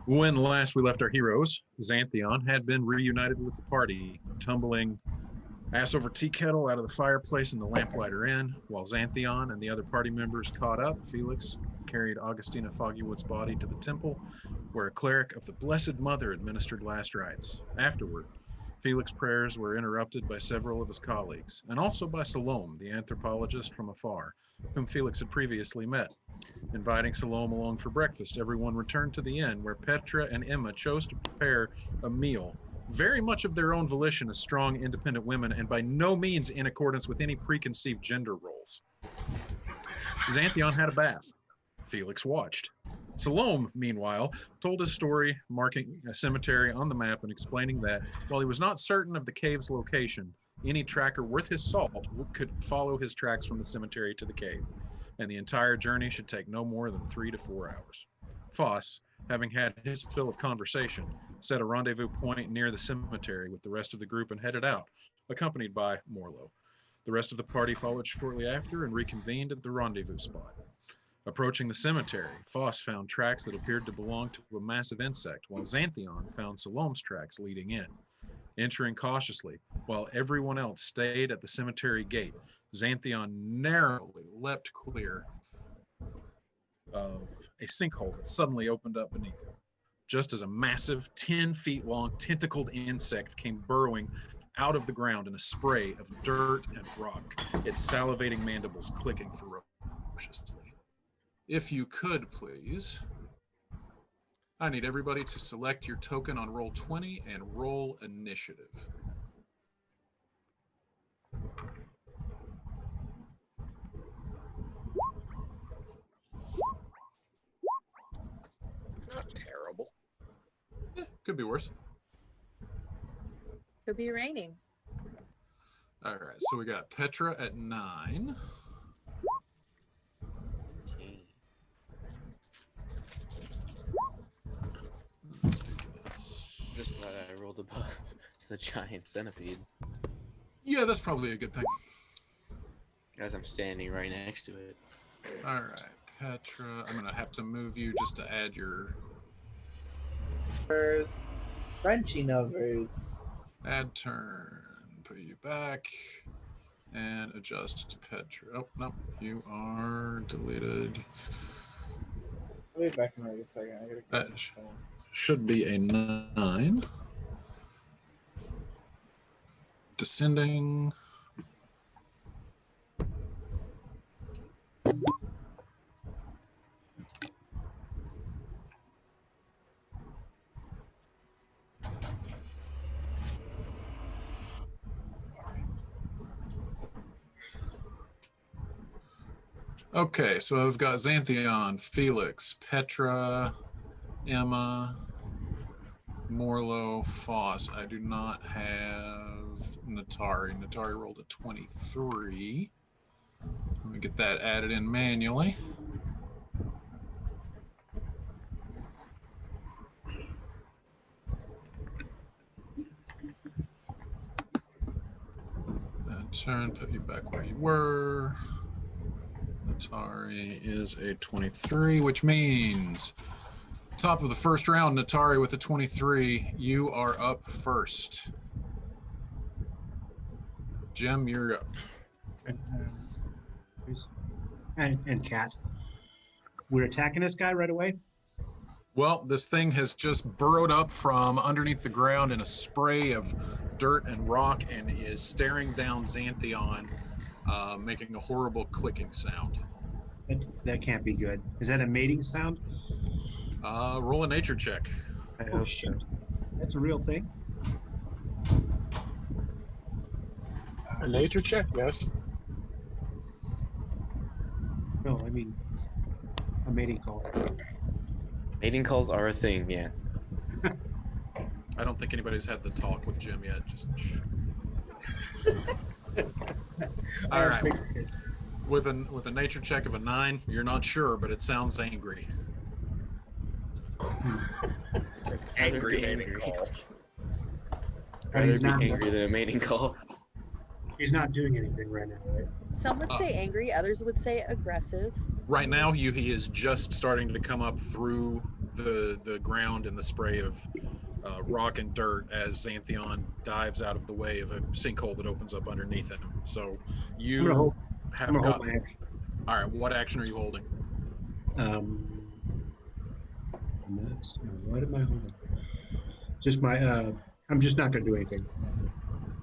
When last we left our heroes, Xanthion had been reunited with the party, tumbling ass over tea kettle out of the fireplace in the Lamplighter Inn. While Xanthion and the other party members caught up, Felix carried Augustina Foggywood's body to the temple, where a cleric of the Blessed Mother administered last rites. Afterward, Felix's prayers were interrupted by several of his colleagues, and also by Salome, the anthropologist from afar, whom Felix had previously met. Inviting Salome along for breakfast, everyone returned to the inn, where Petra and Emma chose to prepare a meal, very much of their own volition as strong, independent women, and by no means in accordance with any preconceived gender roles. Xanthion had a bath. Felix watched. Salome, meanwhile, told his story, marking a cemetery on the map and explaining that, while he was not certain of the cave's location, any tracker worth his salt could follow his tracks from the cemetery to the cave, and the entire journey should take no more than 3 to 4 hours. Foss, having had his fill of conversation, set a rendezvous point near the cemetery with the rest of the group and headed out, accompanied by Morlo. The rest of the party followed shortly after and reconvened at the rendezvous spot. Approaching the cemetery, Foss found tracks that appeared to belong to a massive insect, while Xanthion found Salome's tracks leading in. Entering cautiously, while everyone else stayed at the cemetery gate, Xanthion narrowly leapt clear of a sinkhole that suddenly opened up beneath him, just as a massive 10 feet long tentacled insect came burrowing out of the ground in a spray of dirt and rock, its salivating mandibles clicking ferociously. If you could, please. I need everybody to select your token on roll 20 and roll initiative. Not terrible. Could be worse. Could be raining. All right, so we got Petra at 9. Just glad I rolled above the giant centipede. Yeah, that's probably a good thing. As I'm standing right next to it. All right, Petra, I'm going to have to move you just to add your... Frenchy numbers. Add turn. Put you back. And adjust to Petra. Oh, no, you are deleted. I'll be back in a second. I gotta That should be a 9. Descending. Okay, so I've got Xanthion, Felix, Petra, Emma, Morlo, Foss. I do not have Natari. Natari rolled a 23. Let me get that added in manually. And turn, put you back where you were. Natari is a 23, which means top of the first round, Natari with a 23. You are up first. Jim, you're up. And Cat. We're attacking this guy right away? Well, this thing has just burrowed up from underneath the ground in a spray of dirt and rock and is staring down Xanthion, making a horrible clicking sound. That can't be good. Is that a mating sound? Roll a nature check. Oh, shit. That's a real thing? A nature check, yes. No, I mean, a mating call. Mating calls are a thing, yes. I don't think anybody's had the talk with Jim yet. Just all right. With a nature check of a 9, you're not sure, but it sounds angry. It's an angry mating call. Rather be angry than a mating call. He's not doing anything right now, right? Some would say angry, others would say aggressive. Right now, he is just starting to come up through the ground and the spray of rock and dirt as Xanthion dives out of the way of a sinkhole that opens up underneath him. So I'm gonna hold have my got. action. All right, what action are you holding? What am I holding? Just my. I'm just not gonna do anything.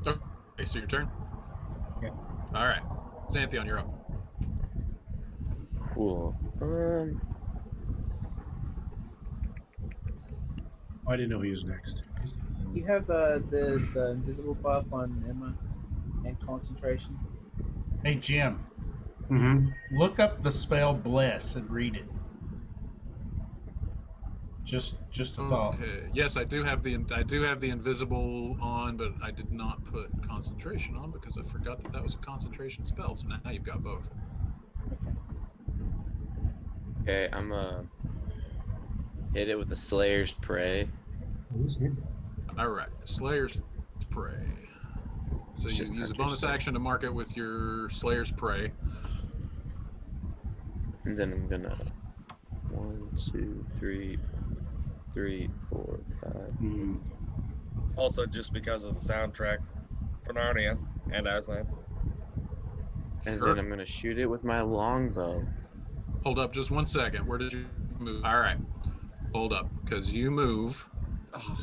Okay, so your turn. Yeah. All right, Xanthion, you're up. Cool. I didn't know he was next. You have the invisible buff on Emma and concentration. Hey, Jim, Mm-hmm. look up the spell Bless and read it. Just a thought. Okay. Yes, I do have the invisible on, but I did not put concentration on because I forgot that was a concentration spell. So now you've got both. Okay, I'm hit it with the Slayer's Prey. Who's him? All right, Slayer's Prey. So It's you just use a Hunter's bonus Prey. action to mark it with your Slayer's Prey. And then I'm gonna 1, 2, 3, 4, 5. Mm. Also, just because of the soundtrack for Narnia and Aslan. And Sure. then I'm gonna shoot it with my longbow. Hold up, just 1 second. Where did you move? All right, hold up, because you move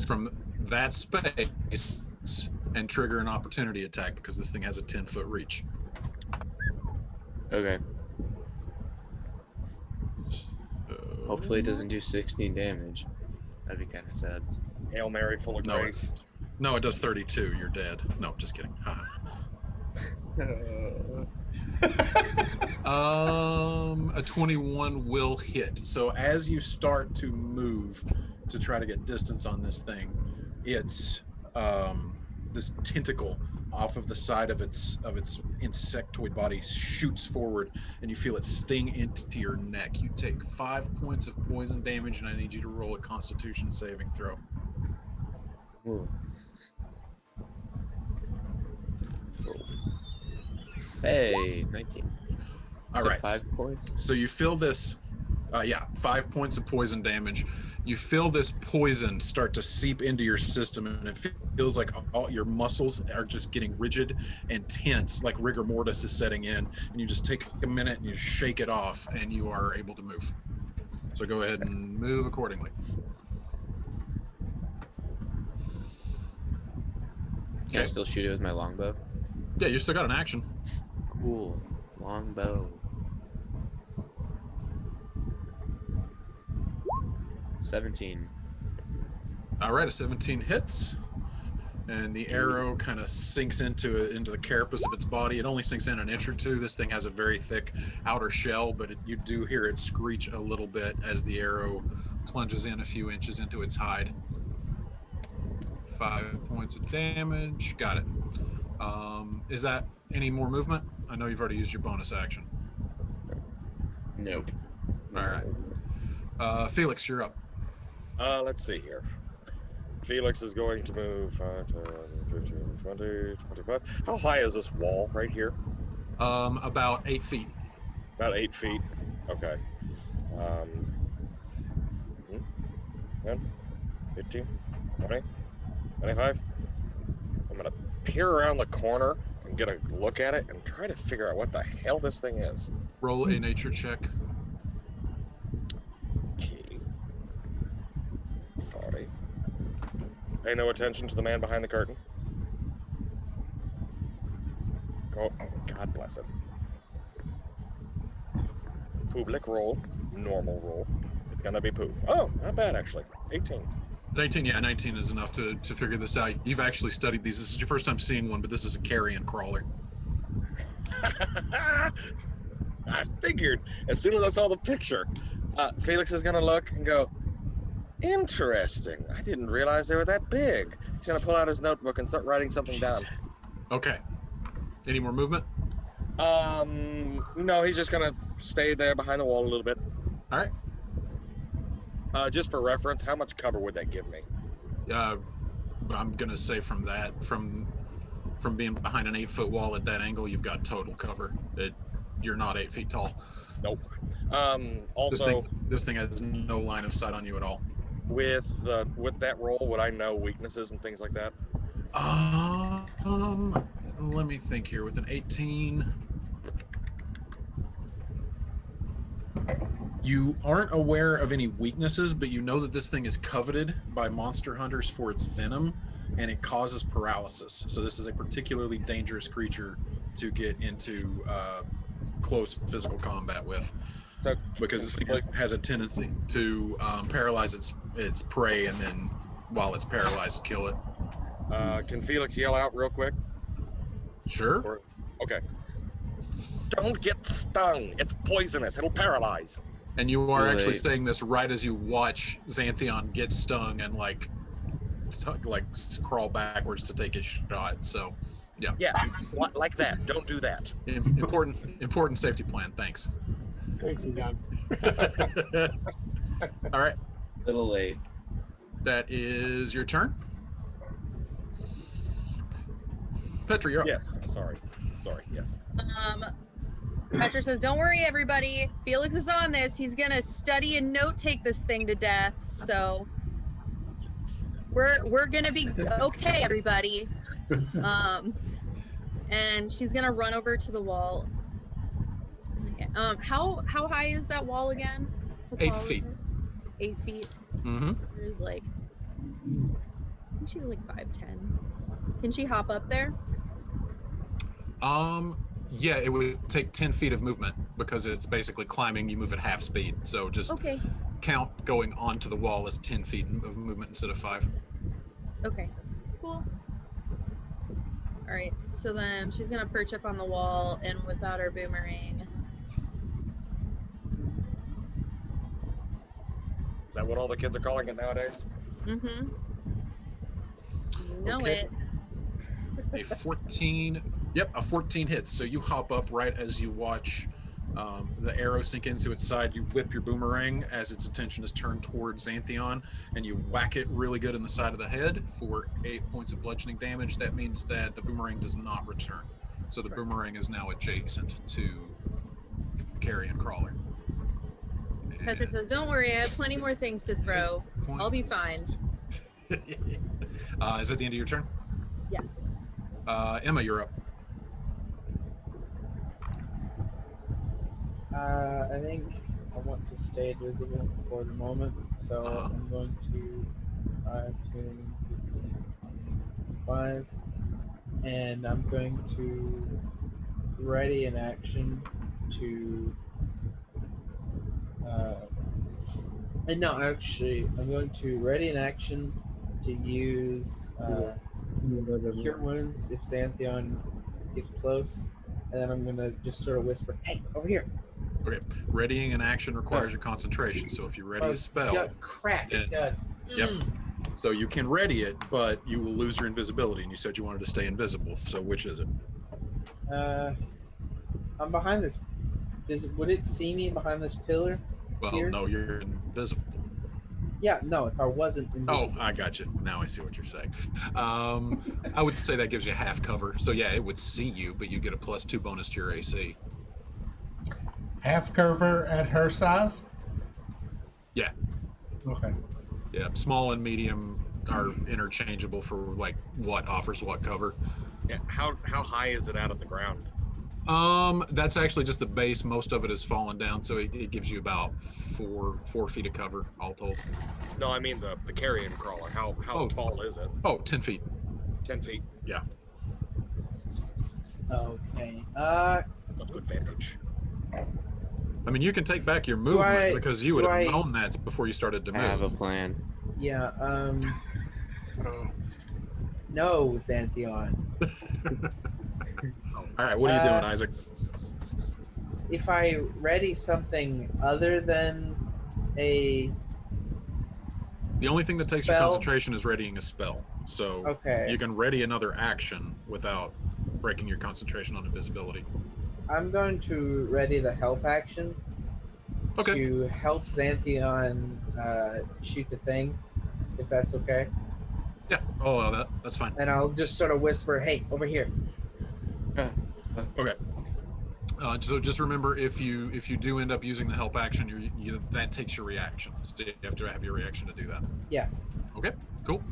from that space and trigger an opportunity attack because this thing has a 10-foot reach. Okay. So, Hopefully it doesn't do 16 damage. That'd be kind of sad. Hail Mary, full of No. grace. No, it does 32. You're dead. No, just kidding. Haha. A 21 will hit. So as you start to move to try to get distance on this thing, it's this tentacle off of the side of its insectoid body shoots forward, and you feel it sting into your neck. You take 5 points of poison damage, and I need you to roll a Constitution saving throw. Ooh. Hey, 19. All So right. 5 points. So you feel this, 5 points of poison damage. You feel this poison start to seep into your system, and it feels like all your muscles are just getting rigid and tense, like rigor mortis is setting in. And you just take a minute and you shake it off, and you are able to move. So go ahead and move accordingly. Can I still shoot it with my longbow? Yeah, you still got an action. Cool. Longbow. 17. All right, a 17 hits, and the arrow kind of sinks into the carapace of its body. It only sinks in an inch or two. This thing has a very thick outer shell, but you do hear it screech a little bit as the arrow plunges in a few inches into its hide. 5 points of damage. Got it. Is that any more movement? I know you've already used your bonus action. Nope. All right. Felix, you're up. Let's see here. Felix is going to move 5, 10, 15, 20, 25. How high is this wall right here? About 8 feet. About 8 feet. Okay. 10, 15, 20, 25. I'm gonna peer around the corner and get a look at it and try to figure out what the hell this thing is. Roll a nature check. Okay. Sorry. Pay no attention to the man behind the curtain. Oh, God bless him. Public roll, normal roll. It's gonna be poo. Oh, not bad actually. 18. 19, yeah, 19 is enough to figure this out. You've actually studied these. This is your first time seeing one, but this is a carrion crawler. I figured as soon as I saw the picture. Felix is gonna look and go, interesting. I didn't realize they were that big. He's gonna pull out his notebook and start writing something down. Okay. Any more movement? No, he's just gonna stay there behind the wall a little bit. All right. Just for reference, how much cover would that give me? I'm gonna say from being behind an 8-foot wall at that angle, you've got total cover. You're not 8 feet tall. Nope. Also, This thing has no line of sight on you at all. with that roll, would I know weaknesses and things like that? Let me think here. With an 18, you aren't aware of any weaknesses, but you know that this thing is coveted by monster hunters for its venom, and it causes paralysis. So this is a particularly dangerous creature to get into close physical combat with, So, because this thing has a tendency to paralyze its prey, and then while it's paralyzed, kill it. can Felix yell out real quick? Sure. Or, okay. Don't get stung. It's poisonous. It'll paralyze. And you are actually Right. saying this right as you watch Xanthion get stung and crawl backwards to take his shot. So, Yeah, like that. Don't do that. important safety plan. Thanks. Thanks, John. All right, Little late. that is your turn. Petra, you're up. Yes. Sorry. Yes. Petra says, "Don't worry, everybody. Felix is on this. He's gonna study and note take this thing to death. So we're gonna be okay, everybody." And she's gonna run over to the wall. How high is that wall again? How 8 tall is feet. it? 8 feet. Mm-hmm. There's like, I think she's like 5'10". Can she hop up there? Yeah, it would take 10 feet of movement because it's basically climbing. You move at half speed. So just Okay. count going onto the wall as 10 feet of movement instead of 5. Okay. Cool. All right. So then she's gonna perch up on the wall and whip out her boomerang. Is that what all the kids are calling it nowadays? Mm-hmm. You know Okay. it. A 14. Yep, a 14 hits. So you hop up right as you watch the arrow sink into its side. You whip your boomerang as its attention is turned towards Xanthion, and you whack it really good in the side of the head for 8 points of bludgeoning damage. That means that the boomerang does not return. So the boomerang is now adjacent to Carrion Crawler. Petra And says, "Don't worry. I have plenty more things to throw. I'll be fine." Is that the end of your turn? Yes. Emma, you're up. I think I want to stay invisible for the moment, so Uh-huh. I'm going to 5, 10, 15, 5, and I'm going to ready an action to. And no, actually, I'm going to ready an action to use Cure Wounds if Xanthion gets close, and then I'm gonna just sort of whisper, "Hey, over here!" Okay. Readying an action requires your concentration. So if you ready Oh, a spell, yeah, crap, it does. Yep. So you can ready it, but you will lose your invisibility. And you said you wanted to stay invisible. So which is it? I'm behind this. Would it see me behind this pillar? Well, Here? no, you're invisible. Yeah, no. If I wasn't invisible. Oh, I got you. Now I see what you're saying. I would say that gives you half cover. So yeah, it would see you, but you get a +2 bonus to your AC. Half cover at her size? Yeah. Okay. Yeah. Small and medium are interchangeable for like what offers what cover. Yeah. How high is it out of the ground? That's actually just the base. Most of it has fallen down, so it gives you about 4 feet of cover all told. No, I mean the carrion crawler. How Oh. tall is it? Oh, 10 feet. 10 feet. Yeah. Okay. A good vantage. I mean, you can take back your movement because you would do have I- known that before you started to I have a move. plan. Yeah. Oh, No, Xanthion. All right, what are you doing, Isaac? If I ready something other than a The only thing that takes your Spell? concentration is readying a spell. So okay, you can ready another action without breaking your concentration on invisibility. I'm going to ready the help action Okay. to help Xanthion shoot the thing, if that's okay. Yeah. Oh, well, that's fine. And I'll just sort of whisper, "Hey, over here." Okay. So just remember, if you do end up using the help action, that takes your reaction. So you have to have your reaction to do that. Yeah. Okay. Cool.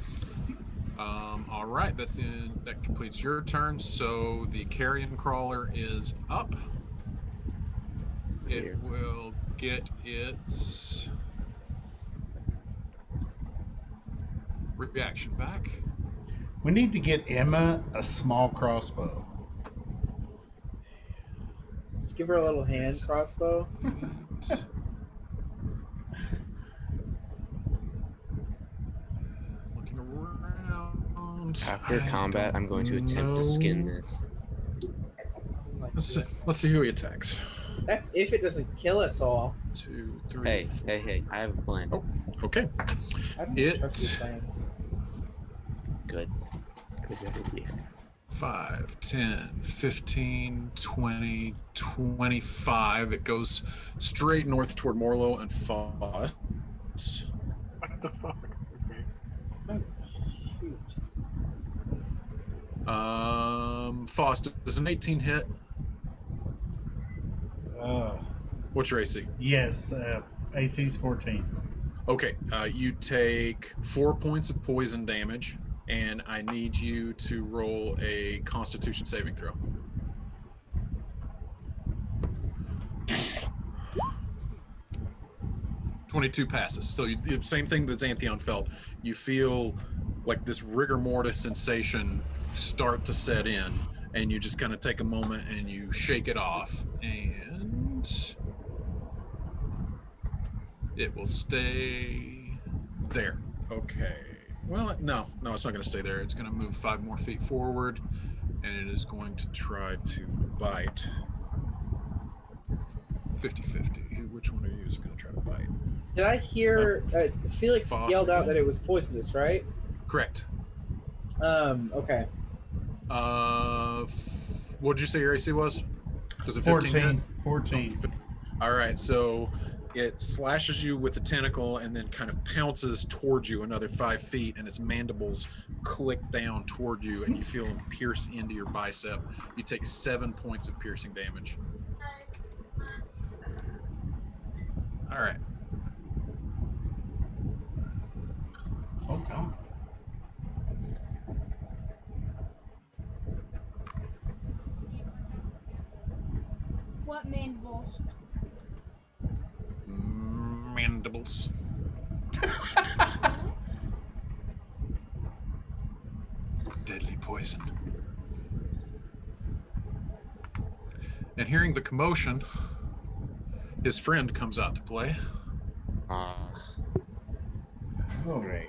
All right. That completes your turn. So the carrion crawler is up. It will get its reaction back. We need to get Emma a small crossbow. Just give her a little hand crossbow. Looking around. After combat, I'm going to attempt to skin this. Let's see who he attacks. That's if it doesn't kill us all. 2, 3. Hey, I have a plan. Oh, okay. I don't It- trust your plans. Good. Good idea. 5, 10, 15, 20, 25. It goes straight north toward Morlo and Foss. What the fuck? Okay. Oh, shoot. Foss, does an 18 hit? What's your AC? Yes, AC's 14. Okay, you take 4 points of poison damage, and I need you to roll a Constitution saving throw. (22) passes. So same thing that Xanthion felt. You feel like this rigor mortis sensation start to set in, and you just kind of take a moment and you shake it off, and it will stay there. Okay. Well, no, it's not going to stay there. It's going to move 5 more feet forward, and it is going to try to bite. 50-50. Which one of you is going to try to bite? Did I hear Felix yelled out that it was poisonous, right? Correct. Okay. What did you say your AC was? Does it 15 hit? 14. All right, so it slashes you with the tentacle and then kind of pounces towards you another 5 feet, and its mandibles click down toward you, and you feel them pierce into your bicep. You take 7 points of piercing damage. All right. Oh, God. What mandibles? Mandibles. Deadly poison. And hearing the commotion, his friend comes out to play. Oh, great.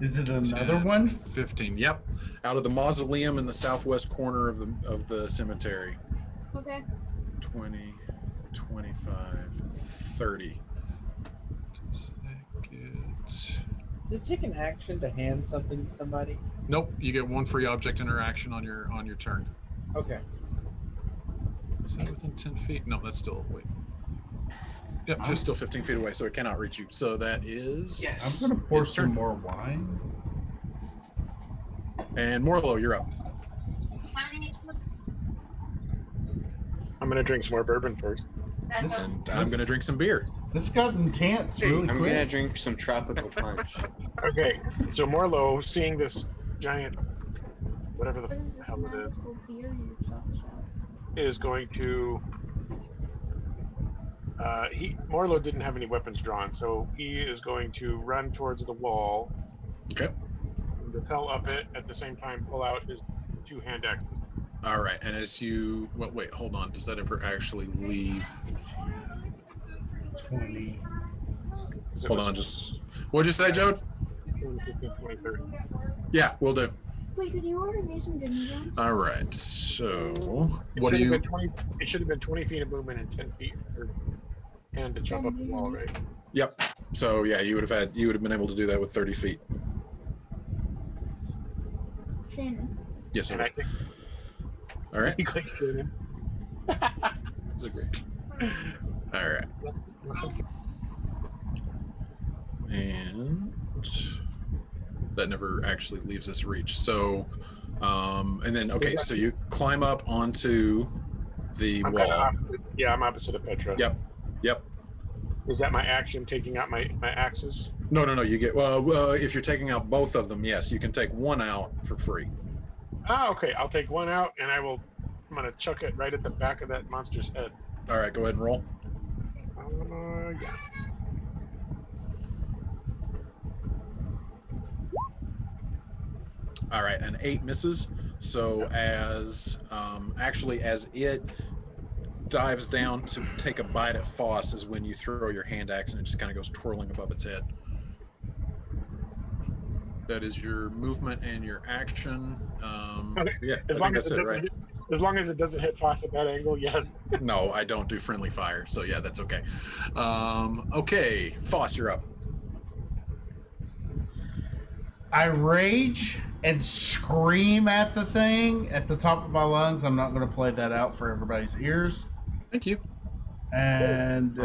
Is it another one? 15. Yep. Out of the mausoleum in the southwest corner of the cemetery. Okay. 20, 25, 30. Does that get... Does it take an action to hand something to somebody? Nope. You get 1 free object interaction on your turn. Okay. Is that within 10 feet? No, that's still... Wait. Yep, it's still 15 feet away, so it cannot reach you. So that is... Yes. I'm going to pour its some turn. more wine. And Morlo, you're up. I'm gonna drink some more bourbon first. And I'm going to drink some beer. This got intense really I'm quick. gonna drink some tropical punch. Okay, so Morlo, seeing this giant, whatever the What is this hell it is, magical beer you're talking about? is going to. Morlo didn't have any weapons drawn, so he is going to run towards the wall. Okay. And rappel up it at the same time, pull out his 2 hand axes. All right. And as you... Well, wait, hold on. Does that ever actually leave? 20. Hold on. Just... What'd you say, Jode? 15, 20, 30. Yeah, we'll do. Wait, could you order me some Jimmy John's? All right. So... It What do should have you... been 20. It should have been 20 feet of movement and 10 feet for hand to jump up the wall, right? Yep. So yeah, you would have been able to do that with 30 feet. Shannon. Yes, And sir. I think All right. he clicked it in. This is great. All right. And that never actually leaves this reach. So, and then, okay, so you climb up onto the I'm wall. opposite. Yeah, I'm opposite of Petra. Yep. Yep. Is that my action taking out my axes? No. You get if you're taking out both of them, yes, you can take one out for free. Oh, okay. I'll take one out, and I'm gonna chuck it right at the back of that monster's head. All right, go ahead and roll. Yeah. All right, an 8 misses. So as it dives down to take a bite at Foss is when you throw your hand axe and it just kind of goes twirling above its head. That is your movement and your action. Yeah, As long as it doesn't hit Foss at that angle, yes. No, I don't do friendly fire, so yeah, that's okay. Okay, Foss, you're up. I rage and scream at the thing at the top of my lungs. I'm not going to play that out for everybody's ears. Thank you. And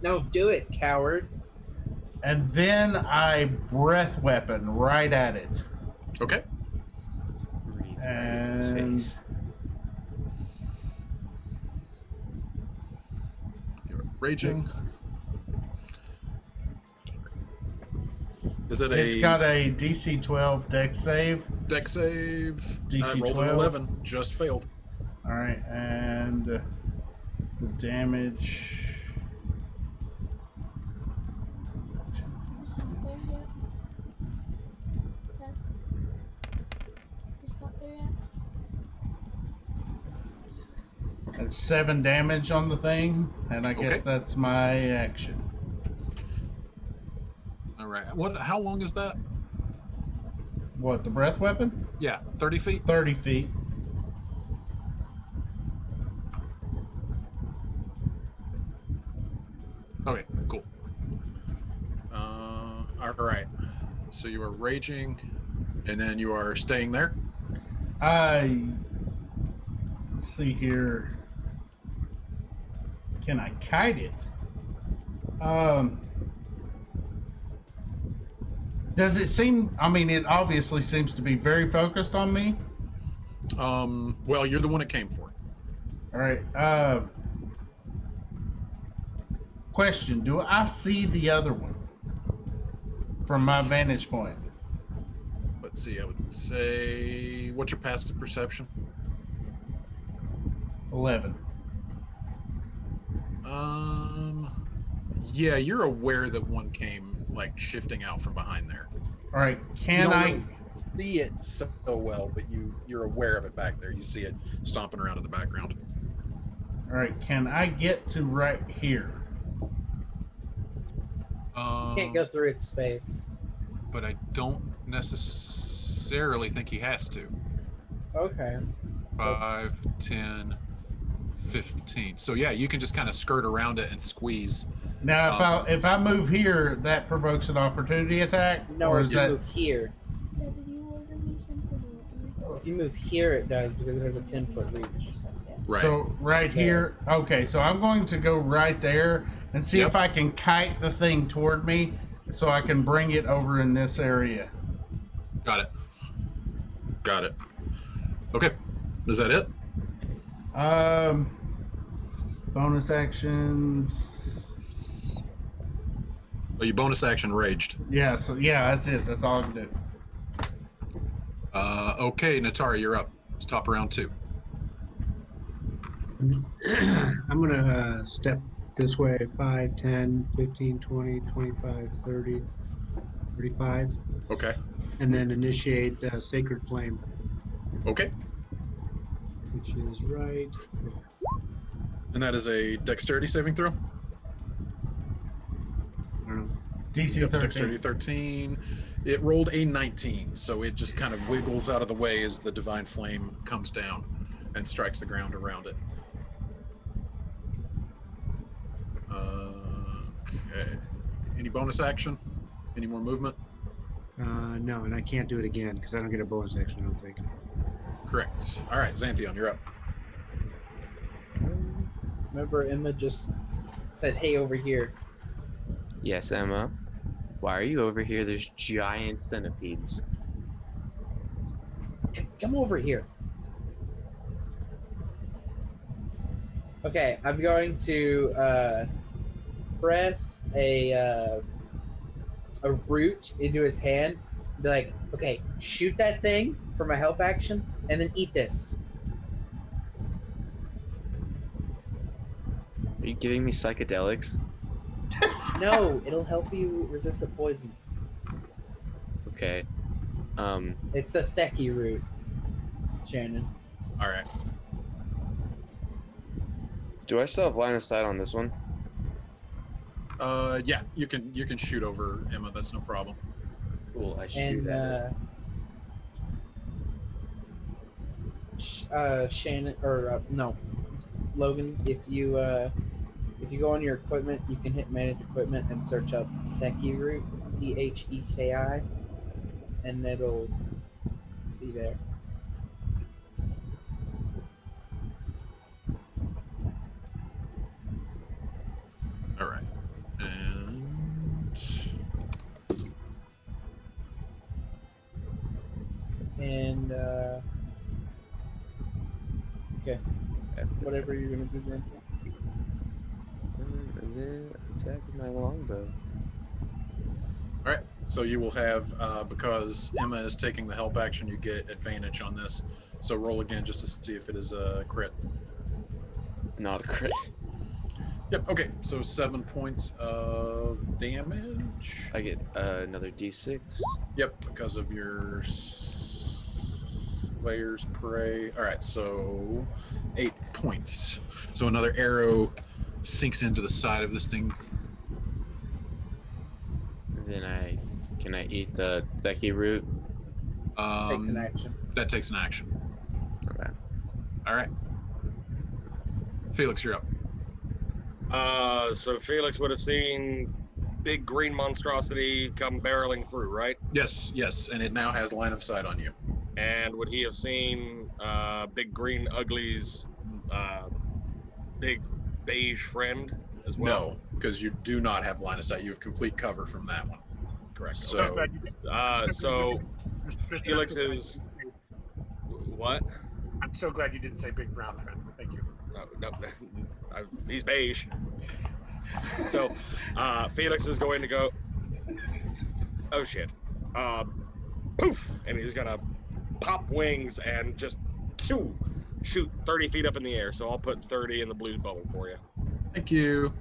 No, do it, coward. and then I breath weapon right at it. Okay. Breathe right in its And face. You're raging. Is it it's got a DC 12 dex save. dex save? DC I rolled 12. an 11. Just failed. All right, and the damage. He's not there yet. Dad? He's not there yet. That's 7 damage on the thing, and I guess Okay. that's my action. All right. How long is that? What, the breath weapon? Yeah, 30 feet. 30 feet. Okay, cool. All right. So you are raging, and then you are staying there. Let's see here. Can I kite it? Does it seem? I mean, it obviously seems to be very focused on me. Well, you're the one it came for. All right. Question: do I see the other one from my vantage point? Let's see. I would say, what's your passive perception? 11. Yeah, you're aware that one came like shifting out from behind there. All right. You Can don't I? really see it so well, but you're aware of it back there. You see it stomping around in the background. All right. Can I get to right here? Can't go through its space. But I don't necessarily think he has to. Okay. 5, 10, 15. So yeah, you can just kind of skirt around it and squeeze. Now, if I move here, that provokes an opportunity attack. No, or if is you that move here. Dad, did you order me some for delivery? If you move here, it does because it has a 10-foot reach. Right. so? Right here. Okay, so I'm going to go right there and see Yep. if I can kite the thing toward me, so I can bring it over in this area. Got it. Got it. Okay. Is that it? Bonus actions. Oh, you bonus action raged. Yeah. So yeah, that's it. That's all I can do. Okay, Natari, you're up. It's top of round 2. I'm going to step this way 5, 10, 15, 20, 25, 30, 35, Okay. and then initiate Sacred Flame, Okay. which is right. And that is a dexterity saving throw. I don't know. DC Yep, 13. dexterity 13. It rolled a 19, so it just kind of wiggles out of the way as the divine flame comes down and strikes the ground around it. Okay. Any bonus action? Any more movement? No, and I can't do it again because I don't get a bonus action, I don't think. Correct. All right, Xanthion, you're up. Remember, Emma just said, "Hey, over here." Yes, Emma. Why are you over here? There's giant centipedes. Come over here. Okay, I'm going to press a root into his hand. And be like, okay, shoot that thing for my help action, and then eat this. Are you giving me psychedelics? No, it'll help you resist the poison. Okay. It's the Theki root, Shannon. All right. Do I still have line of sight on this one? Yeah, you can shoot over Emma. That's no problem. Cool. I shoot And at it. Shannon, or no, Logan, if you go on your equipment, you can hit manage equipment and search up Theki root, Theki, and it'll be there. All right. And okay, whatever you're gonna do then. And then attack with my longbow. All right. So you will have because Emma is taking the help action, you get advantage on this. So roll again just to see if it is a crit. Not a crit. Yep. Okay. So 7 points of damage. I get another d6. Yep, because of your Slayer's Prey. All right, so 8 points. So another arrow sinks into the side of this thing. Then can I eat the Theki root? Takes an action. That takes an action. Okay. All right. Felix, you're up. So Felix would have seen big green monstrosity come barreling through, right? Yes, and it now has line of sight on you. And would he have seen big green ugly's big beige friend as well? No, because you do not have line of sight. You have complete cover from that one. Correct. So, I'm glad you did. So Mr. Felix Mr. is what? I'm so glad you didn't say big brown friend. Thank you. No, he's beige. So Felix is going to go. Oh shit! Poof! And he's gonna pop wings and just shoot 30 feet up in the air. So I'll put 30 in the blues bubble for you. thank you.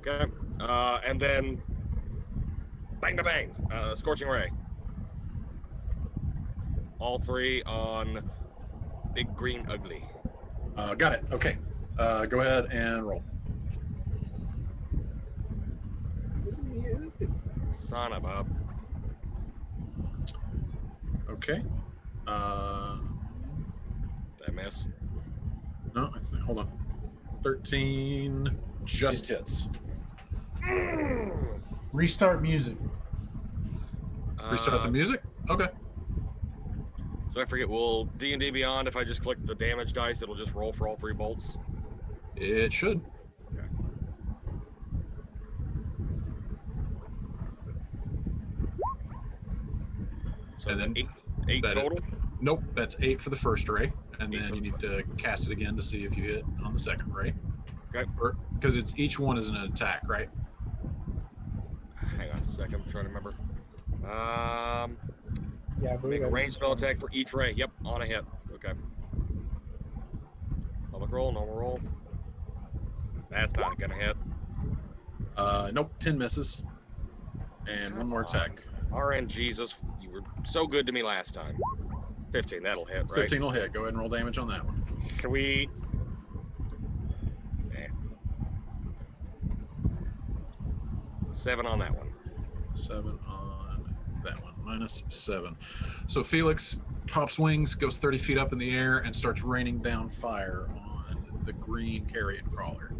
Okay. And then bang, bang, bang. Scorching ray. All three on big green ugly. Got it. Okay. Go ahead and roll. Son of a. Okay. Did I miss? No, hold on. 13 just hits. Restart music. Restart the music? Okay. So I forget, will D&D Beyond, if I just click the damage dice, it'll just roll for all 3 bolts? It should. Okay. So And then eight that total? Nope, that's 8 for the first ray. And then you need to cast it again to see if you hit on the second ray. Okay. Because each one is an attack, right? Hang on a second, I'm trying to remember. Yeah, I believe Make a I ranged spell attack for each ray. Yep, on a hit. Okay. Public roll, normal roll. That's not gonna hit. Nope, 10 misses. And one more attack. RN Jesus, you were so good to me last time. 15, that'll hit, right? 15 will hit. Go ahead and roll damage on that one. Can we... 7 on that one. 7 on that one. -7. So Felix pops wings, goes 30 feet up in the air, and starts raining down fire on the green carrion crawler.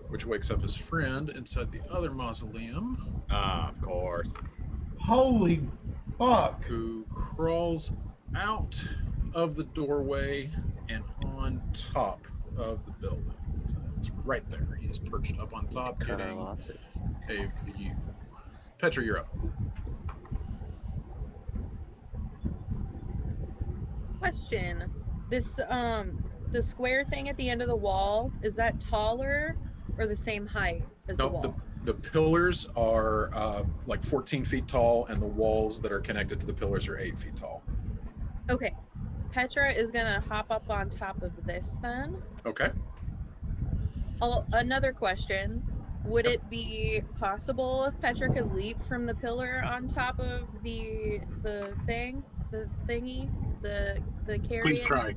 Which wakes up his friend inside the other mausoleum. Ah, of course. Holy Fuck. who crawls out of the doorway and on top of the building. It's right there. He's perched up on top, Cut our getting losses. a view. Petra, you're up. Question. This the square thing at the end of the wall, is that taller or the same height as the No, wall? the pillars are like 14 feet tall, and the walls that are connected to the pillars are 8 feet tall. Okay. Petra is gonna hop up on top of this then. Okay. Oh, another question. Would it be possible if Petra could leap from the pillar on top of the thing, the thingy, the carrion? Please try.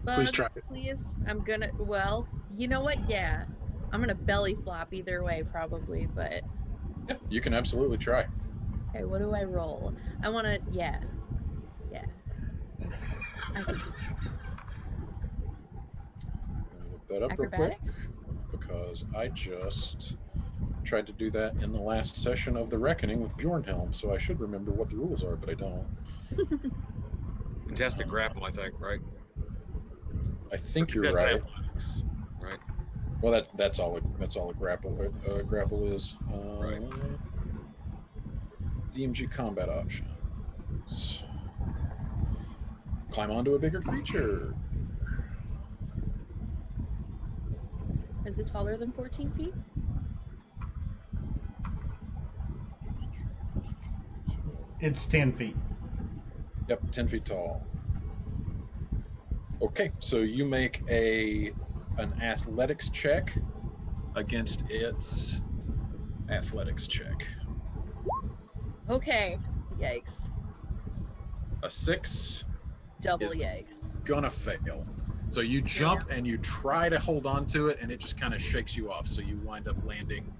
Bug, Please try. Please. I'm gonna. Well, you know what? Yeah, I'm gonna belly flop either way, probably. But Yeah, you can absolutely try. okay, what do I roll? I want to. Yeah. I can do this. Let me look that up real quick, Acrobatics. because I just tried to do that in the last session of the Reckoning with Bjornhelm, so I should remember what the rules are, but I don't. Contested grapple, I think, right? I think you're Contested right. athletics, right? Well, that's all a grapple is. Right. DMG combat options. Climb onto a bigger creature. Is it taller than 14 feet? It's 10 feet. Yep, 10 feet tall. Okay, so you make an athletics check against its athletics check. Okay. Yikes. A 6 Double Is- yikes. gonna fail. So you jump and you try to hold on to it, and it just kind of shakes you off. So you wind up landing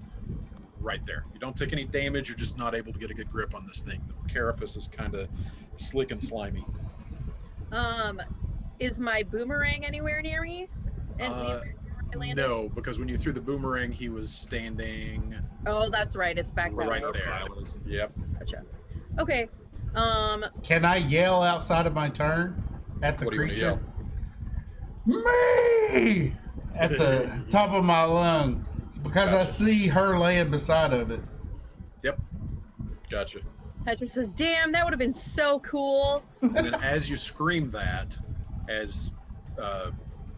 right there. You don't take any damage. You're just not able to get a good grip on this thing. The carapace is kind of slick and slimy. Is my boomerang anywhere near me? Uh, I landed? No, because when you threw the boomerang, he was standing Oh, that's right. It's back that right way. there. Yep. Gotcha. Okay. Can I yell outside of my turn at the What do you want to creature? yell? Me! At the top of my lung. Because I Gotcha. see her laying beside of it. Yep. Gotcha. Petra says, "Damn, that would have been so cool." And then as you scream that, as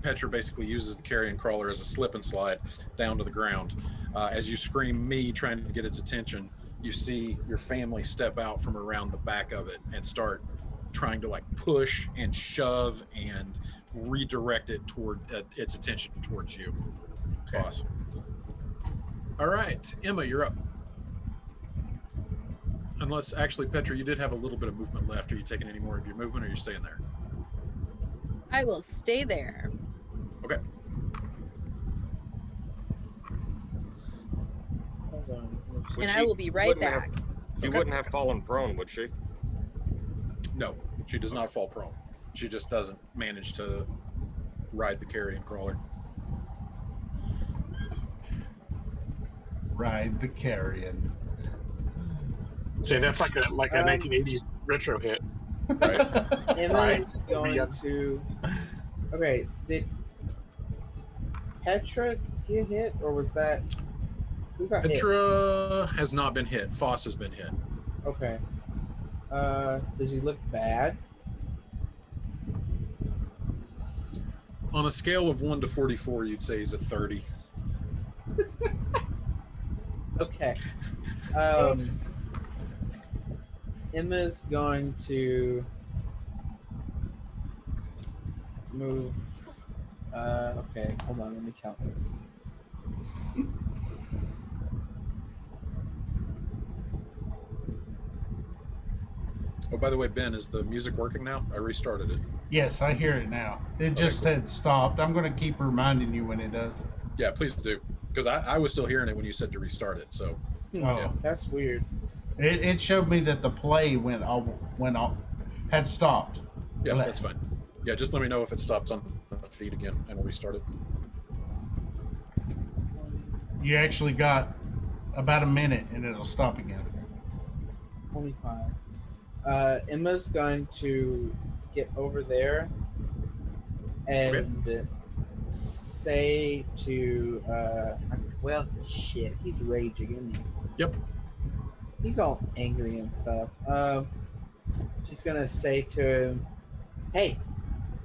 Petra basically uses the carrion crawler as a slip and slide down to the ground, as you scream me trying to get its attention, you see your family step out from around the back of it and start trying to like push and shove and redirect it toward its attention towards you. Boss. All right, Emma, you're up. Unless, actually, Petra, you did have a little bit of movement left. Are you taking any more of your movement, or are you staying there? I will stay there. Okay. Hold on. Would And she- I will be right wouldn't back. Have, she Okay. wouldn't have fallen prone, would she? No, she does not fall prone. She just doesn't manage to ride the carrion crawler. Ride the carrion. See, that's like a 1980s retro hit. Right. Emma's Right. going Yeah. to. Okay, did Petra get hit, or was that who got hit? Petra has not been hit. Foss has been hit. Okay. Does he look bad? On a scale of 1 to 44, you'd say he's a 30. Okay. Emma's going to move. Okay, hold on. Let me count this. Oh, by the way, Ben, is the music working now? I restarted it. Yes, I hear it now. It just cool. had stopped. I'm going to keep reminding you when it does. Yeah, please do. Because I was still hearing it when you said to restart it. So, Oh, Yeah. That's weird. it showed me that the play had stopped. yeah, Bleh. that's fine. Yeah, just let me know if it stops on the feed again, and we'll restart it. You actually got about a minute and it'll stop again. 25. Emma's going to get over there and say to well, shit, he's raging, isn't he? Yep. He's all angry and stuff. She's gonna say to him, "Hey,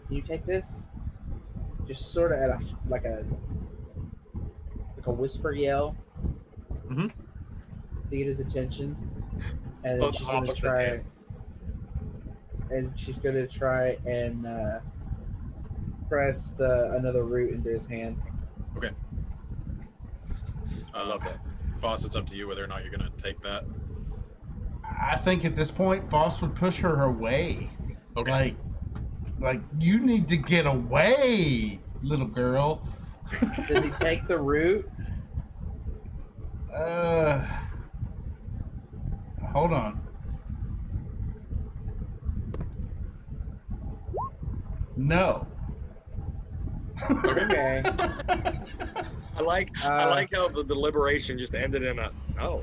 can you take this?" Just sort of at a whisper yell Mm-hmm. to get his attention, and then Both she's gonna opposite try. ends. And she's gonna try and press another root into his hand. Okay. I love that. Foss, it's up to you whether or not you're going to take that. I think at this point, Foss would push her away. Okay. Like you need to get away, little girl. Does he take the root? Hold on. No. Okay. I like how the deliberation just ended in a no.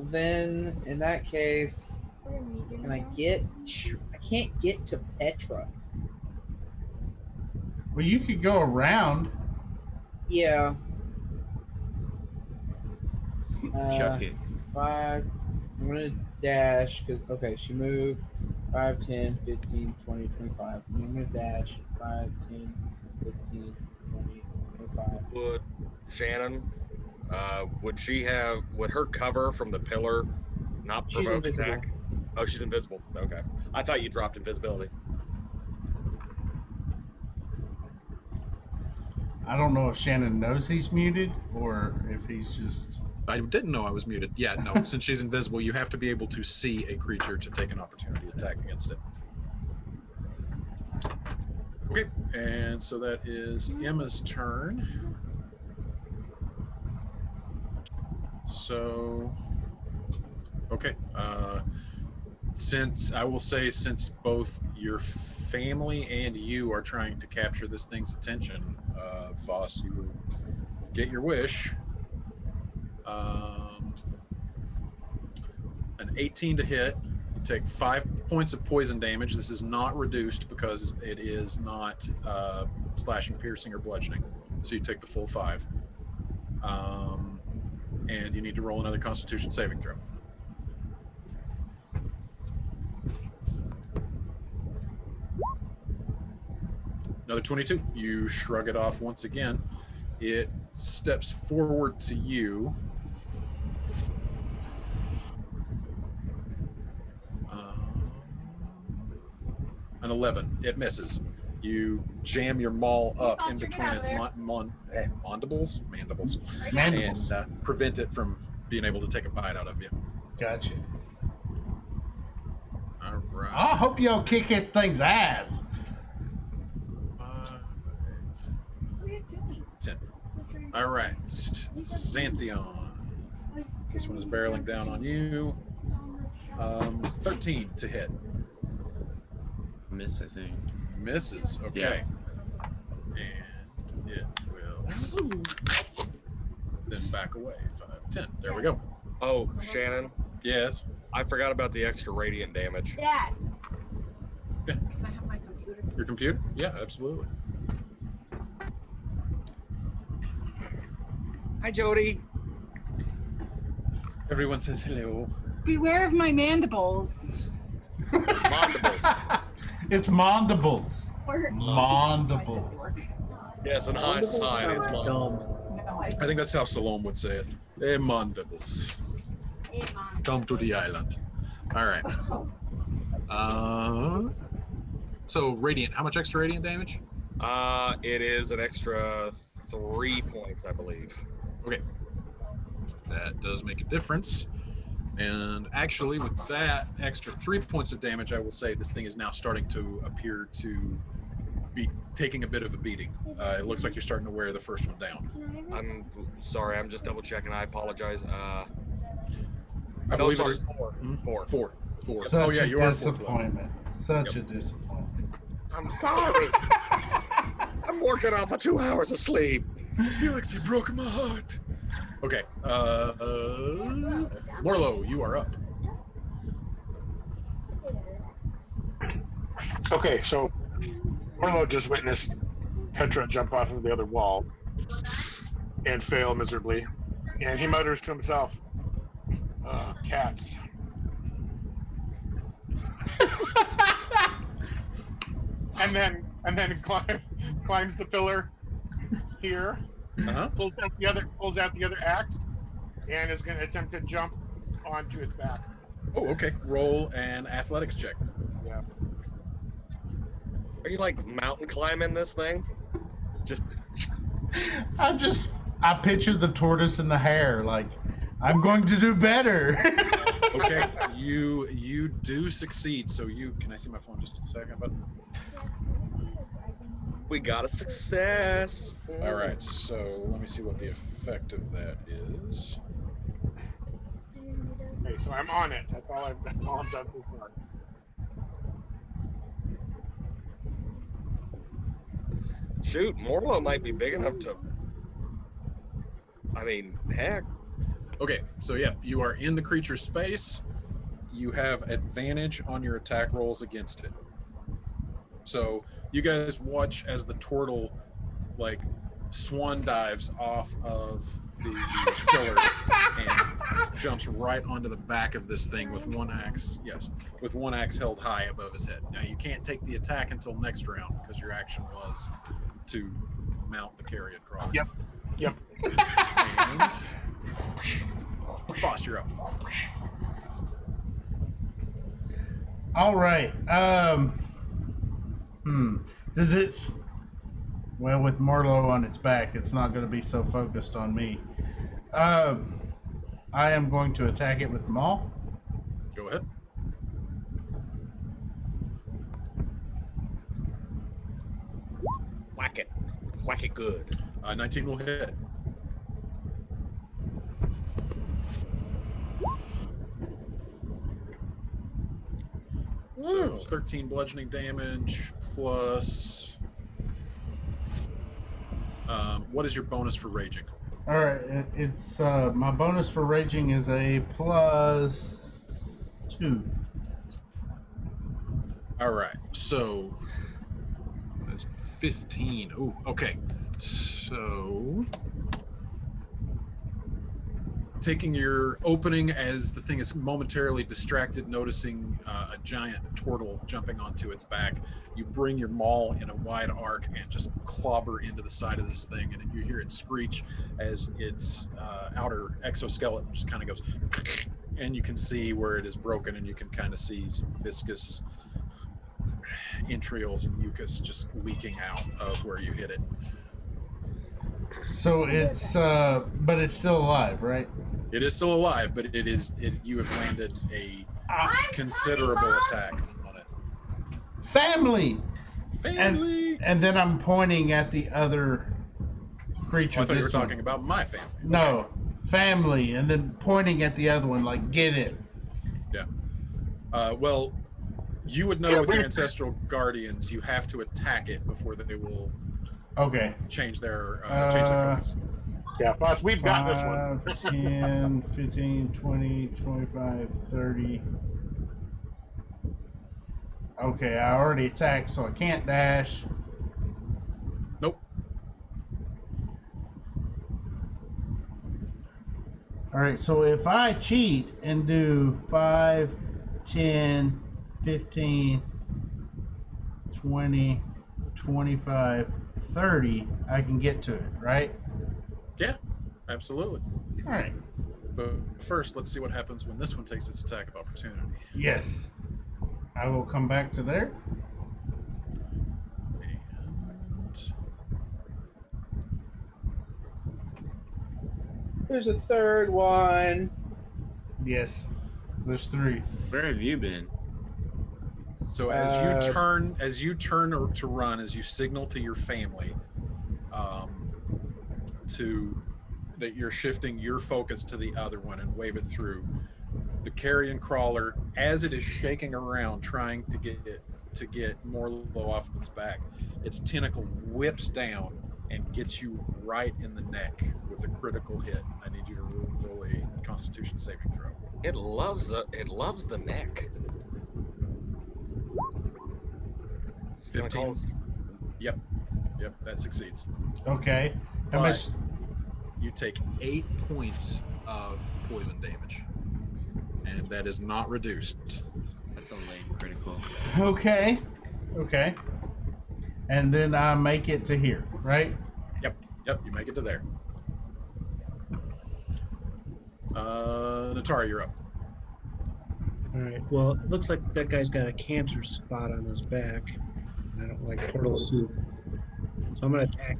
Then, in that case, can I get? I can't get to Petra. Well, you could go around. Yeah. Chuck it. 5. I'm gonna dash because she moved 5, 10, 15, 20, 25. I'm gonna dash 5, 10, 15, 20, 25. Would Shannon? Would her cover from the pillar not She's provoke invisible. attack? Oh, she's invisible. Okay, I thought you dropped invisibility. I don't know if Shannon knows he's muted or if he's just. I didn't know I was muted. Yeah, no. Since she's invisible, you have to be able to see a creature to take an opportunity attack against it. Okay, and so that is Emma's turn. So, okay. Since both your family and you are trying to capture this thing's attention, Voss, you will get your wish. An 18 to hit. You take 5 points of poison damage. This is not reduced because it is not slashing, piercing, or bludgeoning. So you take the full 5. And you need to roll another Constitution saving throw. Another 22. You shrug it off once again. It steps forward to you. An 11. It misses. You jam your maul up in between its mandibles, and prevent it from being able to take a bite out of you. Gotcha. All right. I hope y'all kick this thing's ass. 10. All right. Xanthion. This one is barreling down on you. 13 to hit. Miss, I think. Misses. Okay. And it will then back away. 5, 10. There we go. Oh, Shannon, Yes. I forgot about the extra radiant damage. Dad. Yeah. Can I have my computer? Your computer? Yeah, absolutely. Hi, Jody. Everyone says hello. Beware of my mandibles. Mandibles. It's mandibles. Or Mandibles. Yes, in high society, it's mandibles. No, I think that's how Salome would say it. Hey, mandibles. Come to the island. All right. So radiant. How much extra radiant damage? It is an extra 3 points, I believe. Okay. That does make a difference. And actually, with that extra 3 points of damage, I will say this thing is now starting to appear to be taking a bit of a beating. It looks like you're starting to wear the first one down. I'm sorry, I'm just double checking. I apologize. I No, believe sorry, it is 4. 4. Such Oh yeah, a you are 4th level. disappointment. Such a disappointment. I'm sorry. I'm working off of 2 hours of sleep. Felix, you broke my heart. Okay. Morlo, you are up. Okay, so Orlo just witnessed Petra jump off of the other wall and fail miserably. And he mutters to himself, cats. and then climbs the pillar here, pulls out the other axe, and is going to attempt to jump onto its back. Oh, okay. Roll an athletics check. Yeah. Are you like mountain climbing this thing? I picture the tortoise and the hare. Like, I'm going to do better. Okay, you do succeed. So can I see my phone just a second? But We got a success. all right. So let me see what the effect of that is. Okay, so I'm on it. That's all I've done so far. Shoot, Morlo might be big enough to. I mean, heck. Okay, so yeah, you are in the creature's space. You have advantage on your attack rolls against it. So you guys watch as the turtle, like, swan dives off of the pillar and jumps right onto the back of this thing with one axe. Yes, with one axe held high above his head. Now you can't take the attack until next round because your action was to mount the carrion crawler. Yep. And Foss, you're up. All right. Does it? Well, with Morlo on its back, it's not going to be so focused on me. I am going to attack it with the maul. Go ahead. Whack it. Whack it good. 19 will hit. So 13 bludgeoning damage plus. What is your bonus for raging? All right, it's my bonus for raging is a +2. All right, so that's 15. Ooh, okay. So taking your opening as the thing is momentarily distracted, noticing a giant turtle jumping onto its back, you bring your maul in a wide arc and just clobber into the side of this thing, and you hear it screech as its outer exoskeleton just kind of goes, and you can see where it is broken, and you can kind of see some viscous entrails and mucus just leaking out of where you hit it. So it's, but it's still alive, right? It is still alive, but you have landed a considerable attack on it. Family! Family! And then I'm pointing at the other creature. I thought you were this one. talking about my family. No, Okay. family, and then pointing at the other one, like, get it. Yeah. Well, you would know with your ancestral guardians, you have to attack it before they will Okay. change their focus. Yeah, boss, we've got this one. 5, 10, 15, 20, 25, 30. Okay, I already attacked, so I can't dash. Nope. Alright, so if I cheat and do 5, 10, 15, 20, 25, 30, I can get to it, right? Yeah, absolutely. Alright. But first, let's see what happens when this one takes its attack of opportunity. Yes. I will come back to there. And There's a third one. Yes. There's 3. Where have you been? so as you turn to run, as you signal to your family, that you're shifting your focus to the other one and wave it through. The carrion crawler, as it is shaking around trying to get Morlo off of its back, its tentacle whips down and gets you right in the neck with a critical hit. I need you to roll a Constitution saving throw. It loves the neck. 15. Yep, that succeeds. Okay. How But much? you take 8 points of poison damage, and that is not reduced. That's a lame critical. Okay. Okay. And then I make it to here, right? Yep, you make it to there. Natari, you're up. All right. Well, it looks like that guy's got a cancer spot on his back. I don't like turtle soup, so I'm gonna attack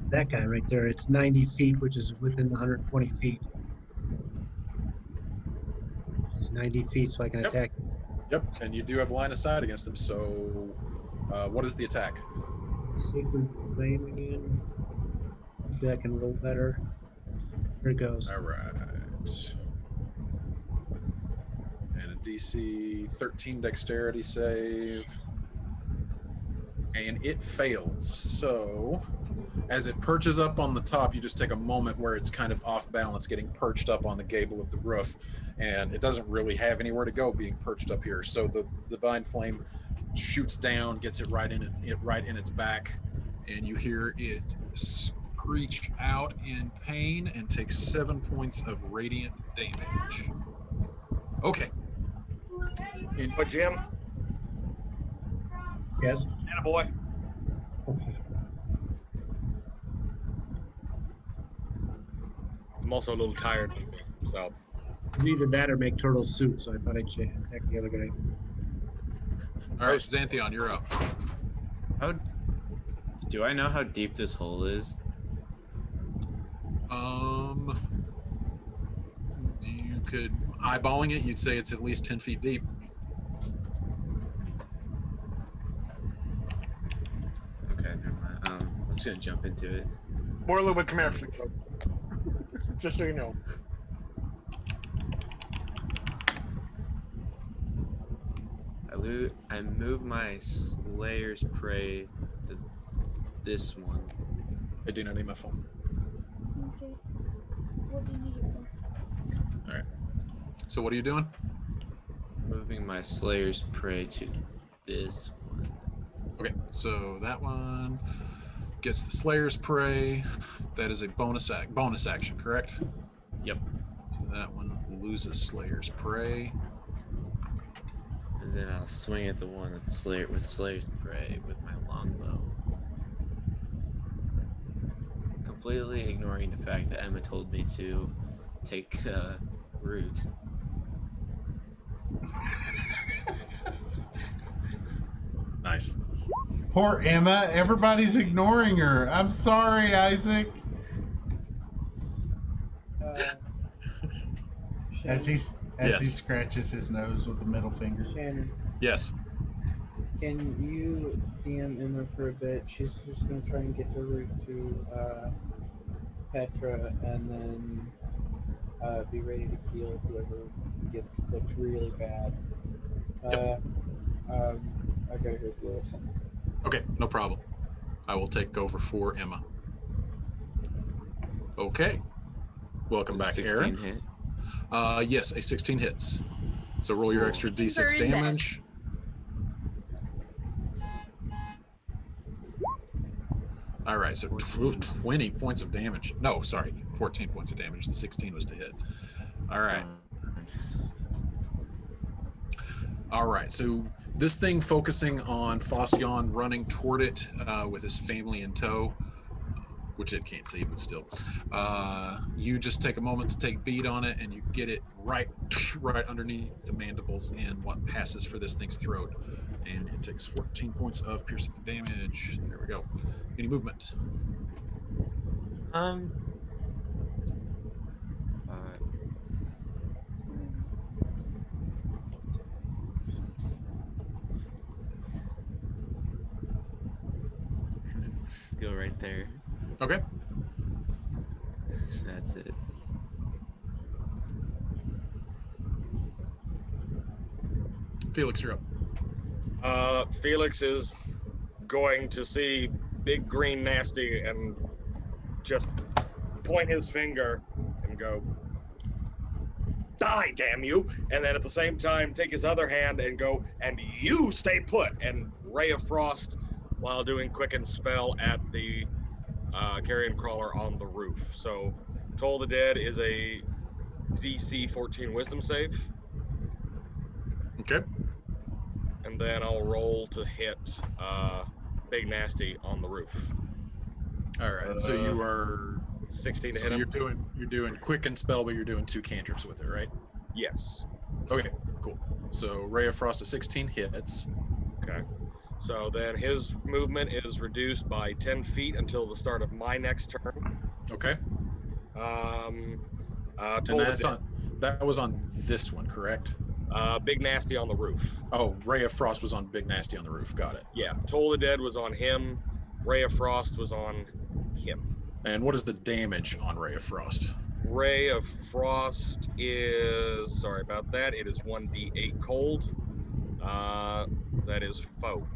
that guy right there. It's 90 feet, which is within the 120 feet. It's 90 feet, so I can attack. Yep, and you do have line of sight against him. So, what is the attack? Sacred Flame again. Hopefully I can roll better. Here it goes. All right. And a DC 13 dexterity save. And it fails. So, as it perches up on the top, you just take a moment where it's kind of off balance, getting perched up on the gable of the roof. And it doesn't really have anywhere to go being perched up here. So the divine flame shoots down, gets it right in its back, and you hear it screech out in pain and takes 7 points of radiant damage. Okay. But Jim, Yes. attaboy. I'm also a little tired, so. Either that or make turtle soup, so I thought I'd attack the other guy. All right, Xanthion, you're up. How do I know how deep this hole is? You could, eyeballing it, you'd say it's at least 10 feet deep. Okay, never mind. I'm just gonna jump into it. Morlo would come after you. Just so you know. I move my Slayer's Prey to this one. I do not need my phone. Okay. What do you need it for? All right. So what are you doing? Moving my Slayer's Prey to this one. Okay, so that one gets the Slayer's Prey. That is a bonus action, correct? Yep. So that one loses Slayer's Prey. And then I'll swing at the one with Slayer's Prey with my longbow. Completely ignoring the fact that Emma told me to take root. Nice. Poor Emma. Everybody's ignoring her. I'm sorry, Isaac. As he scratches his nose with the middle finger. Shannon, Yes. can you DM Emma for a bit? She's just gonna try and get the route to Petra, and then be ready to heal whoever looks really bad. I gotta go deal with something. Okay, no problem. I will take over for Emma. Okay. Welcome back, 16 Aaron. hit. Yes, a 16 hits. So roll your extra D6 Very sad. damage. All right, so 20 points of damage. No, sorry, 14 points of damage. The 16 was to hit. All right. All right, so this thing focusing on Phosyon running toward it with his family in tow, which it can't see, but still. You just take a moment to take beat on it, and you get it right underneath the mandibles in what passes for this thing's throat. And it takes 14 points of piercing damage. There we go. Any movement? Go right there. Okay. That's it. Felix, you're up. Felix is going to see Big Green Nasty and just point his finger and go, die, damn you. And then at the same time, take his other hand and go, and you stay put. And Ray of Frost while doing Quicken Spell at the Carrion Crawler on the roof. So Toll the Dead is a DC 14 Wisdom save. Okay. And then I'll roll to hit Big Nasty on the roof. All right. So you are 16 to so hit him. you're doing Quicken Spell, but you're doing 2 cantrips with it, right? Yes. Okay, cool. So Ray of Frost at 16 hits. Okay. So then his movement is reduced by 10 feet until the start of my next turn. Okay. And that was on this one, correct? Big Nasty on the roof. Oh, Ray of Frost was on Big Nasty on the roof. Got it. Yeah. Toll the Dead was on him. Ray of Frost was on him. And what is the damage on Ray of Frost? Ray of Frost is, sorry about that, it is 1d8 cold. That is foe.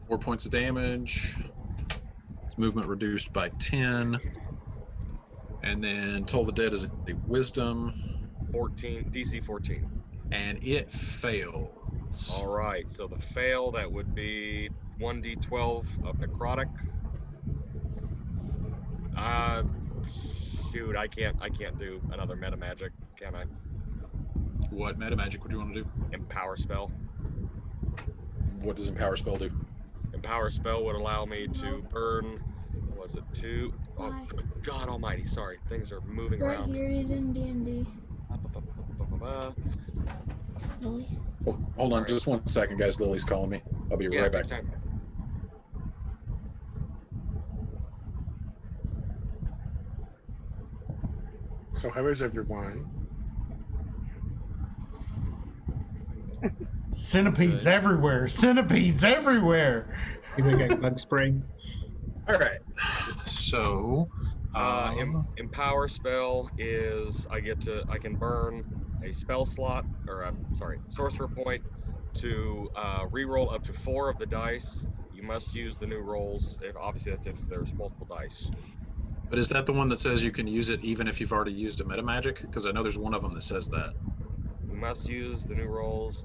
4 points of damage. Its movement reduced by 10. And then Toll the Dead is a wisdom. 14, DC 14. And it fails. All right, so the fail, that would be 1d12 of necrotic. Shoot, I can't do another meta magic, can I? What meta magic would you want to do? Empower spell. What does Empower Spell do? Empower spell would allow me to burn, was it 2? Oh, God almighty, sorry, things are moving Right around. here is in D&D. Lily. Oh, hold on just 1 second, guys. Lily's calling me. I'll be right back. Time. So how is everyone? Centipedes everywhere. Centipedes everywhere. You got bug spray. All right. So, Empower spell is I can burn a spell slot, or sorcerer point to re-roll up to 4 of the dice. You must use the new rolls. Obviously, that's if there's multiple dice. but is that the one that says you can use it even if you've already used a meta magic? Because I know there's one of them that says that. You must use the new rolls,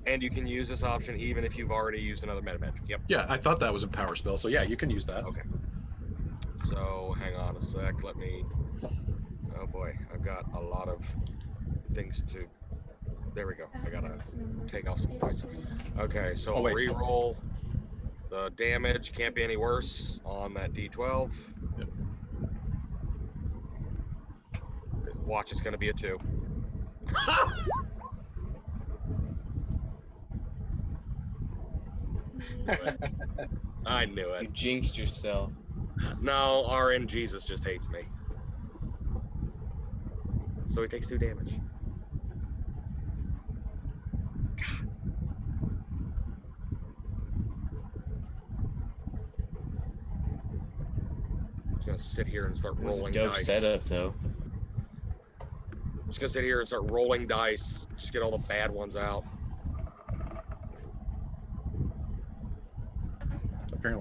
and you can use this option even if you've already used another meta magic. Yep. Yeah, I thought that was Empower Spell. So yeah, you can use that. Okay. So hang on a sec. Let me. Oh boy, I've got a lot of things to. There we go. I gotta take off some points. Okay, so I'll re-roll. The damage can't be any worse on that D12. Yep. Watch, it's gonna be a 2. I knew it. You jinxed yourself. No, RN Jesus just hates me. So he takes 2 damage. God. I'm just gonna sit here and start It was a rolling dope dice. setup, though. I'm just gonna sit here and start rolling dice. Just get all the bad ones out.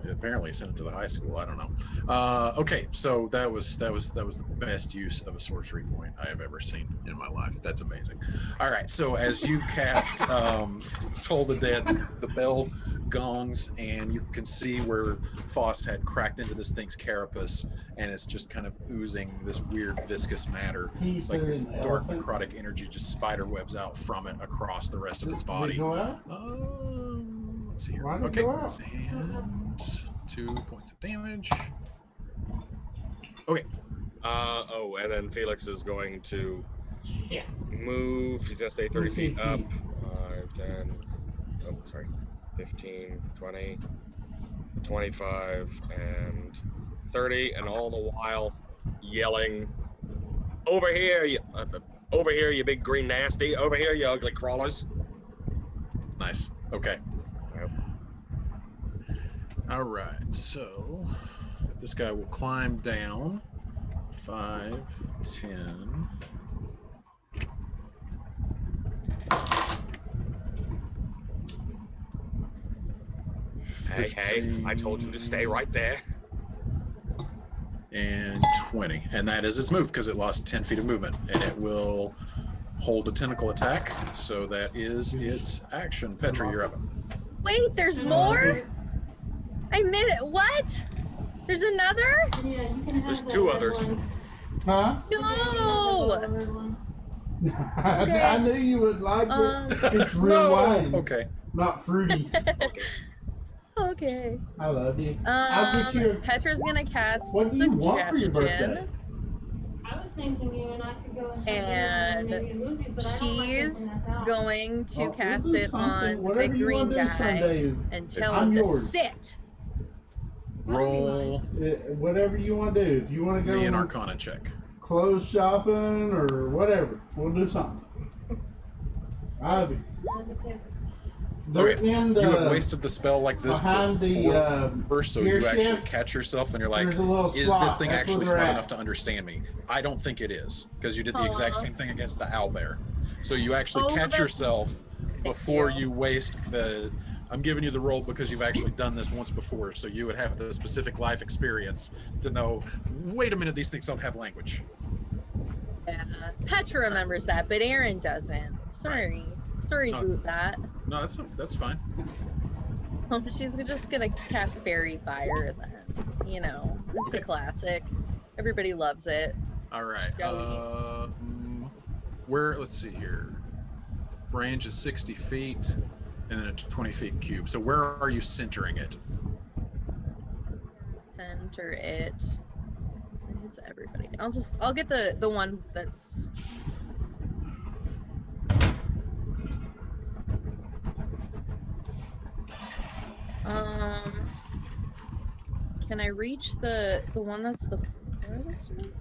Apparently sent it to the high school. I don't know. Okay, so that was the best use of a sorcery point I have ever seen in my life. That's amazing. All right, so as you cast Toll the Dead, the bell gongs, and you can see where Faust had cracked into this thing's carapace, and it's just kind of oozing this weird viscous matter, like this dark necrotic energy just spider webs out from it across the rest of its body. Let's see here. Okay, and 2 points of damage. Okay. And then Felix is going to move. He's gonna stay 30 feet up. 5, 10, 15, 20, 25, and 30, and all the while yelling, "Over here, you big green nasty! Over here, you ugly crawlers!" Nice. Okay. All right, so this guy will climb down 5, 10. Hey, I told you to stay right there. and 20. And that is its move because it lost 10 feet of movement. And it will hold a tentacle attack. So that is its action. Petra, you're up. Wait, there's more? I missed it. What? There's another? Yeah, you can have There's that two red others. one. Huh? No! That red one. I knew you would like it. It's real wine, Okay. not fruity. Okay. I love you. I'll get you. Petra's gonna cast What do you want for your birthday? Suggestion. I was thinking you and I could go ahead And and maybe a movie, but I don't like she's anything that's out. going to We'll cast do it something. on the Whatever big you green wanna do guy someday. and tell I'm him to yours. sit. Roll Whatever you want to do. If you want to go me an Arcana check. clothes shopping or whatever, we'll do something. Ivy. They're Okay, in the, you have wasted the spell like this behind the before, so gear you actually shift. catch yourself and you're like, There's a little is slot. this thing That's actually where smart they're enough at. to understand me? I don't think it is, because you did the exact Aw. same thing against the owlbear. So you actually Oh, catch that's- yourself before you. you waste the... I'm giving you the roll because you've actually done this once before, so you would have the specific life experience to know, wait a minute, these things don't have language. Yeah. Petra remembers that, but Aaron doesn't. Sorry. Sorry No. about that. No, that's fine. She's just gonna cast Fairy Fire then. You know, it's a Okay. classic. Everybody loves it. All right. Joey. Let's see here. Range is 60 feet and then a 20 feet cube. So where are you centering it? Center it. It's everybody. I'll get the one that's can I reach the one that's the furthest one?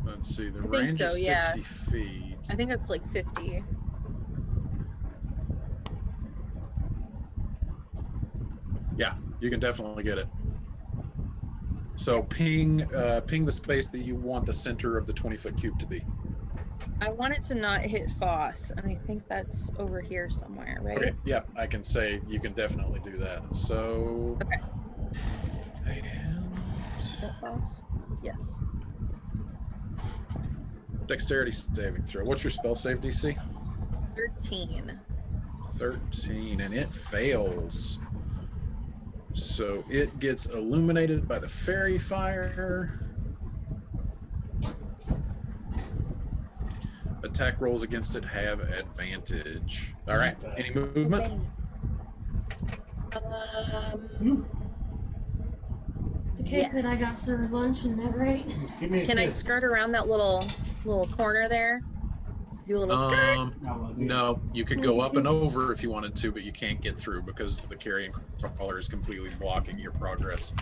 Let's see. The I think range so, is yeah. 60 feet. I think that's like 50. Yeah, you can definitely get it. So ping the space that you want the center of the 20-foot cube to be. I want it to not hit Foss, and I think that's over here somewhere, right? Okay. Yep, I can say you can definitely do that. So. Okay. And Is that Foss? Yes. dexterity saving throw. What's your spell save DC? 13. 13, and it fails. So it gets illuminated by the fairy fire. Attack rolls against it have advantage. All right, any movement? The cake that I got Yes. for lunch and never ate. Give me a Can I kiss. skirt around that little corner there? Do a little skirt? I love you. No, you could go up and over if you wanted to, but you can't get through because the carrying crawler is completely blocking your progress.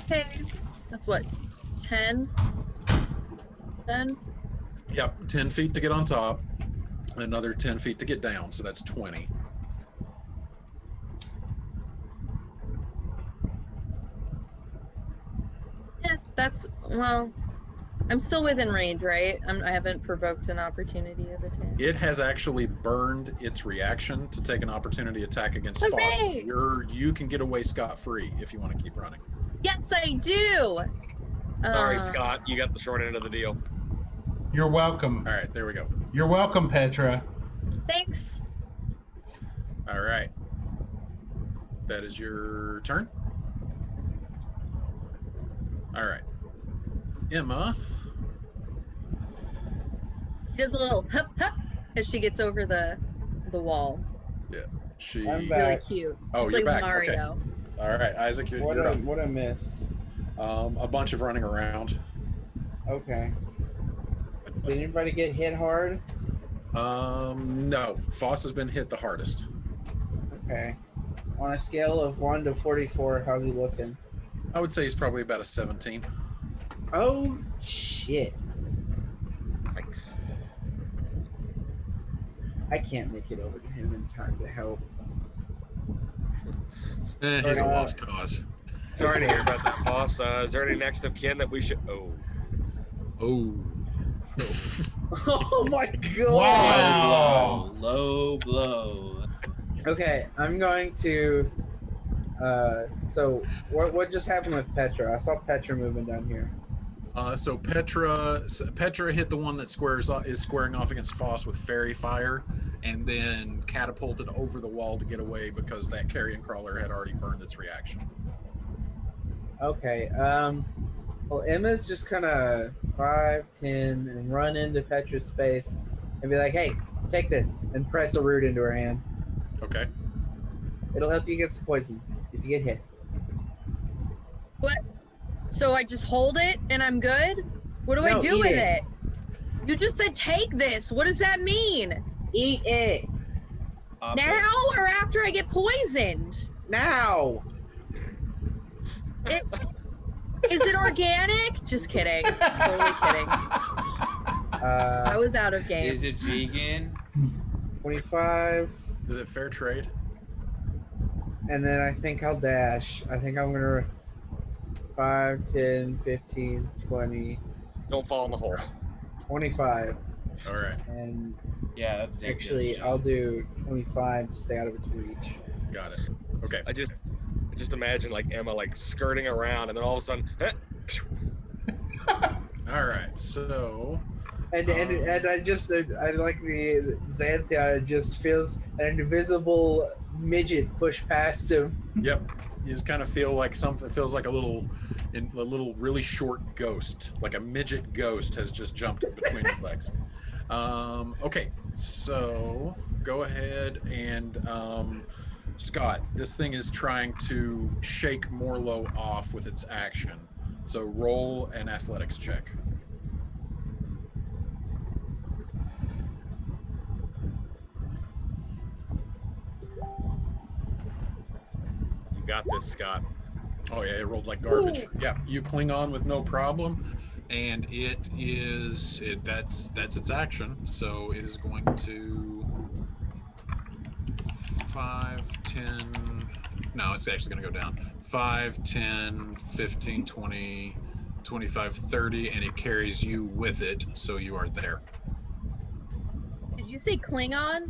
Okay. That's what, 10? Then? Yep, 10 feet to get on top, another 10 feet to get down, so that's 20. Yeah, that's, well, I'm still within range, right? I haven't provoked an opportunity of attack. It has actually burned its reaction to take an opportunity attack against Foss. Hooray! You can get away scot-free if you want to keep running. Yes, I do! Sorry, Scott, you got the short end of the deal. You're welcome. All right, there we go. You're welcome, Petra. Thanks. All right. That is your turn. All right. Emma. She does a little hup hup as she gets over the wall. Yeah. She. I'm Really back. cute. Oh, it's you're like back. Mario. Okay. All right, Isaac, you're What up. a miss. A bunch of running around. Okay. Did anybody get hit hard? No. Foss has been hit the hardest. Okay. On a scale of 1 to 44, how's he looking? I would say he's probably about a 17. Oh, shit. Thanks. I can't make it over to him in time to help. He's a lost cause. Sorry to hear about that, boss. Is there any next of kin that we should? Oh. Oh. Oh my god! Wow. Low blow. Okay, I'm going to So what just happened with Petra? I saw Petra moving down here. So Petra hit the one that is squaring off against Foss with fairy fire, and then catapulted over the wall to get away because that carrion crawler had already burned its reaction. Okay. Well, Emma's just kind of 5, 10, and run into Petra's space and be like, "Hey, take this," and press a root into her hand. Okay. It'll help you against poison if you get hit. What? So I just hold it and I'm good? What do I No, do eat with it. it? You just said take this. What does that mean? Eat it Now or after I get poisoned? now. Is it organic? Just kidding. Totally kidding. I was out of game. Is it vegan? 25. Is it fair trade? And then I think I'll dash. I think I'm gonna 5, 10, 15, 20. Don't fall in the hole. 25. All right. And yeah, that's actually I'll do 25 to stay out of its reach. Got it. Okay. I just imagine like Emma like skirting around, and then all of a sudden, All right. So. And I like the Xanthia just feels an invisible midget push past him. Yep. You just kind of feel like something. Feels like a little really short ghost, like a midget ghost, has just jumped in between the legs. Okay. So go ahead and Scott. This thing is trying to shake Morlo off with its action. So roll an athletics check. You got this, Scott. Oh yeah, it rolled like garbage. Yeah, you cling on with no problem, and that's its action. So it is going to 5, 10. No, it's actually going to go down. 5, 10, 15, 20, 25, 30, and it carries you with it, so you are there. Did you say Klingon?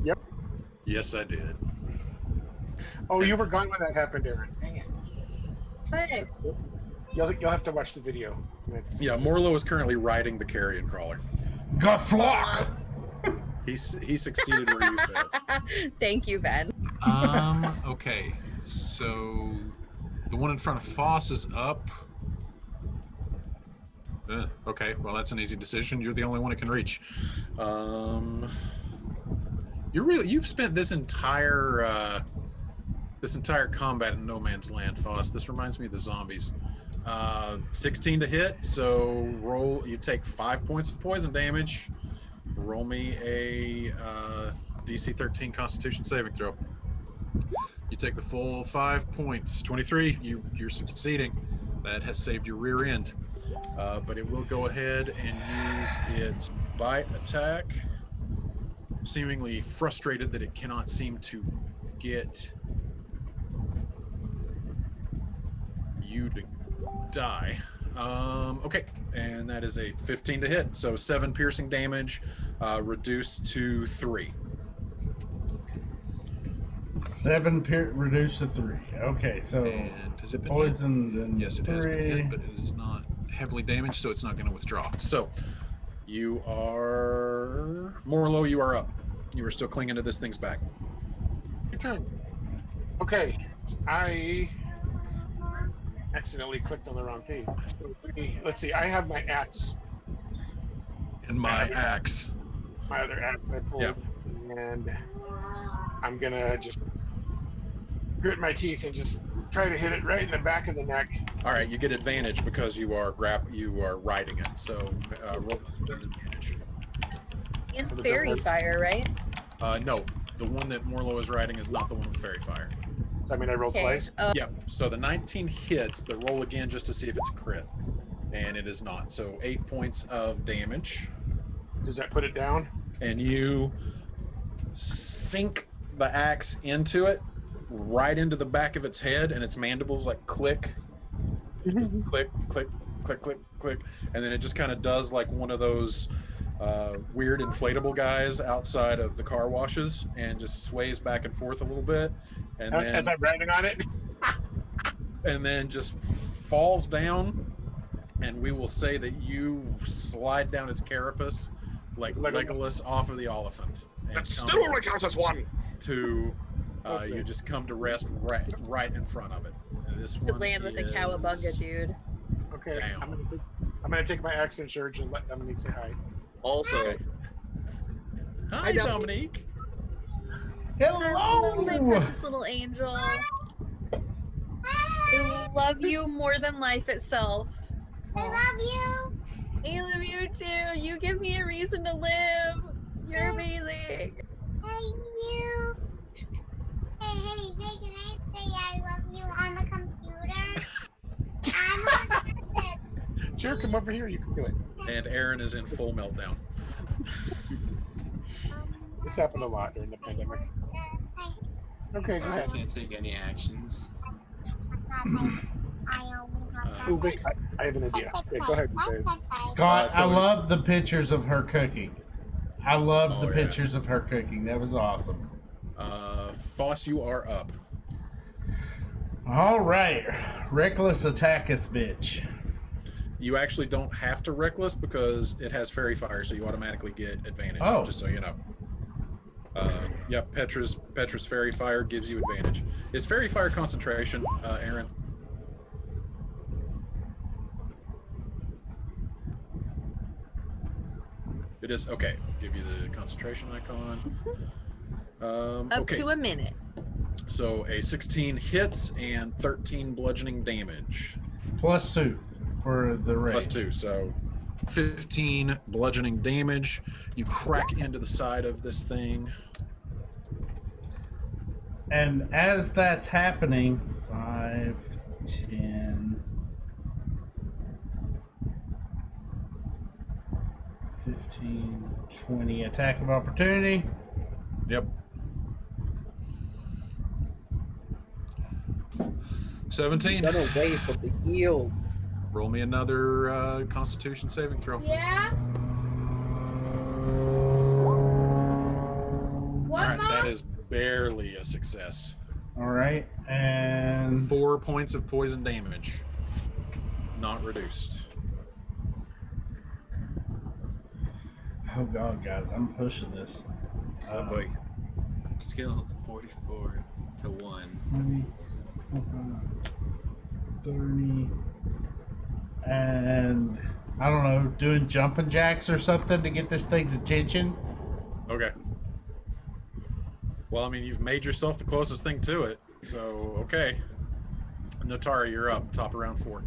Yep. Yes, I did. Oh, you were gone when that happened, Aaron. Dang it. Hey. You'll have to watch the video. Yeah, Morlo is currently riding the carrion crawler. Got flock. He succeeded where you failed. Thank you, Ben. Okay, so the one in front of Foss is up. Okay, well that's an easy decision. You're the only one it can reach. You've spent this entire combat in no man's land, Foss. This reminds me of the zombies. 16 to hit, so roll. You take 5 points of poison damage. Roll me a DC 13 Constitution saving throw. You take the full 5 points. 23. You're succeeding. That has saved your rear end. But it will go ahead and use its bite attack. Seemingly frustrated that it cannot seem to get you to die. Okay, and that is a 15 to hit, so 7 piercing damage, reduced to 3. 7 reduced to 3. Okay, so And has it been poisoned and yes, it has been hit, but it is not heavily damaged, so it's not going to withdraw. So you are Morlo. You are up. You are still clinging to this thing's back. Your turn. Okay, I accidentally clicked on the wrong page. So let's see. I have my axe. And my axe. My other axe I pulled, Yeah. and I'm gonna just grit my teeth and just try to hit it right in the back of the neck. All right, you get advantage because you are riding it. So roll this with advantage. And fairy fire, right? No, the one that Morlo is riding is not the one with fairy fire. So I mean, I rolled twice. Yep. So the 19 hits, but roll again just to see if it's a crit, and it is not. So 8 points of damage. Does that put it down? And you sink the axe into it, right into the back of its head, and its mandibles like click, click, click, click, click, click, and then it just kind of does like one of those weird inflatable guys outside of the car washes and just sways back and forth a little bit, and As I'm riding on it. and then just falls down, and we will say that you slide down its carapace like Legolas off of the elephant. That still only counts as one. To you just come to rest right in front of it. This Could one land with a cowabunga, dude. Okay, Down. I'm gonna take my accent surge and let Dominique say hi. Also, Okay. Hi, Dominique. Hello, my Hello. precious little angel. I love you more than life itself. I love you. I love you too. You give me a reason to live. You're amazing. Hey, you. Hey, can I say I love you on the computer? I'm on this. Sure, come over here. You can do it. And Aaron is in full meltdown. It's happened a lot during the pandemic. Okay, go I ahead. can't take any actions. Ooh, wait, I have an idea. Okay, go ahead, Dave. Scott, so I it's- love the pictures of her cooking. I love Oh, the yeah. pictures of her cooking. That was awesome. Foss, you are up. All right, reckless attack us, bitch. You actually don't have to reckless because it has fairy fire, so you automatically get advantage. Oh. Just so you know. Yep, Petra's fairy fire gives you advantage. Is fairy fire concentration, Aaron? It is okay. I'll give you the concentration icon. Up Okay, to a minute. so a 16 hits and 13 bludgeoning damage. +2 for the rage. +2, so 15 bludgeoning damage. You crack into the side of this thing. And as that's happening, 5, 10, 15, 20 attack of opportunity. Yep. 17. Run away from the heels. Roll me another Constitution saving throw. Yeah? All What, right, Mom? that is barely a success. All right, and 4 points of poison damage, not reduced. oh god, guys, I'm pushing this. oh boy. Skill 44 to 1. 20, 30, and I don't know, doing jumping jacks or something to get this thing's attention. Okay. Well, I mean, you've made yourself the closest thing to it, so okay. Notara, you're up. Top of round 4.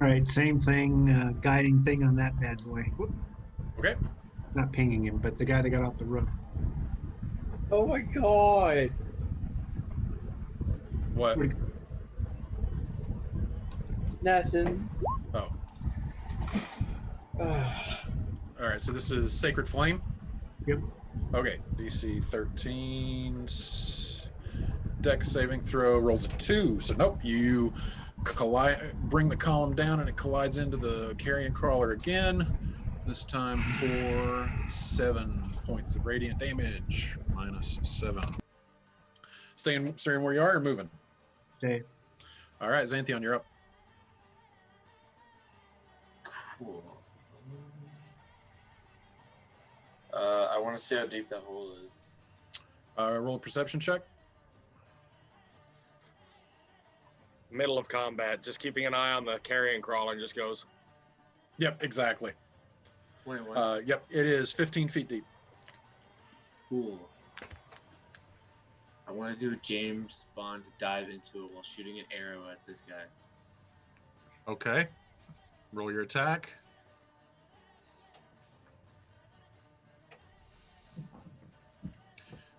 All right, same thing, guiding thing on that bad boy. Whoop, Okay. not pinging him, but the guy that got off the roof. Oh my god. What? Nothing. Oh. All right, so this is Sacred Flame? Yep. Okay, DC 13. Dex saving throw rolls a 2. So nope, you bring the column down and it collides into the carrion crawler again. This time for 7 points of radiant damage. -7. Staying where you are or moving? Stay. All right, Xanthion, you're up. Cool. I want to see how deep that hole is. Roll a perception check. Middle of combat, just keeping an eye on the carrion crawler and just goes. Yep, exactly. 21. Yep, it is 15 feet deep. Cool. I want to do a James Bond dive into it while shooting an arrow at this guy. Okay. Roll your attack.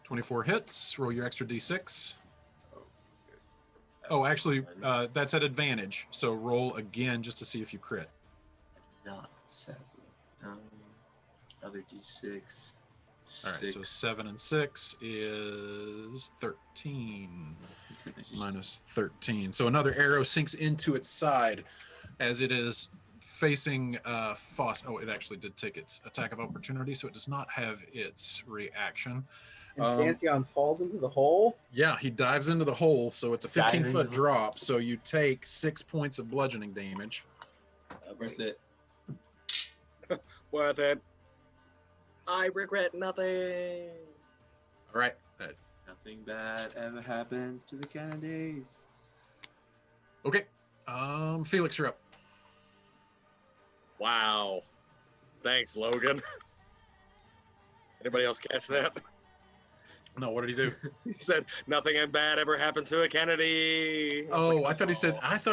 .24 hits. Roll your extra d6. Yes. Oh, actually, that's at advantage. So roll again just to see if you crit. Not 7. Other d6. All right, so 7 and 6 is 13. -13. So another arrow sinks into its side as it is facing Foss. Oh, it actually did take its attack of opportunity, so it does not have its reaction. And Xanthion falls into the hole? Yeah, he dives into the hole, so it's a Dive into 15-foot the- drop, so you take 6 points of bludgeoning damage. Worth it. Worth it. I regret nothing. All right. Nothing bad ever happens to the Kennedys. Okay. Felix, you're up. Wow. Thanks, Logan. Anybody else catch that? No, what did he do? He said nothing bad ever happens to a Kennedy. Oh, I thought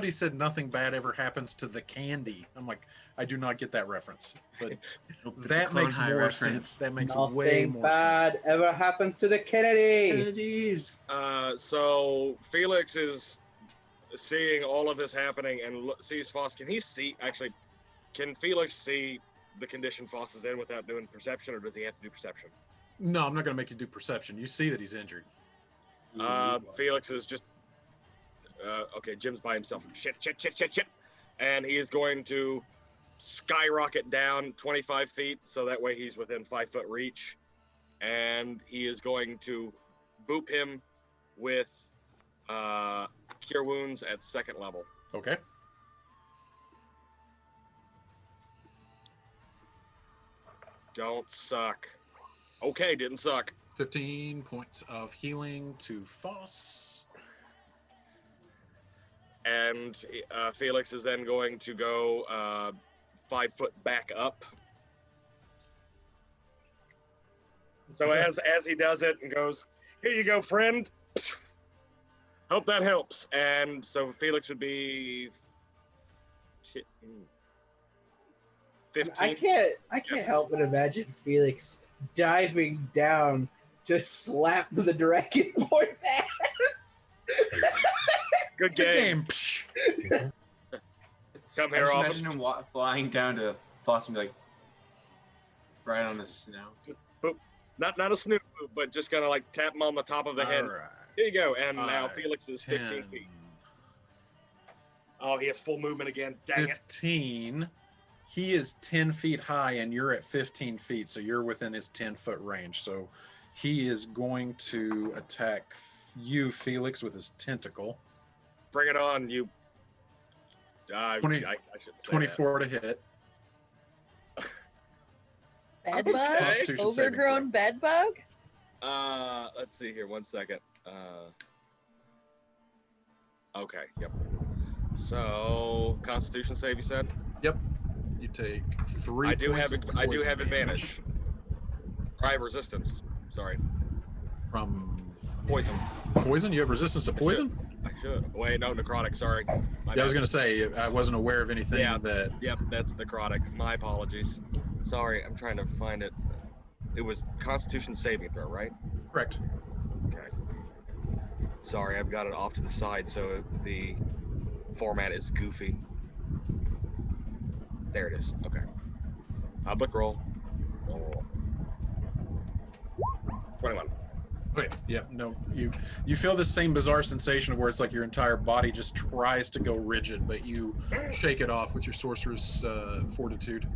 he said nothing bad ever happens to the candy. I'm like, I do not get that reference. But It's a that Clone makes High more reference. sense. That makes Nothing way more bad sense. ever happens to the Kennedy. Kennedys. So Felix is seeing all of this happening and sees Foss. Can he see? Actually, can Felix see the condition Foss is in without doing perception, or does he have to do perception? No, I'm not going to make you do perception. You see that he's injured. Felix is just okay. Jim's by himself. Shit. And he is going to skyrocket down 25 feet, so that way he's within 5-foot reach. And he is going to boop him with Cure Wounds at 2nd level. Okay. Don't suck. Okay, didn't suck. 15 points of healing to Foss. And Felix is then going to go 5 foot back up. So as he does it and goes, "Here you go, friend. Hope that helps." And so Felix would be 15. I can't help but imagine Felix diving down to slap the Dragon Boy's ass. Good game. Come I here, just officer. imagine him flying down to Foss and be like, right on his snout. Just boop. Not a snoop boop, but just gonna like tap him on the top of the head. All right. Here you go. And now 5, Felix is 15 10, feet. Oh, he has full movement again. Dang it. 15. He is 10 feet high and you're at 15 feet, so you're within his 10-foot range. So he is going to attack you, Felix, with his tentacle. Bring it on, you. 20 I should say 24 to hit. Bed Okay. bug? Constitution saving Overgrown bed bug? that. Let's see here. 1 second. Okay. Yep. So Constitution save, you said? Yep. You take 3 I do points have of I do poison have damage advantage. I have resistance. Sorry. from Poison. poison. You have resistance to poison? I should. Wait, no, necrotic. Sorry. My Yeah, I was bad. going to say, I wasn't aware of anything Yeah. that... Yep, that's necrotic. My apologies. Sorry, I'm trying to find it. It was Constitution saving throw, right? Correct. Okay. Sorry, I've got it off to the side, so the format is goofy. There it is. Okay. Public roll. 21. Okay. Yep. No. You feel the same bizarre sensation of where it's like your entire body just tries to go rigid, but you shake it off with your sorcerer's fortitude.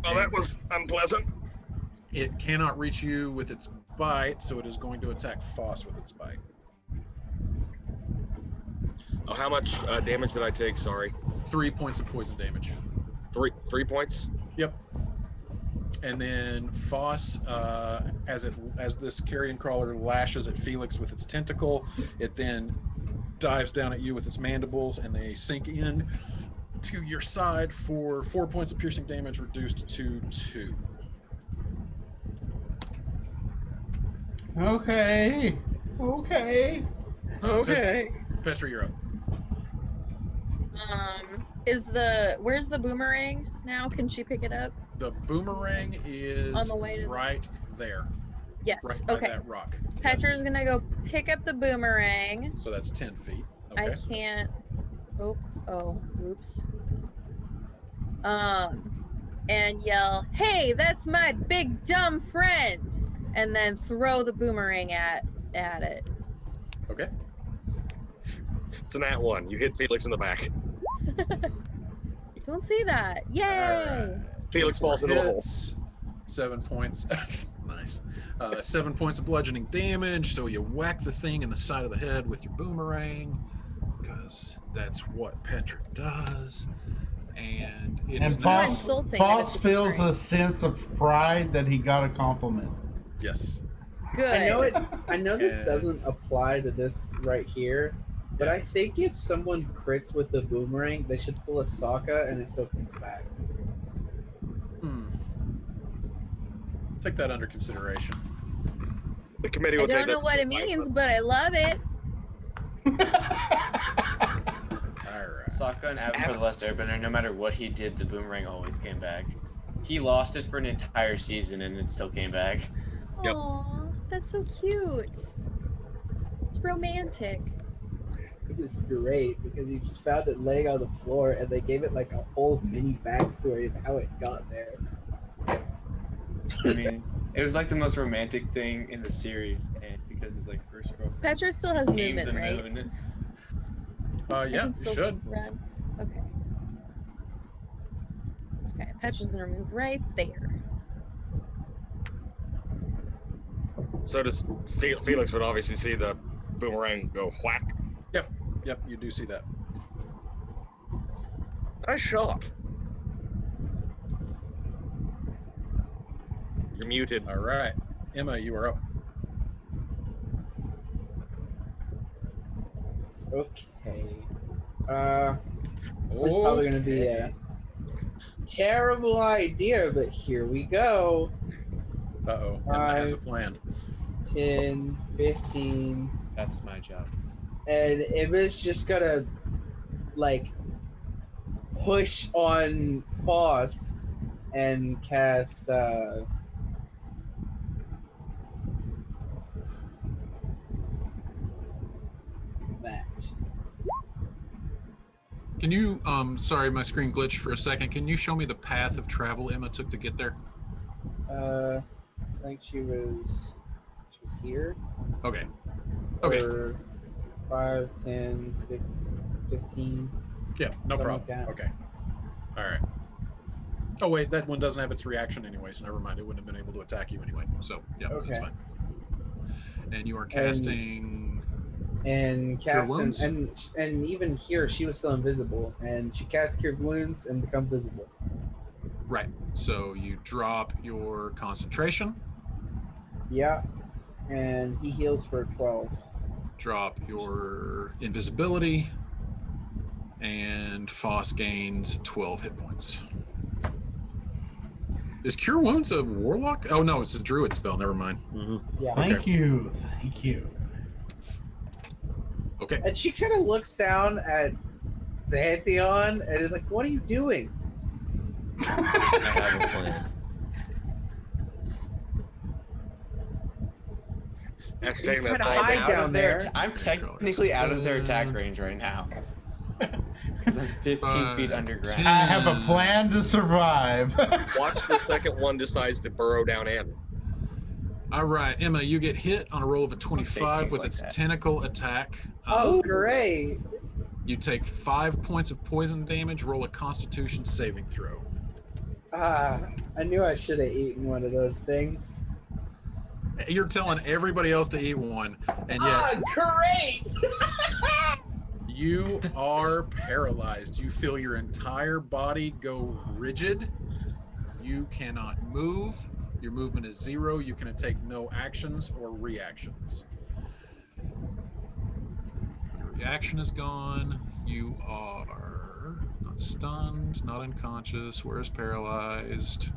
Oh, that was unpleasant. It cannot reach you with its bite, so it is going to attack Foss with its bite. Oh, how much damage did I take? Sorry. 3 points of poison damage. 3 points? Yep. And then Foss, as this carrion crawler lashes at Felix with its tentacle, it then dives down at you with its mandibles, and they sink in to your side for 4 points of piercing damage, reduced to 2. Okay. Petra, you're up. Where's the boomerang now? Can she pick it up? The boomerang is On the way to- right there, Yes. right by Okay. that rock. Petra's Yes. gonna go pick up the boomerang. So that's 10 feet. Okay. I can't. Oops. And yell, "Hey, that's my big dumb friend!" And then throw the boomerang at it. Okay. It's an @1. You hit Felix in the back. Don't say that. Yay! All right. Felix falls into a hole. 7 points. Nice. 7 points of bludgeoning damage. So you whack the thing in the side of the head with your boomerang, because that's what Petrick does. And it is now. Foss feels a sense of pride that he got a compliment. Yes. Good. I know this doesn't apply to this right here, but I think if someone crits with the boomerang, they should pull a Sokka and it still comes back. Take that under consideration. The committee will I don't know what it means, but I love it. Sokka and Avatar: The Last Airbender, no matter what he did, the boomerang always came back. He lost it for an entire season and it still came back. Aw, that's so cute. It's romantic. It was great because he just found it laying on the floor and they gave it like a whole mini backstory of how it got there. I mean, it was like the most romantic thing in the series, and because his like first girlfriend. Petra still has came movement, the right? moon. Yeah, can you still should. Run. Okay. Okay, Petra's gonna move right there. So does Felix would obviously see the boomerang go whack. Yep, you do see that. Nice shot. You're muted. All right. Emma, you are up. Okay. It's probably gonna be a terrible idea, but here we go. Uh-oh. Emma has a plan. 10, 15. That's my job. And Emma's just gonna like push on Foss and cast that. Can you, sorry, my screen glitched for a second. Can you show me the path of travel Emma took to get there? I think she was here. Okay. Okay. For 5, 10, 15. Yeah, no something problem. like that. Okay. All right. Oh, wait, that one doesn't have its reaction anyway, so never mind. It wouldn't have been able to attack you anyway. So, yeah, that's fine. And you are casting... And Cure cast Wounds? and even here she was still invisible, and she casts Cure Wounds and becomes visible. Right. So you drop your concentration, Yeah, and he heals for 12. drop your invisibility, and Foss gains 12 hit points. Is Cure Wounds a warlock? Oh no, it's a druid spell. Never mind. Yeah. Thank you. Okay. And she kind of looks down at Xanthion and is like, "What are you doing?" I have a plan. After taking He's that kinda fall high down. down there. I'm technically out of their attack range right now. Because I'm 15 feet underground. I have a plan to survive. Watch the second one decides to burrow down in. All right, Emma, you get hit on a roll of a 25 with like its that. tentacle attack. Oh, great! You take 5 points of poison damage. Roll a Constitution saving throw. I knew I should have eaten one of those things. You're telling everybody else to eat one, and yet Great! you are paralyzed. You feel your entire body go rigid. You cannot move. Your movement is 0. You can take no actions or reactions. Your reaction is gone. You are not stunned, not unconscious. Where's paralyzed?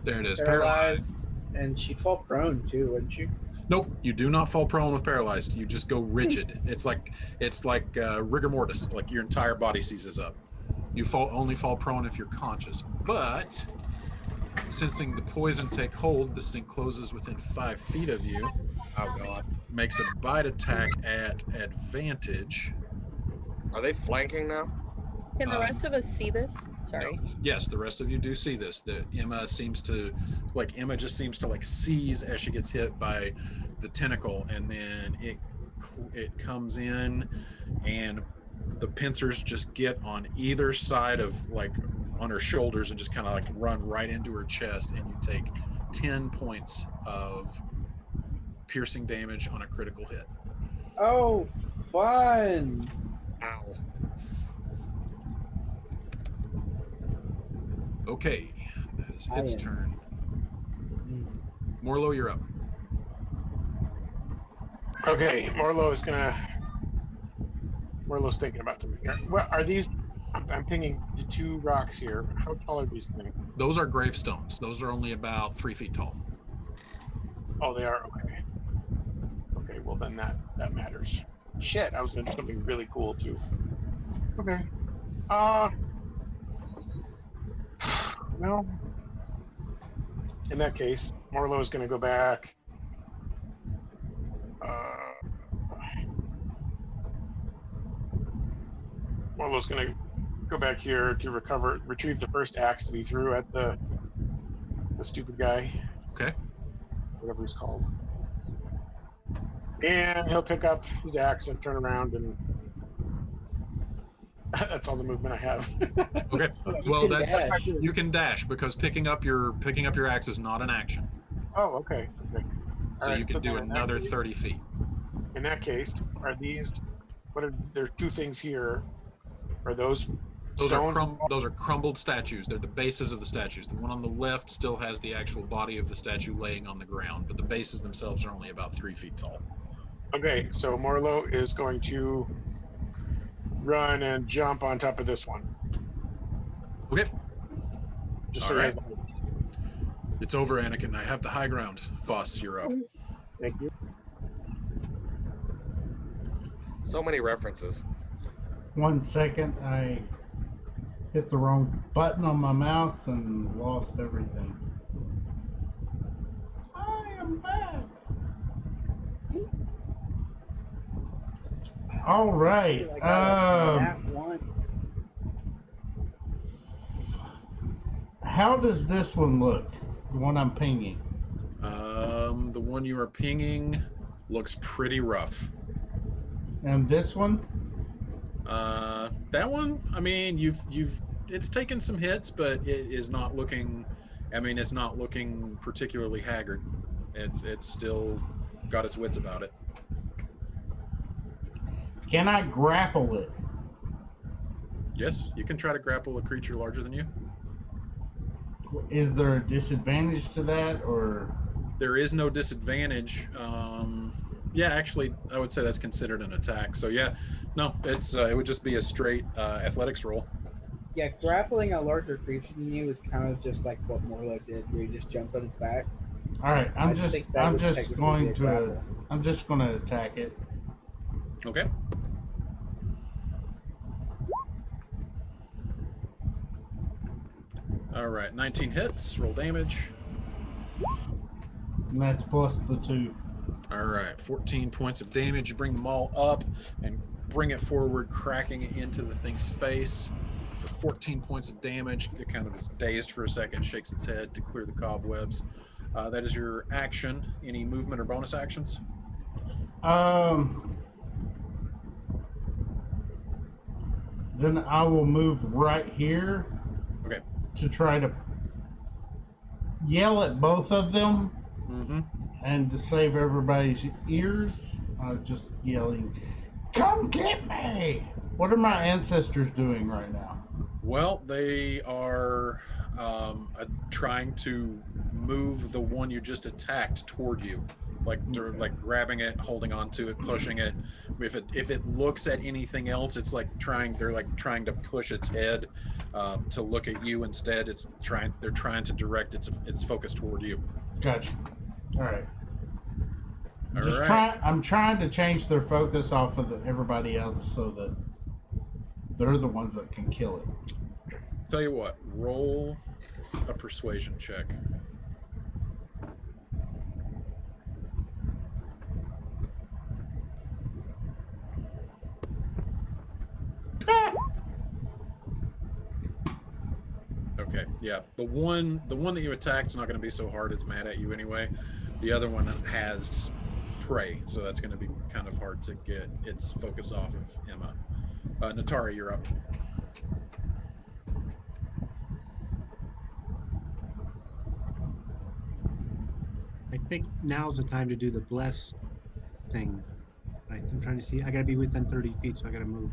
There it is. Paralyzed, and she'd fall prone too, wouldn't she? Nope, you do not fall prone with paralyzed. You just go rigid. It's like rigor mortis. Like your entire body seizes up. You only fall prone if you're conscious. But sensing the poison take hold, this thing closes within 5 feet of you. Oh god. Makes a bite attack at advantage. Are they flanking now? Can the rest of us see this? Sorry. No. Yes, the rest of you do see this. Emma just seems to seize as she gets hit by the tentacle, and then it comes in and the pincers just get on either side of, like, on her shoulders and just kind of like run right into her chest, and you take 10 points of piercing damage on a critical hit. Oh, fun! Ow. Okay, that is its turn. Morlo, you're up. Okay, Morlo's thinking about something here. What are these? I'm pinging the 2 rocks here. How tall are these things? Those are gravestones. Those are only about 3 feet tall. Oh, they are? Okay. Okay, well then that matters. Shit, I was gonna do something really cool too. Okay. Well, in that case, Morlo is gonna go back. Morlo's gonna go back here to retrieve the first axe that he threw at the stupid guy. Okay. Whatever he's called. And he'll pick up his axe and turn around, and that's all the movement I have. Okay. Well, you can dash because picking up your axe is not an action. Oh, okay. Okay. So All you right, can do then another 30 feet. In that case, are these? There are 2 things here. Are those? Those stones? are crumbled statues. They're the bases of the statues. The one on the left still has the actual body of the statue laying on the ground, but the bases themselves are only about 3 feet tall. Okay, so Morlo is going to run and jump on top of this one. Okay. Just All so he right. has the- It's over, Anakin. I have the high ground. Foss, you're up. Thank you. So many references. 1 second, I hit the wrong button on my mouse and lost everything. I am back. All right. How does this one look? The one I'm pinging. The one you are pinging looks pretty rough. And this one? That one, I mean, it's taken some hits, but it is not looking, it's not looking particularly haggard. It's still got its wits about it. Can I grapple it? Yes, you can try to grapple a creature larger than you. Is there a disadvantage to that, or? There is no disadvantage. Yeah, actually, I would say that's considered an attack. So yeah, no, it would just be a straight athletics roll. Yeah, grappling a larger creature than you is kind of just like what Morlo did, where you just jump on its back. All right, I'm just going to attack it. Okay. All right, 19 hits. Roll damage. And that's plus the 2. All right, 14 points of damage. You bring them all up and bring it forward, cracking it into the thing's face for 14 points of damage. It kind of is dazed for a second, shakes its head to clear the cobwebs. That is your action. Any movement or bonus actions? Then I will move right here. Okay. To try to yell at both of them. Mm-hmm. And to save everybody's ears, just yelling, "Come get me!" What are my ancestors doing right now? Well, they are trying to move the one you just attacked toward you. Like they're like grabbing it, holding on to it, pushing it. If it looks at anything else, it's like trying to push its head to look at you instead. They're trying to direct its focus toward you. Gotcha. All right. I'm trying to change their focus off of everybody else so that they're the ones that can kill it. Tell you what, roll a persuasion check. Okay, yeah. The one that you attacked is not going to be so hard. It's mad at you anyway. The other one has prey, so that's going to be kind of hard to get its focus off of Emma. Natari, you're up. I think now's the time to do the bless thing. I'm trying to see. I gotta be within 30 feet, so I gotta move.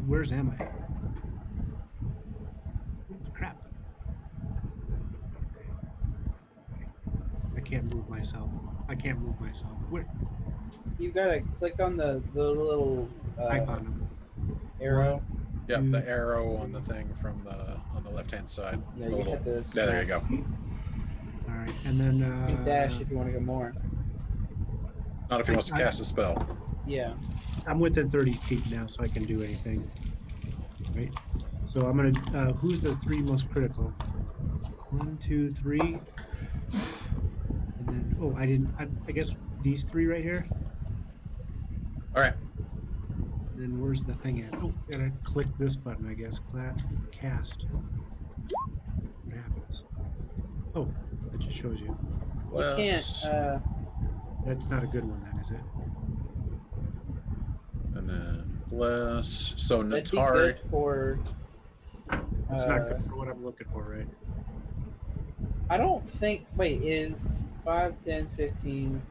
Where's am I? Crap. I can't move myself. Where? You gotta click on the little I found him. arrow. Yep, the arrow on the thing from on the left-hand side. Yeah, The you little- hit this. yeah, there you go. All right, and then You can dash if you want to go more. Not if he wants to cast a spell. Yeah. I'm within 30 feet now, so I can do anything. Right. So I'm gonna. Who's the 3 most critical? 1, 2, 3. And then, oh, I didn't. I guess these 3 right here. All right. And then where's the thing at? Oh, gotta click this button, I guess. Cast. What happens? Oh, it just shows you. You can't. That's not a good one, then, is it? And then bless. So That'd be Natari. good for. It's not good for what I'm looking for, right? I don't think. Wait, is 5, 10, 15,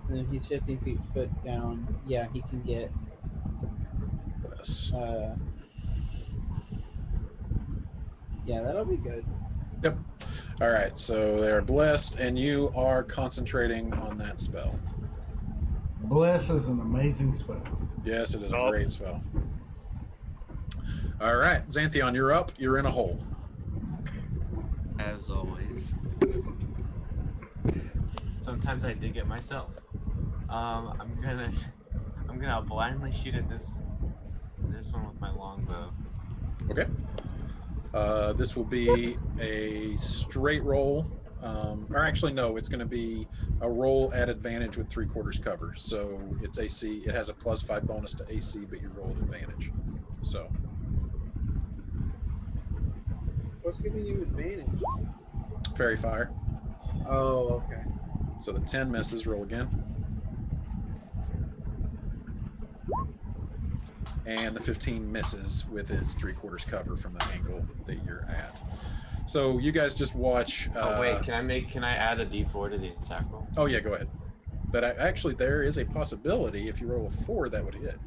and then he's 15 feet foot down. Yeah, he can get. Bless. Yeah, that'll be good. Yep. All right. So they're blessed, and you are concentrating on that spell. Bless is an amazing spell. Yes, it is a great spell. All right, Xanthion, you're up. You're in a hole. As always. Sometimes I dig it myself. I'm gonna blindly shoot at this one with my longbow. Okay. This will be a straight roll. Or actually, no, it's going to be a roll at advantage with 3/4 cover. So it's AC. It has a +5 bonus to AC, but you roll at advantage. So. What's giving you advantage? Fairy Fire. Oh, okay. So the 10 misses. Roll again. And the 15 misses with its 3/4 cover from the angle that you're at. So you guys just watch. Oh wait, can I add a D4 to the attack roll? Oh yeah, go ahead. But actually, there is a possibility if you roll a 4, that would hit.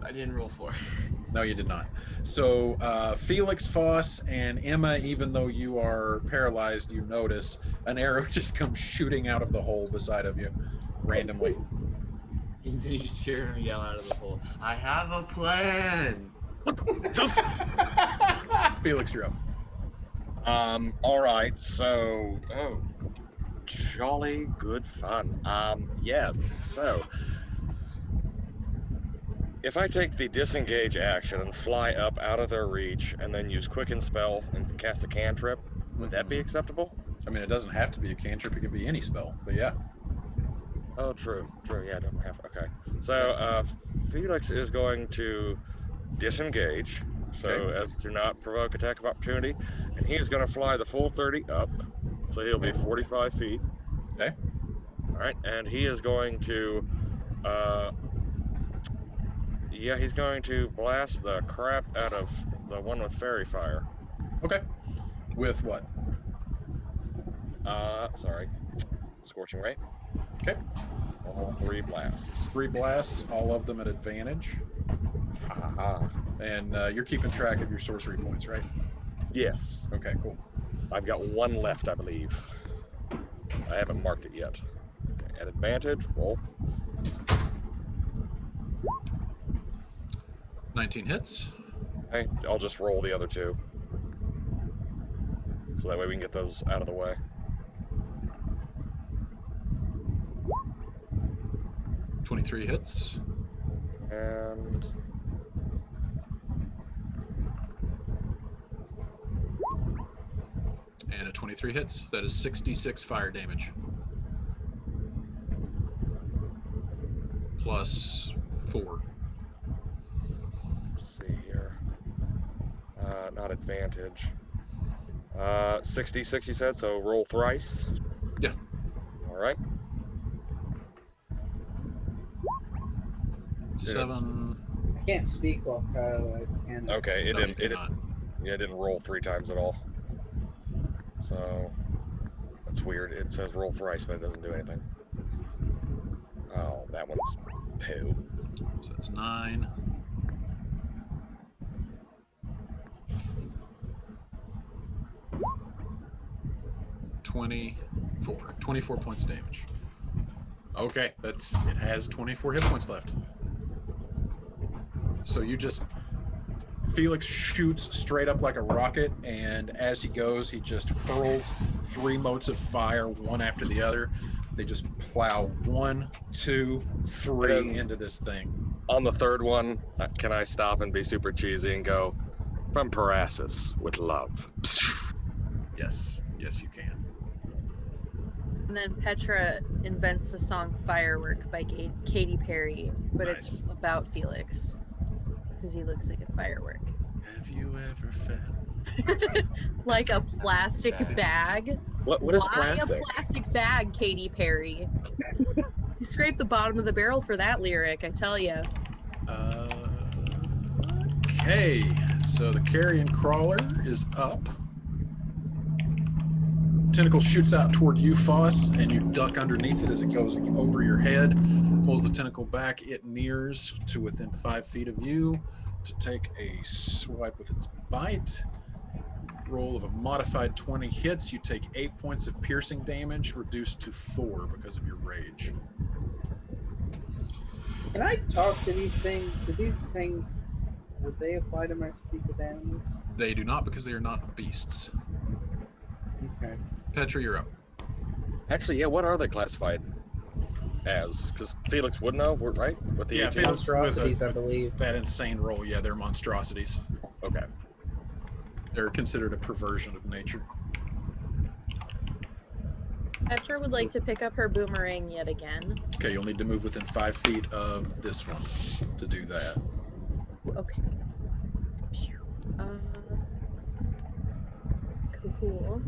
I didn't roll 4. No, you did not. So Felix, Foss, and Emma, even though you are paralyzed, you notice an arrow just comes shooting out of the hole beside of you, randomly. You just hear him yell out of the hole, "I have a plan!" Just Felix, you're up. All right. So, jolly good fun. Yes. So, if I take the disengage action and fly up out of their reach, and then use quicken spell and cast a cantrip, would that be acceptable? I mean, it doesn't have to be a cantrip; it can be any spell. But yeah. Oh, true. Yeah, I don't have. Okay. So, Felix is going to disengage, so as to not provoke attack of opportunity, and he is going to fly the full 30 up, so he'll be 45 feet. Okay. All right, and he is going to, he's going to blast the crap out of the one with fairy fire. Okay. With what? Scorching ray. Okay. All 3 blasts. 3 blasts, all of them at advantage. And you're keeping track of your sorcery points, right? Yes. Okay, cool. I've got 1 left, I believe. I haven't marked it yet. Okay, at advantage, roll. 19 hits. Okay, I'll just roll the other 2. So that way we can get those out of the way. 23 hits. And a 23 hits. That is 66 fire damage. Plus 4. let's see here. Not advantage. 66 you said, so roll thrice. Yeah. All right. 7. I can't speak while paralyzed, can I? Okay, it No, you didn't. It cannot. Yeah, it didn't roll 3 times at all. So that's weird. It says roll thrice, but it doesn't do anything. Oh, that one's poo. So that's 9. $24 points of damage. Okay, it has 24 hit points left. So you just, Felix shoots straight up like a rocket, and as he goes, he just hurls 3 motes of fire, one after the other. They just plow 1, 2, 3 into this thing. On the third one, can I stop and be super cheesy and go, from Parasus with love? Yes, you can. And then Petra invents the song Firework by Katy Perry, but it's about Felix because he looks like a firework. Have you ever felt like a plastic bag? What is plastic? Why a plastic bag, Katy Perry? You scraped the bottom of the barrel for that lyric, I tell you. Okay, so the carrion crawler is up. Tentacle shoots out toward you, Foss, and you duck underneath it as it goes over your head. Pulls the tentacle back. It nears to within 5 feet of you to take a swipe with its bite. Roll of a modified 20 hits. You take 8 points of piercing damage, reduced to 4 because of your rage. Can I talk to these things? Do these things, would they apply to my speak with animals? They do not because they are not beasts. Okay. Petra, you're up. Actually, yeah, what are they classified as? Because Felix would know, right? With the Felix, monstrosities, I believe. That insane roll, yeah, they're monstrosities. Okay. They're considered a perversion of nature. Petra would like to pick up her boomerang yet again. Okay, you'll need to move within 5 feet of this one to do that. Okay. Cool.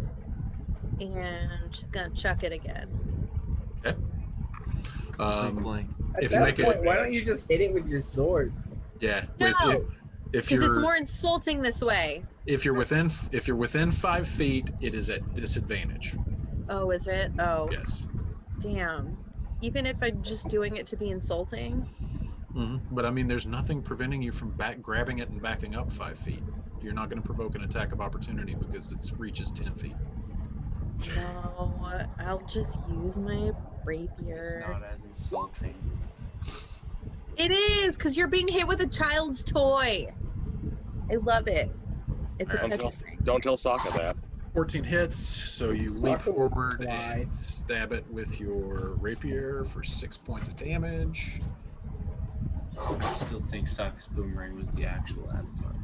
And she's gonna chuck it again. Okay. At if that you make point, it, why don't you just hit it with your sword? yeah. No, If because you're it's more insulting this way. if you're within 5 feet, it is at disadvantage. Oh, is it? Oh. Yes. Damn. Even if I'm just doing it to be insulting. But I mean, there's nothing preventing you from grabbing it and backing up 5 feet. You're not going to provoke an attack of opportunity because its reach is 10 feet. No, I'll just use my rapier. It's not as insulting. It is, because you're being hit with a child's toy. I love it. It's a Petra thing. Don't tell Sokka that. 14 hits, so you leap Sokka forward will fly. and stab it with your rapier for 6 points of damage. I still think Sokka's boomerang was the actual avatar.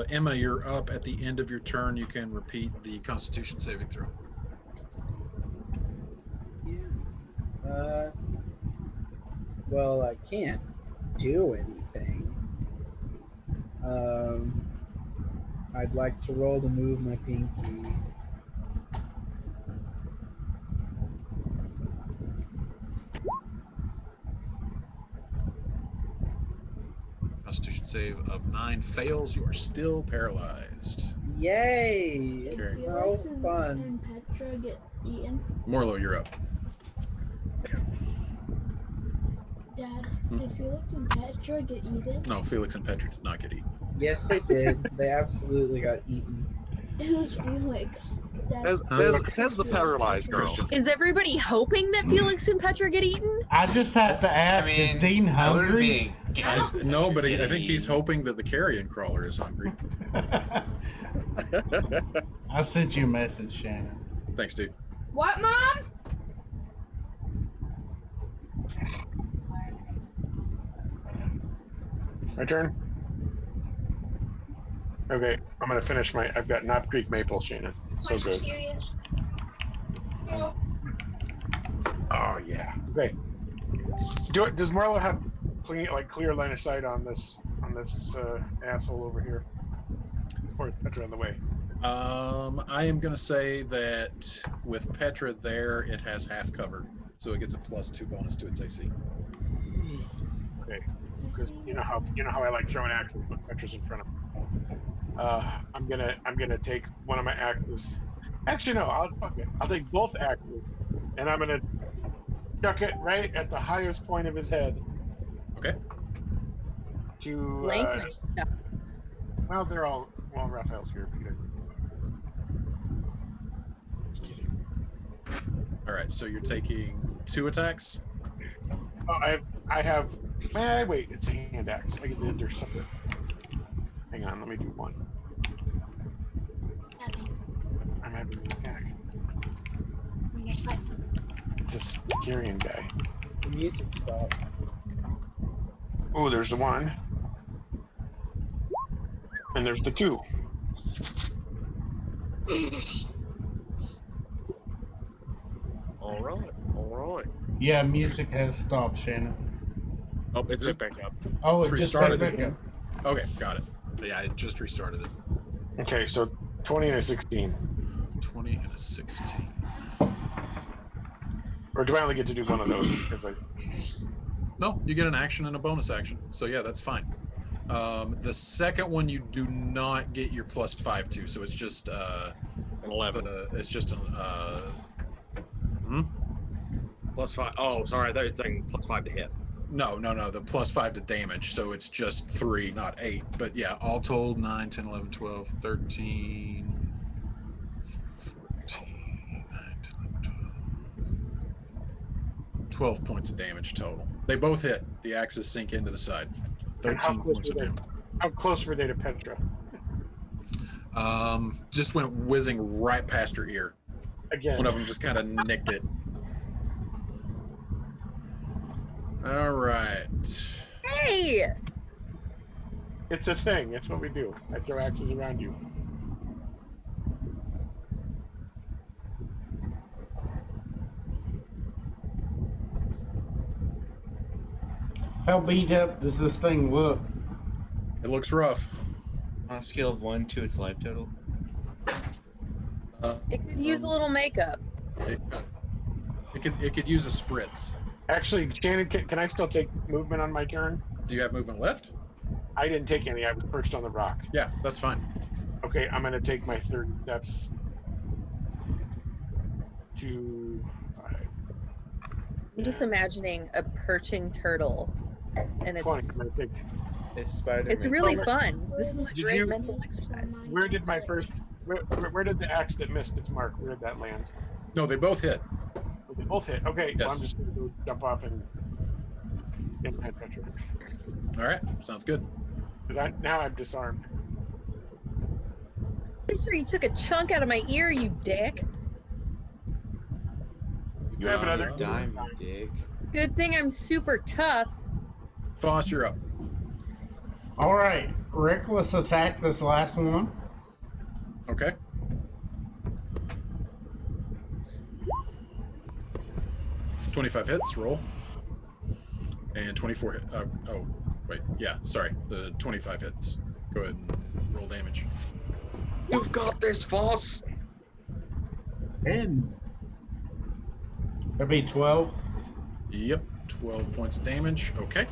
Emma, you're up at the end of your turn. You can repeat the Constitution saving throw. Well, I can't do anything. I'd like to roll to move my pinky. Constitution save of 9 fails. You are still paralyzed. Yay! Okay. It's so Felix fun. and Petra get eaten. Morlo, you're up. Dad, did Felix and Petra get eaten? No, Felix and Petra did not get eaten. Yes, they did. They absolutely got eaten. It was Felix. Dad, Says the paralyzed girl. Christian. Is everybody hoping that Felix and Petra get eaten? I just have to ask, is Dean hungry? No, but I think he's hoping that the carrion crawler is hungry. I sent you a message, Shannon. Thanks, dude. What, Mom? My turn? Okay, I'm gonna finish I've got Knob Creek Maple, Shannon. So good. Oh yeah. Okay. Does Marlo have clear line of sight on this asshole over here? Or is Petra on the way? I am going to say that with Petra there, it has half cover. so it gets a +2 bonus to its AC. Okay. Because you know how I like throwing axes when Petra's in front of me. I'm gonna take one of my axes. Actually, no. I'll take both axes, and I'm gonna chuck it right at the highest point of his head. Okay. To Language stuff. well, they're all Raphael's here. Peter. Just kidding. All right, so you're taking 2 attacks. Oh, I have. Wait, it's a hand axe. I get to enter something. Hang on, let me do one. I'm having an attack. This Tyrion guy. The music stopped. Oh, there's the 1. And there's the 2. All right. Yeah, music has stopped, Shannon. Oh, it's it back up. Oh, It's it just restarted started back again. up. Okay, got it. Yeah, it just restarted it. Okay, so 20 and a 16. 20 and a 16. Or do I only get to do one of those? Because No, you get an action and a bonus action. So yeah, that's fine. The second one you do not get your +5 to, so it's just An 11. it's just an +5. Oh, sorry. I thought you were saying +5 to hit. No, the +5 to damage, so it's just 3, not 8. But yeah, all told, 9, 10, 11, 12, 13, 14, 9, 10, 11, 12 points of damage total. They both hit. The axes sink into the side. 13 points of damage. how close were they to Petra? Just went whizzing right past her ear. Again. One of them just kind of nicked it. All right. Hey! It's a thing. It's what we do. I throw axes around you. How beat up does this thing look? It looks rough. On a scale of 1 to its life total. It could use a little makeup. It could use a spritz. Actually, Shannon, can I still take movement on my turn? Do you have movement left? I didn't take any. I was perched on the rock. Yeah, that's fine. Okay, I'm going to take my 30 steps to... I'm just imagining a perching turtle, and 20. it's I'm gonna take... It's Spider-Man. it's really fun. This is a Did great you- mental exercise. Where did my first... Where did the axe that missed its mark, where did that land? No, they both hit. Oh, they both hit. Okay, well, Yes. I'm just going to go jump off and get my Petra. All right, sounds good. Because now I'm disarmed. Pretty sure you took a chunk out of my ear, you dick. You have another Dime, dick. Good thing I'm super tough. Foss, you're up. All right, reckless attack this last one. Okay. $25 hits, roll. And 24 hit. Oh, wait. Yeah, sorry. The 25 hits. Go ahead and roll damage. You've got this, Foss. 10. That'd be 12. Yep, 12 points of damage. Okay.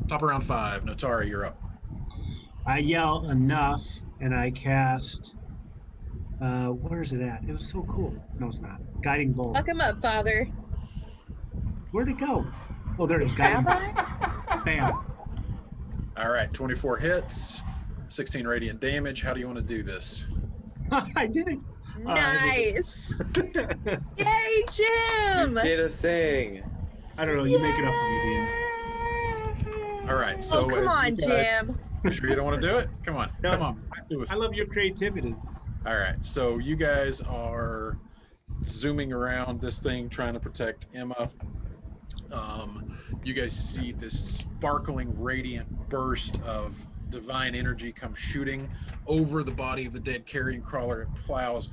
Top of round 5. Notari, you're up. I yell enough and I cast. Where is it at? It was so cool. No, it's not. Guiding Bolt. Fuck him up, father. Where'd it go? Oh, there it is. Guiding Bolt. Bam. All right, 24 hits, 16 radiant damage. How do you want to do this? I did it. Nice. Yay, Jim! Did a thing. I don't know. You make it up for me, Dean. All right, so Oh, come as you on, guys- Jim. You sure you don't want to do it? Come on, No. come on. Do it. I love your creativity. All right, so you guys are zooming around this thing trying to protect Emma. You guys see this sparkling, radiant burst of divine energy come shooting over the body of the dead carrion crawler. It plows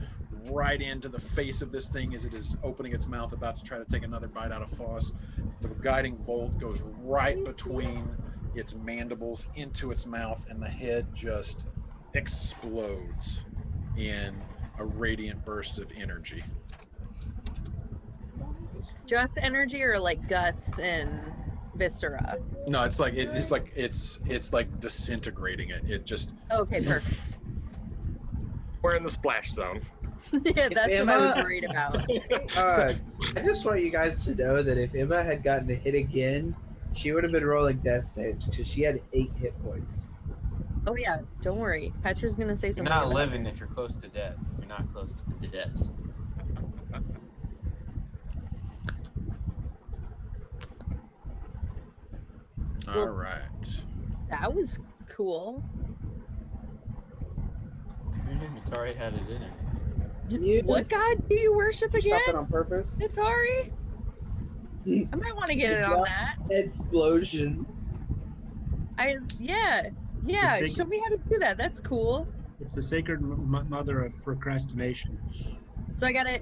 right into the face of this thing as it is opening its mouth, about to try to take another bite out of Foss. The guiding bolt goes right between its mandibles into its mouth, and the head just explodes in a radiant burst of energy. Just energy or like guts and viscera? No, it's like it's like disintegrating it. It just Okay, perfect. We're in the splash zone. Yeah, that's what I was worried about. I just want you guys to know that if Emma had gotten a hit again, she would have been rolling death saves because she had 8 hit points. Oh yeah, don't worry. Petra's gonna say You're something. not about living if you're close to death. You're not close to death. all right. That was cool. Your name Atari had it in it. What god do you worship again? Stop it on purpose. Atari? I might want to get it on that. Explosion. Yeah. Show me how to do that. That's cool. It's the sacred mother of procrastination. So I gotta.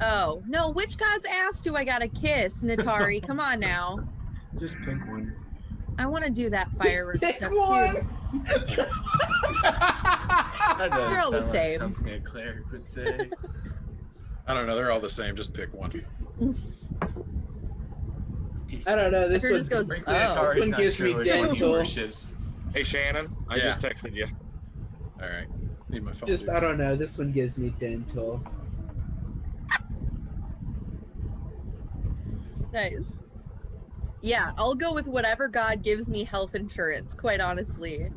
Oh no! Which god's ass do I gotta kiss, Natari? Come on now. Just pick one. I want to do that firework Pick stuff one. too. That doesn't They're all the sound like same. something a cleric would say. I don't know. They're all the same. Just pick one. I don't know. This Petra one, just goes, Frankly, oh. Atari's This one not gives sure me which one he dental. worships. Hey Shannon, I Yeah. just texted you. All right. Need my phone. just dude. I don't know. This one gives me dental. Nice. Yeah, I'll go with whatever god gives me health insurance. Quite honestly,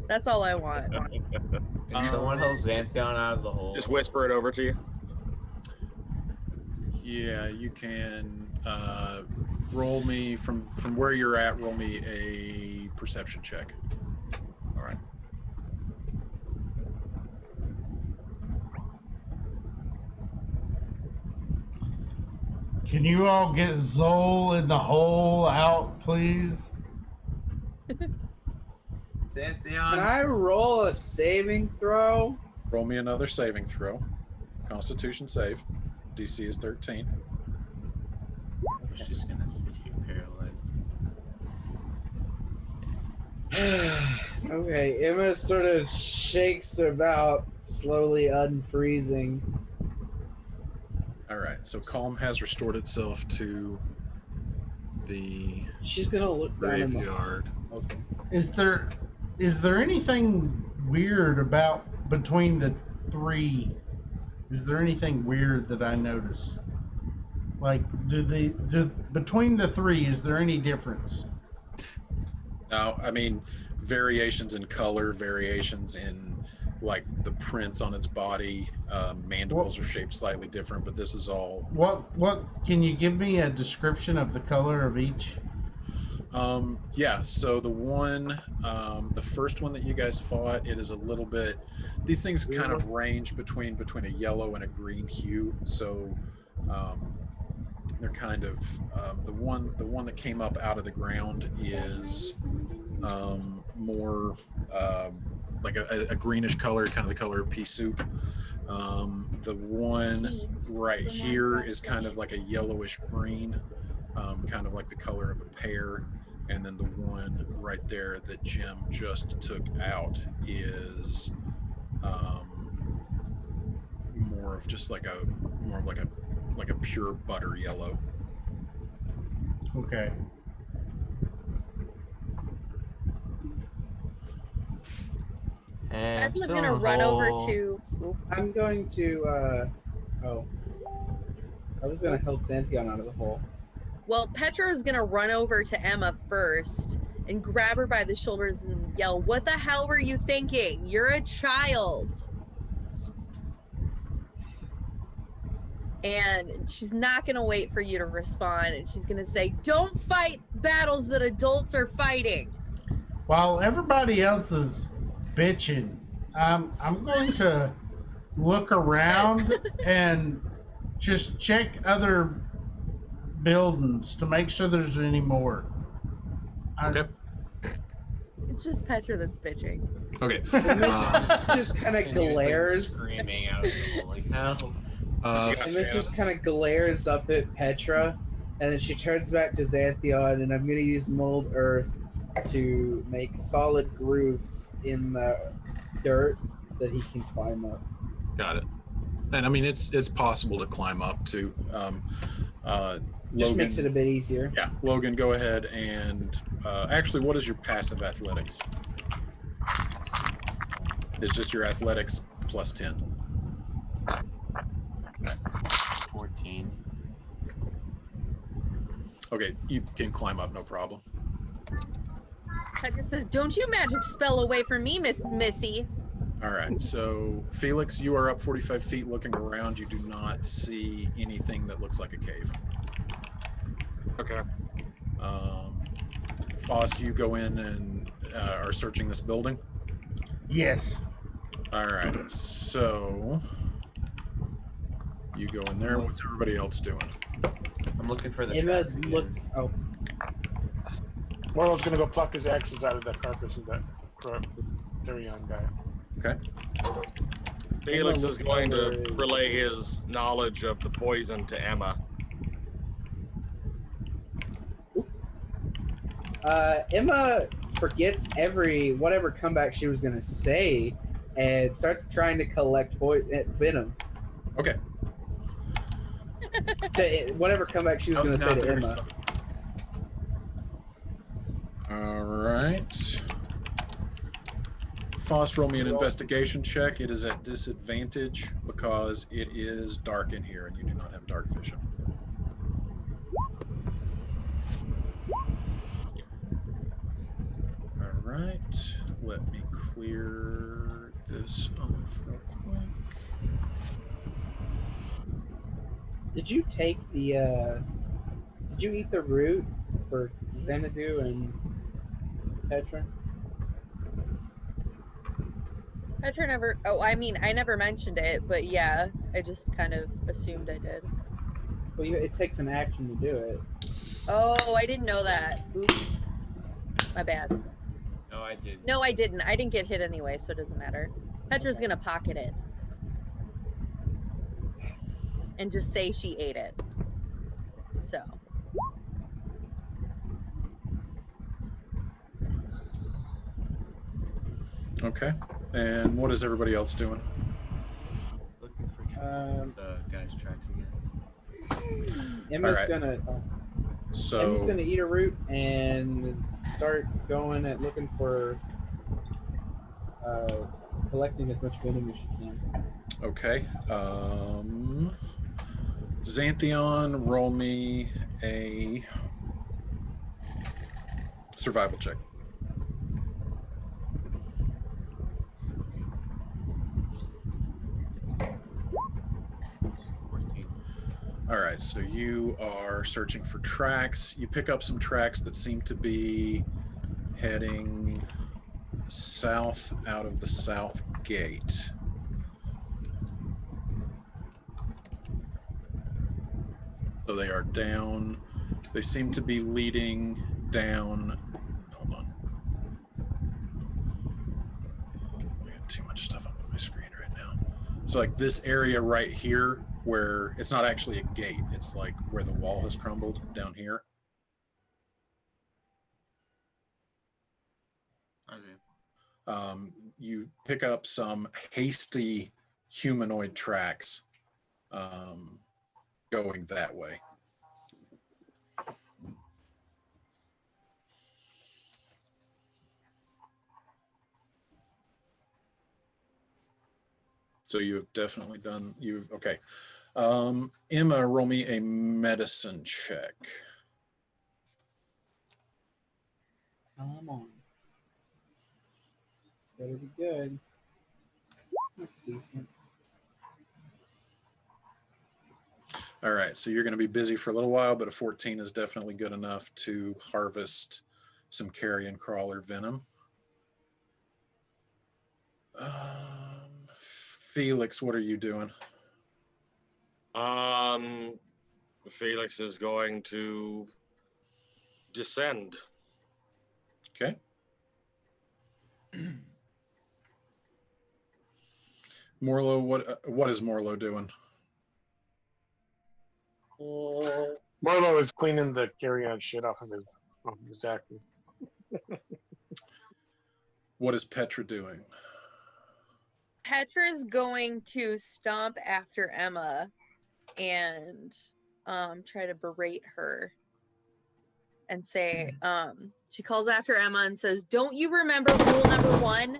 that's all I want. Can someone help Xanthion out of the hole? Just whisper it over to you. Yeah, you can roll me from where you're at. Roll me a perception check. All right. Can you all get Zol in the hole out, please? Can I roll a saving throw? Roll me another saving throw. Constitution save. DC is 13. She's just gonna see you paralyzed. Okay, Emma sort of shakes about, slowly unfreezing. All right. So calm has restored itself to the She's gonna look down in the graveyard. Okay. Is there anything weird about between the three? Is there anything weird that I notice? Like, between the three, is there any difference? No, I mean variations in color, variations in like the prints on its body. Mandibles are shaped slightly different, but this is all. What can you give me a description of the color of each? Yeah, so the first one that you guys fought, it is a little bit, these things kind of range between a yellow and a green hue. So they're kind of, the one that came up out of the ground is more like a greenish color, kind of the color of pea soup. The one right here is kind of like a yellowish green, kind of like the color of a pear. And then the one right there that Jim just took out is more of just like a pure butter yellow. Okay. And I'm Edna's still gonna in the run over hole. to. I'm going to, I was gonna help Xanthion out of the hole. Well, Petra is gonna run over to Emma first and grab her by the shoulders and yell, "What the hell were you thinking? You're a child." And she's not gonna wait for you to respond, and she's gonna say, "Don't fight battles that adults are fighting." While everybody else is bitching, I'm going to look around and just check other buildings to make sure there's any more. Okay. It's just Petra that's bitching. Okay. Just kind of glares. Screaming out of the hole, like, no. And then just kind of glares up at Petra, and then she turns back to Xanthion, and I'm going to use Mold Earth to make solid grooves in the dirt that he can climb up. Got it. And I mean, it's possible to climb up to. Just Logan, makes it a bit easier. Yeah, Logan, go ahead and actually, what is your passive athletics? It's just your athletics plus 10. 14. Okay, you can climb up, no problem. Petra says, "Don't you magic spell away from me, Miss Missy." All right, so Felix, you are up 45 feet looking around. You do not see anything that looks like a cave. Okay. Foss, you go in and are searching this building? Yes. All right, so you go in there. What's everybody else doing? I'm looking for the Emma tracks again. looks. Oh, Morlo's gonna go pluck his axes out of the carcass of that Tyrion guy. Okay. Felix is going to relay his knowledge of the poison to Emma. Emma forgets whatever comeback she was gonna say, and starts trying to collect venom. Okay. Whatever comeback she was gonna say to Emma. All right. Foss, roll me an investigation check. It is at disadvantage because it is dark in here and you do not have dark vision. All right. Let me clear this off real quick. Did you take the? Did you eat the root for Xanadu and Petra? Petra never. Oh, I mean, I never mentioned it, but yeah, I just kind of assumed I did. Well, it takes an action to do it. Oh, I didn't know that. Oops, my bad. No, I did. No, I didn't. I didn't get hit anyway, so it doesn't matter. Petra's gonna pocket it and just say she ate it. So. Okay. And what is everybody else doing? Looking for the guy's tracks again. Emma's right. gonna. So Emma's gonna eat a root and start going at looking for collecting as much venom as she can. okay. Xanthion, roll me a survival check. All right, so you are searching for tracks. You pick up some tracks that seem to be heading south out of the south gate. So they are down. They seem to be leading down. Hold on. I have too much stuff up on my screen right now. So like this area right here, where it's not actually a gate, it's like where the wall has crumbled down here. Okay. You pick up some hasty humanoid tracks going that way. So you have definitely done, okay. Emma, roll me a medicine check. Come on. It's better be good. That's decent. All right, so you're going to be busy for a little while, but a 14 is definitely good enough to harvest some carrion crawler venom. Felix, what are you doing? Felix is going to descend. Okay. Morlo, what is Morlo doing? Morlo is cleaning the carry-on shit off of his axes. What is Petra doing? Petra's going to stomp after Emma and try to berate her and say, she calls after Emma and says, "Don't you remember rule number 1?"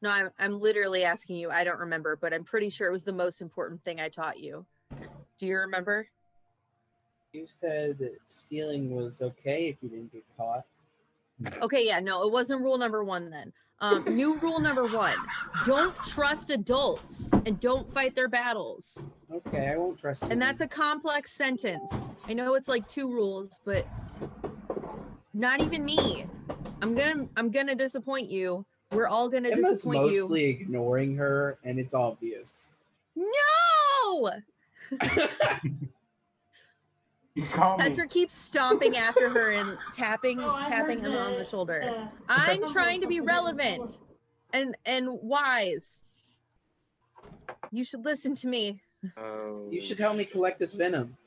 No, I'm literally asking you. I don't remember, but I'm pretty sure it was the most important thing I taught you. Do you remember? You said that stealing was okay if you didn't get caught. Okay, yeah, no, it wasn't rule number 1 then. New rule number 1: don't trust adults and don't fight their battles. Okay, I won't trust you. And that's a complex sentence. I know it's like 2 rules, but not even me. I'm gonna disappoint you. We're all gonna Emma's disappoint you. mostly ignoring her, and it's obvious. No! Petra keeps stomping after her and tapping Emma on the shoulder. I'm trying to be relevant and wise. You should listen to me. You should help me collect this venom.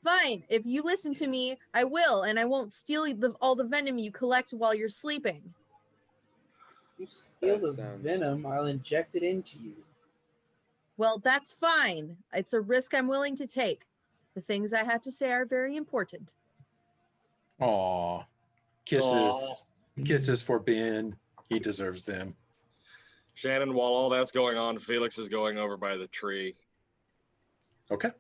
Fine. If you listen to me, I will, and I won't steal all the venom you collect while you're sleeping. You steal the venom, I'll inject it into you. Well, that's fine. It's a risk I'm willing to take. The things I have to say are very important. Aw. Kisses. Kisses for Ben. He deserves them. Shannon, while all that's going on, Felix is going over by the tree. Okay.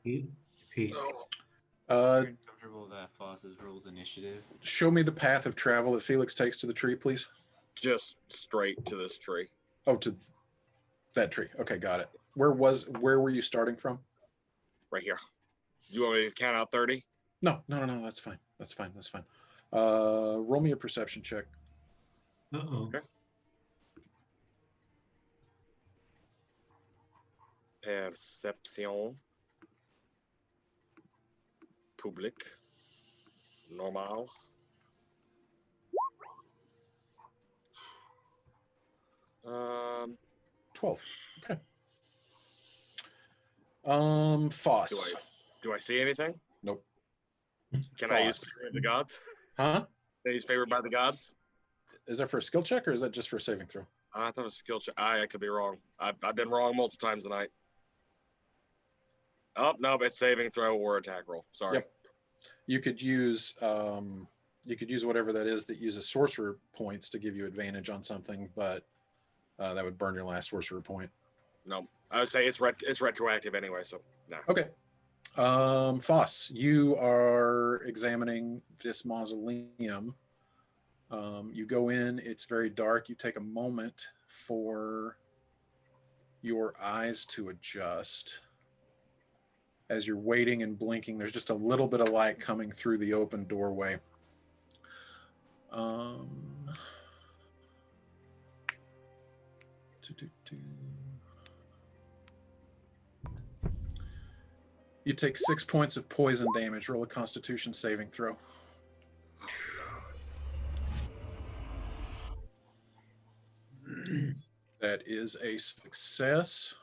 Comfortable that Foss's rules initiative. Show me the path of travel that Felix takes to the tree, please. Just straight to this tree. Oh, to that tree. Okay, got it. Where were you starting from? Right here. You want me to count out 30? No. That's fine. Roll me a perception check. Uh-oh. Okay. Perception. Public. Normal. Um, 12. Okay. Foss. Do I see anything? Nope. Can I use Favor of the Gods? Huh? Can I use Favored by the Gods? Is that for a skill check or is that just for a saving throw? I thought it was a skill check. I could be wrong. I've been wrong multiple times tonight. Oh, no, it's saving throw or attack roll. Sorry. Yep. You could use whatever that is that uses sorcerer points to give you advantage on something, but that would burn your last sorcerer point. No, I would say it's retroactive anyway, so no. Okay. Foss, you are examining this mausoleum. You go in, it's very dark. You take a moment for your eyes to adjust. As you're waiting and blinking, there's just a little bit of light coming through the open doorway. You take 6 points of poison damage. Roll a Constitution saving throw. That is a success.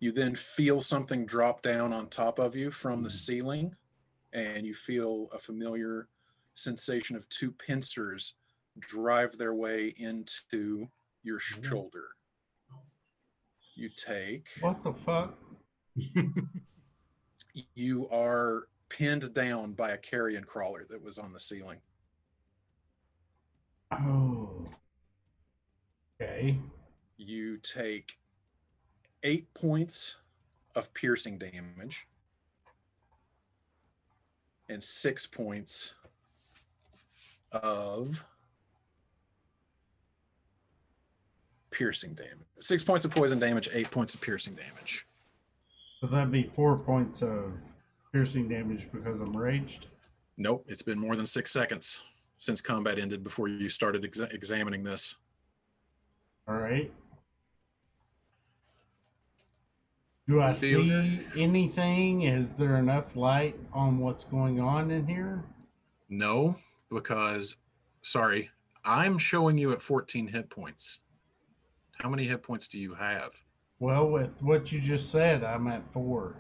You then feel something drop down on top of you from the ceiling, and you feel a familiar sensation of 2 pincers drive their way into your shoulder. You take... What the fuck? You are pinned down by a carrion crawler that was on the ceiling. Oh. Okay. You take 8 points of piercing damage and 6 points of piercing damage. 6 points of poison damage, 8 points of piercing damage. So that'd be 4 points of piercing damage because I'm raged? Nope, it's been more than 6 seconds since combat ended before you started examining this. All right. Do I see anything? Is there enough light on what's going on in here? No, because, sorry, I'm showing you at 14 hit points. How many hit points do you have? Well, with what you just said, I'm at 4.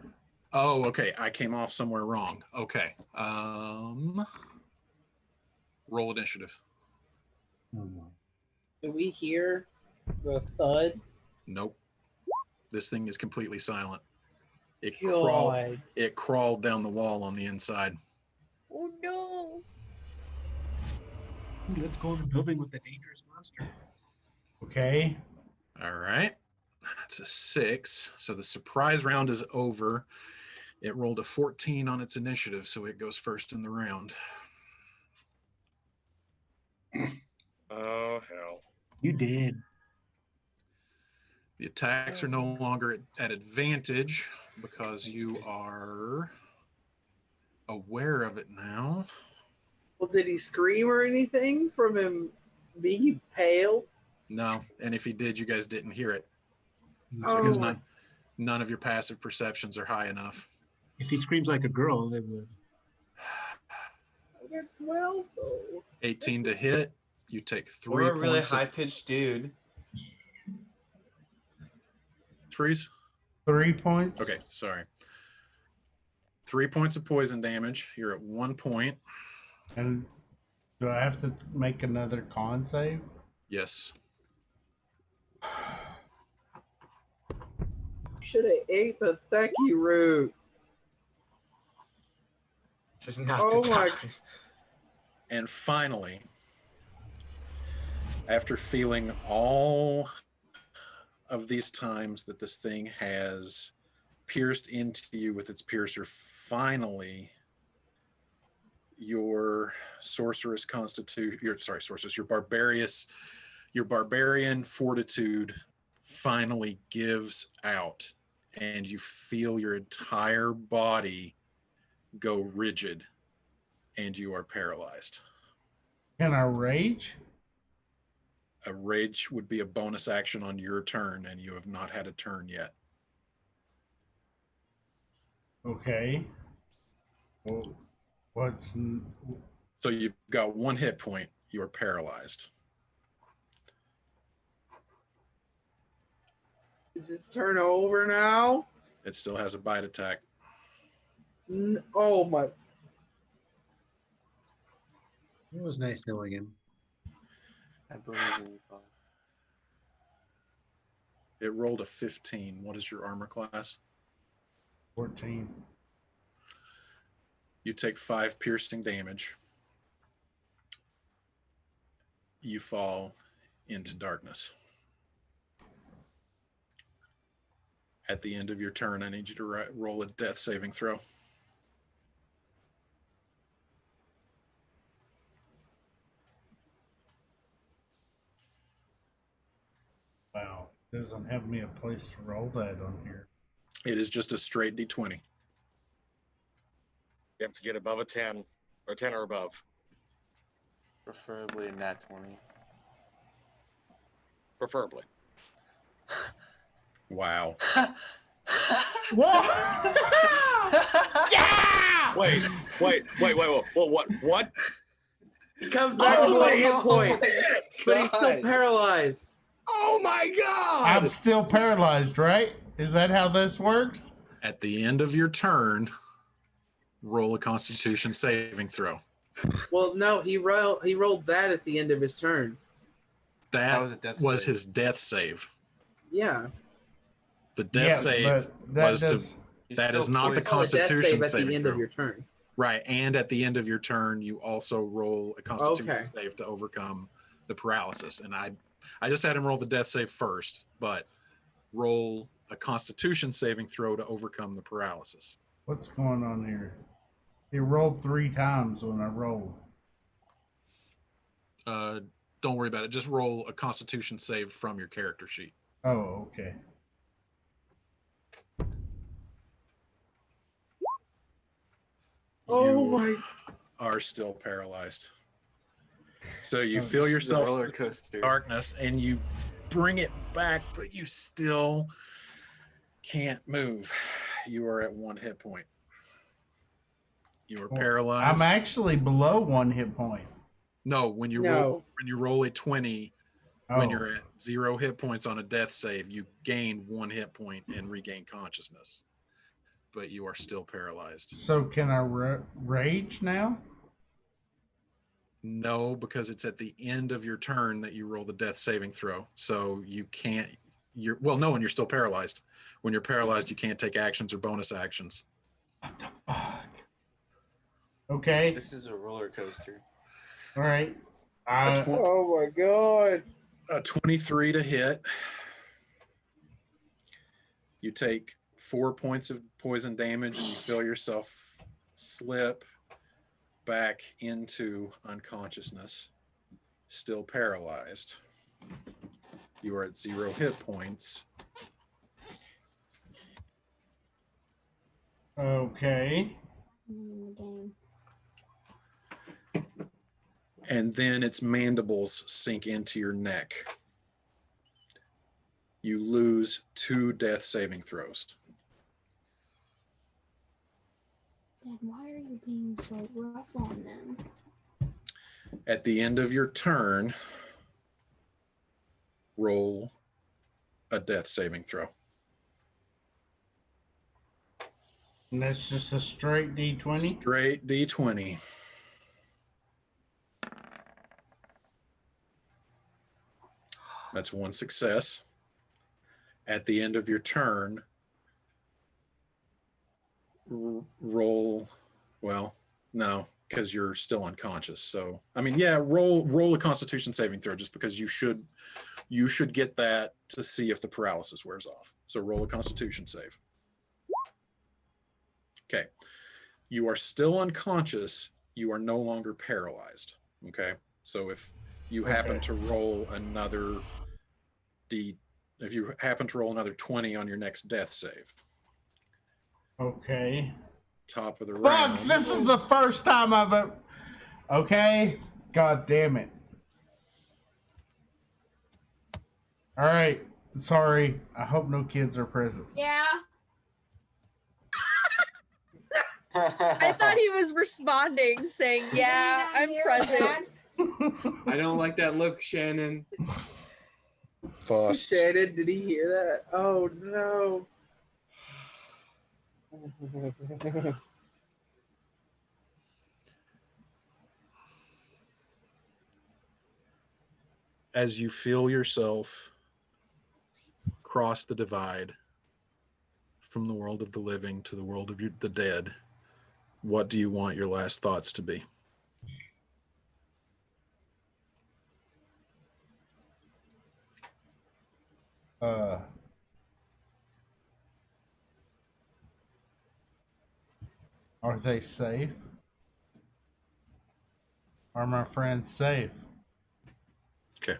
Oh, okay. I came off somewhere wrong. Okay. Roll initiative. Do we hear the thud? Nope. This thing is completely silent. It God. crawled down the wall on the inside. Oh no! Ooh, let's go in the building with the dangerous monster. Okay. All right. That's a 6. So the surprise round is over. It rolled a 14 on its initiative, so it goes first in the round. Oh, hell. You did. The attacks are no longer at advantage because you are aware of it now. Well, did he scream or anything from him being pale? No, and if he did, you guys didn't hear it Oh, because none of your passive perceptions are high enough. If he screams like a girl, they would. I got 12 though. 18 to hit. You take 3 Or a really points of high-pitched dude. freeze. 3 points. Okay, sorry. 3 points of poison damage. You're at 1 point. And do I have to make another con save? Yes. Should have ate the Theki root. This is not Oh the my- time. And finally, after feeling all of these times that this thing has pierced into you with its piercer, finally your sorceress constitute your barbarian fortitude finally gives out, and you feel your entire body go rigid and you are paralyzed. Can I rage? A rage would be a bonus action on your turn, and you have not had a turn yet. Okay. Well, So you've got 1 hit point. You are paralyzed. Is its turn over now? It still has a bite attack. Oh my. It was nice knowing him. I believe in you, boss. It rolled a 15. What is your armor class? 14. You take 5 piercing damage. You fall into darkness. At the end of your turn, I need you to roll a death saving throw. Wow. Doesn't have me a place to roll that on here. It is just a straight D20. You have to get above a 10 or 10 or above. Preferably a nat 20. Preferably. Wow. What? Yeah! Wait. What? He comes back to a hit point, but he's still God. paralyzed. Oh my God! I'm still paralyzed, right? Is that how this works? At the end of your turn, roll a Constitution saving throw. Well, no, he rolled that at the end of his turn. That was a death was save. his death save. Yeah. The death save but that was does- that is not the Oh, a death Constitution save at the saving end throw. of your turn. Right, and at the end of your turn, you also roll a Constitution Okay. save to overcome the paralysis. And I just had him roll the death save first, but roll a Constitution saving throw to overcome the paralysis. What's going on here? He rolled 3 times when I rolled. Don't worry about it. Just roll a Constitution save from your character sheet. Oh, okay. Oh You my. are still paralyzed. So you Oh, feel This is a yourself roller coaster. darkness and you bring it back, but you still can't move. You are at 1 hit point. You are paralyzed. I'm actually below 1 hit point. No, when you No. roll a 20, Oh, when you're at 0 hit points on a death save, you gain 1 hit point and regain consciousness. But you are still paralyzed. so can I rage now? No, because it's at the end of your turn that you roll the death saving throw. So you can't, well, no, when you're still paralyzed. When you're paralyzed, you can't take actions or bonus actions. Okay. This is a roller coaster. All right. Oh my god. 23 to hit. You take 4 points of poison damage and you feel yourself slip back into unconsciousness, still paralyzed. You are at 0 hit points. Okay. And then its mandibles sink into your neck. You lose 2 death saving throws. Dad, why are you being so rough on them? At the end of your turn, roll a death saving throw. And that's just a straight D20? Straight D20. That's 1 success. At the end of your turn, roll, well, no, because you're still unconscious. So, I mean, yeah, roll a Constitution saving throw, just because you should get that to see if the paralysis wears off. So roll a Constitution save. Okay. You are still unconscious. You are no longer paralyzed. Okay. So if you happen to roll another if you happen to roll another 20 on your next death save. Okay. Top of the Fuck, round. this is the first time I've... Okay. God damn it. All right. Sorry. I hope no kids are present. Yeah. I thought he was responding, saying, "Yeah, I'm present." I don't like that look, Shannon. Fast. Shannon, did he hear that? Oh no. As you feel yourself cross the divide from the world of the living to the world of the dead, what do you want your last thoughts to be? Are they safe? Are my friends safe? Okay.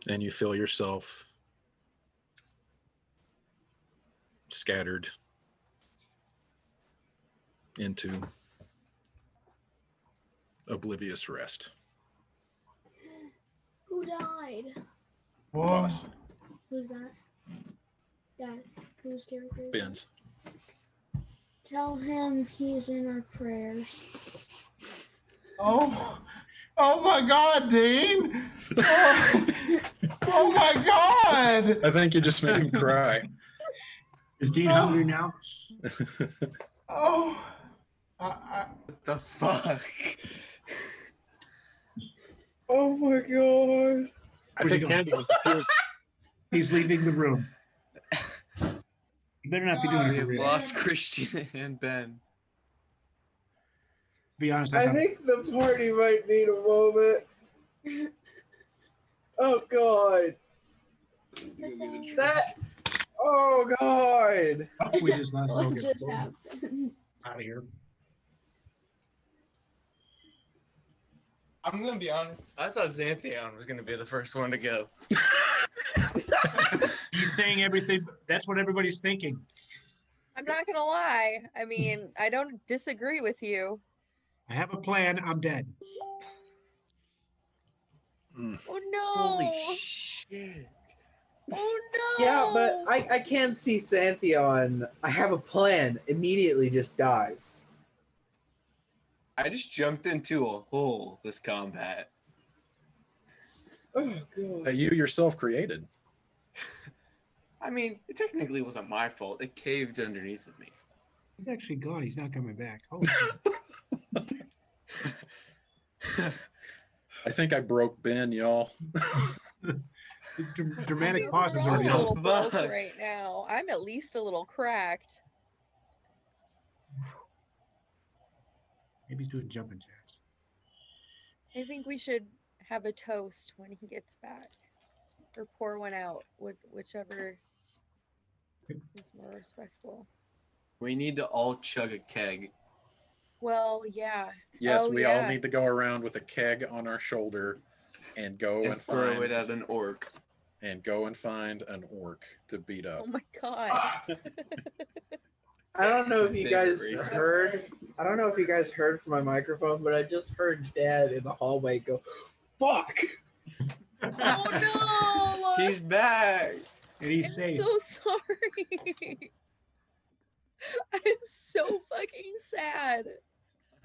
And you feel yourself scattered into oblivious rest. Who died? Whoa. Who's that? Dad, who's character? Ben's. Tell him he's in our prayers. Oh my God, Dean! Oh my God! I think you just made him cry. Is Dean hungry now? Oh, What the fuck? Oh my god. I think Candy he's leaving the room. You better not be doing We it for have real. lost Christian and Ben. To be honest, I think the party might need a moment. Oh god. That. Oh god. we just lost What Logan. just happened? Out of here. I'm gonna be honest. I thought Xanthion was gonna be the first one to go. He's saying everything. That's what everybody's thinking. I'm not gonna lie. I mean, I don't disagree with you. I have a plan. I'm dead. Oh no! Holy shit. Oh no! Yeah, but I can't see Xanthion. I have a plan. Immediately just dies. I just jumped into a hole this combat. Oh god. That you yourself created. I mean, it technically wasn't my fault. It caved underneath of me. He's actually gone. He's not coming back. Oh, I think I broke Ben, y'all. Dramatic We're pauses all are a little real. broke right now. I'm at least a little cracked. Maybe he's doing jumping jacks. I think we should have a toast when he gets back, or pour one out, whichever is more respectful. We need to all chug a keg. Well, yeah. Yes, Oh, we all yeah. need to go around with a keg on our shoulder and go and throw find it at an orc. and go and find an orc to beat up. Oh my god. I don't know if you Big guys racist. heard. I don't know if you guys heard from my microphone, but I just heard Dad in the hallway go, "Fuck!" Oh no! He's back. And he's I'm safe. so sorry. I'm so fucking sad.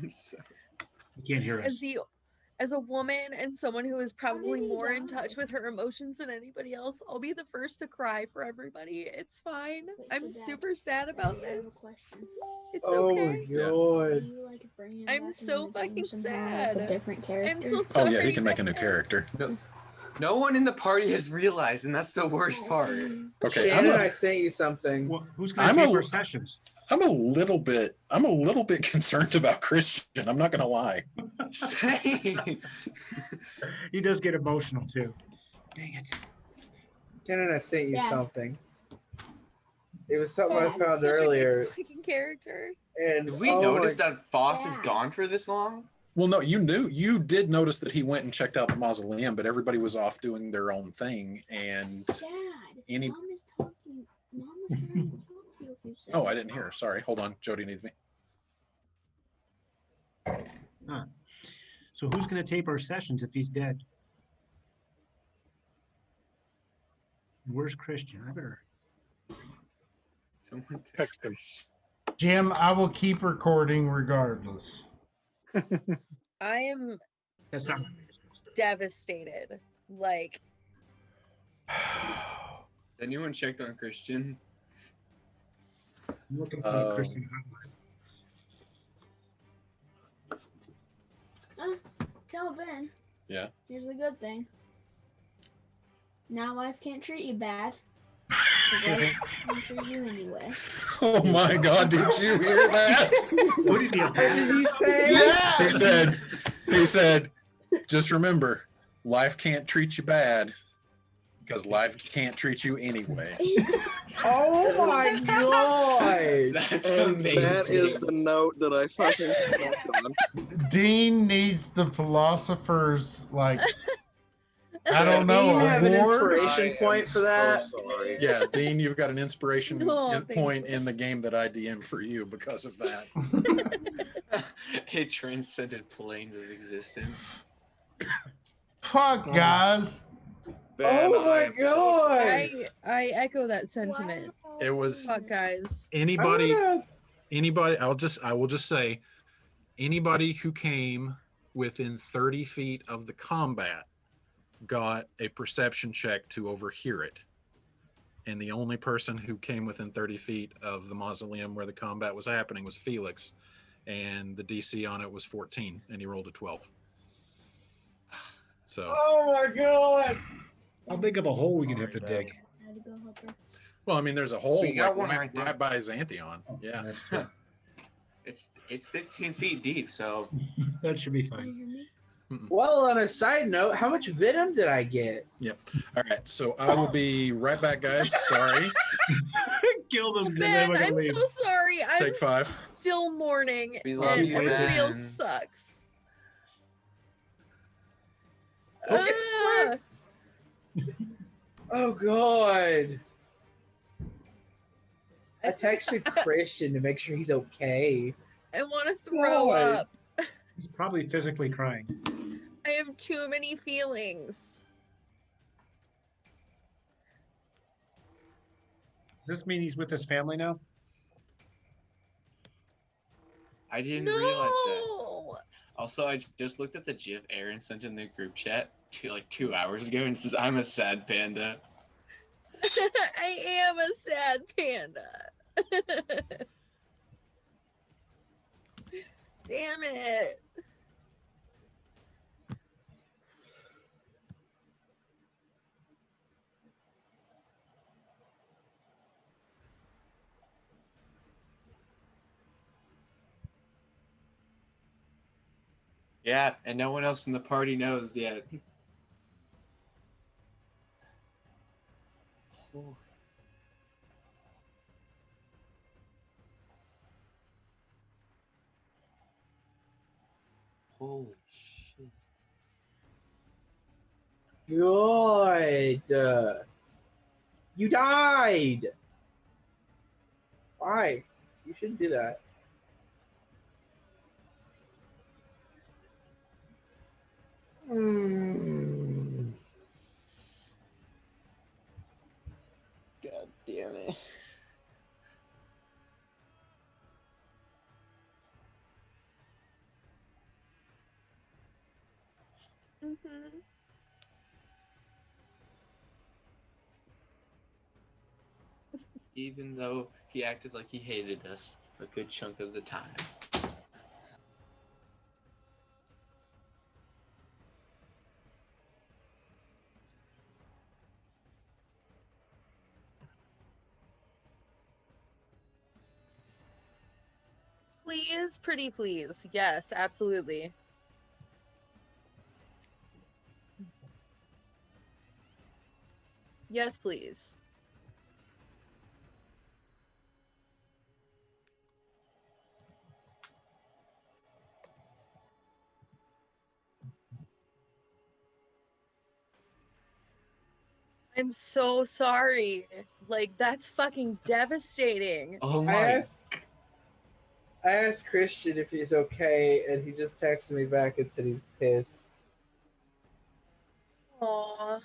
I'm sorry. You can't hear us. As a woman and someone who is probably more in touch with her emotions than anybody else, I'll be the first to cry for everybody. It's fine. I'm super sad about this. It's okay. God. I'm so fucking sad. Different I'm character. so Oh sorry. yeah, he can make a new character. No one in the party has realized, and that's the worst part. Okay, Shannon, I sent you something. Well, who's going I'm to take a- our sessions? I'm a little bit concerned about Christian. I'm not gonna lie. Same. He does get emotional too. Dang it. Shannon, I sent you Yeah. something. It was something Yeah, I it's found Such a good earlier, fucking character. and Did we oh notice my- that Foss is Yeah. gone for this long? Well, no, you did notice that he went and checked out the mausoleum, but everybody was off doing their own thing. And Dad, Any- Mom is talking. Mom was trying to talk to you if you said oh, I didn't hear. Sorry, hold on. Jody needs me. So who's going to tape our sessions if he's dead? Where's Christian? I better. Someone text him. Jim, I will keep recording regardless. I am That's not. devastated. Like, Anyone checked on Christian? I'm looking for the Christian hotline. Tell Ben. Yeah. Here's a good thing. Now life can't treat you bad. 'Cause life can't treat you anyway. Oh my God! Did you hear that? What did he What did he say? Yeah. He said, just remember, life can't treat you bad because life can't treat you anyway. Oh my God! That's And amazing. that is the note that I fucking clicked on. Dean needs the philosopher's, like, I don't Do know, you have an award? inspiration point for that? So sorry. Yeah, Dean, you've got an inspiration Oh, thank point you. in the game that I DM for you because of that. It transcended planes of existence. Fuck, guys. Ben, Oh my I'm- God! I echo that sentiment. It was Fuck, guys. anybody. I'm Anybody, I will just say, anybody who came within 30 feet of the combat got a perception check to overhear it. And the only person who came within 30 feet of the mausoleum where the combat was happening was Felix. And the DC on it was 14, and he rolled a 12. So, Oh my God! How big of a hole we gonna have to dig? Had to go help her. well, I mean, there's a hole We got like, one right there. right by Xantheon. Yeah. That's true. It's 15 feet deep, so That should be You fine. hear me? Well, on a side note, how much venom did I get? All right. So I will be right back, guys. Sorry. Kill them. Ben, I'm so sorry. I'm Take 5. still mourning, We love and you, everybody else Ben. sucks. Oh, Ah! Oh God! I texted Christian to make sure he's okay. I want to throw God. up. He's probably physically crying. I have too many feelings. Does this mean he's with his family now? I didn't realize that. No. Also, I just looked at the GIF Aaron sent in the group chat like 2 hours ago and says, "I'm a sad panda." I am a sad panda. Damn it. Yeah, and no one else in the party knows yet. Oh. Holy shit. Good. You died. Why? You shouldn't do that. God damn it. Mm-hmm. Even though he acted like he hated us a good chunk of the time. Please, pretty please. Yes, absolutely. Yes, please. I'm so sorry. Like, that's fucking devastating. Oh I asked Christian if he's okay, and he just texted me back and said he's pissed. Aww.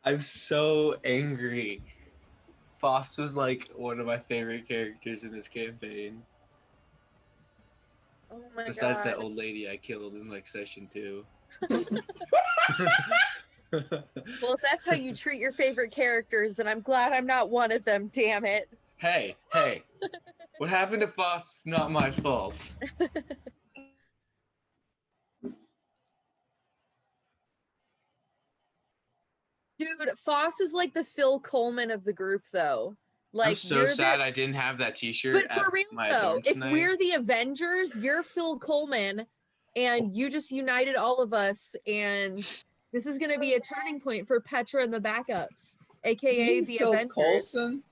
I'm so angry. Foss was like one of my favorite characters in this campaign. Oh my Besides god. that old lady I killed in like session 2. Well, if that's how you treat your favorite characters, then I'm glad I'm not one of them, damn it. Hey, what happened to Foss is not my fault. Dude, Foss is like the Phil Coleman of the group, though. Like, I'm so sad I didn't have that t-shirt But at for real, my though, dorm if tonight. we're the Avengers, you're Phil Coleman, and you just united all of us, and this is going to be a turning point for Petra and the backups, aka the Phil Avengers. Coulson?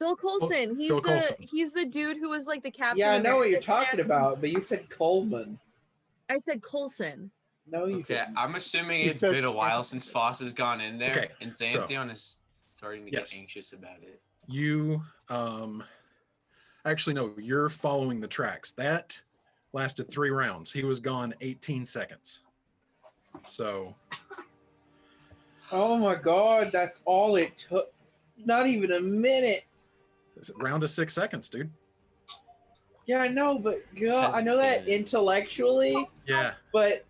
Phil Coulson. He's Phil Coulson. he's the dude who was like the Captain Yeah, I know what you're America talking about, but you said Coleman. I said Coulson. No, you Okay, didn't. I'm assuming it's been a while since Foss has gone in there, Okay, and so- Xanthion is starting to Yes. get anxious about it. You actually no, you're following the tracks. That lasted 3 rounds. He was gone 18 seconds. So Oh my god, that's all it took. Not even a minute. it's a round of 6 seconds, dude. Yeah, I know, but God, I know that intellectually, Yeah. but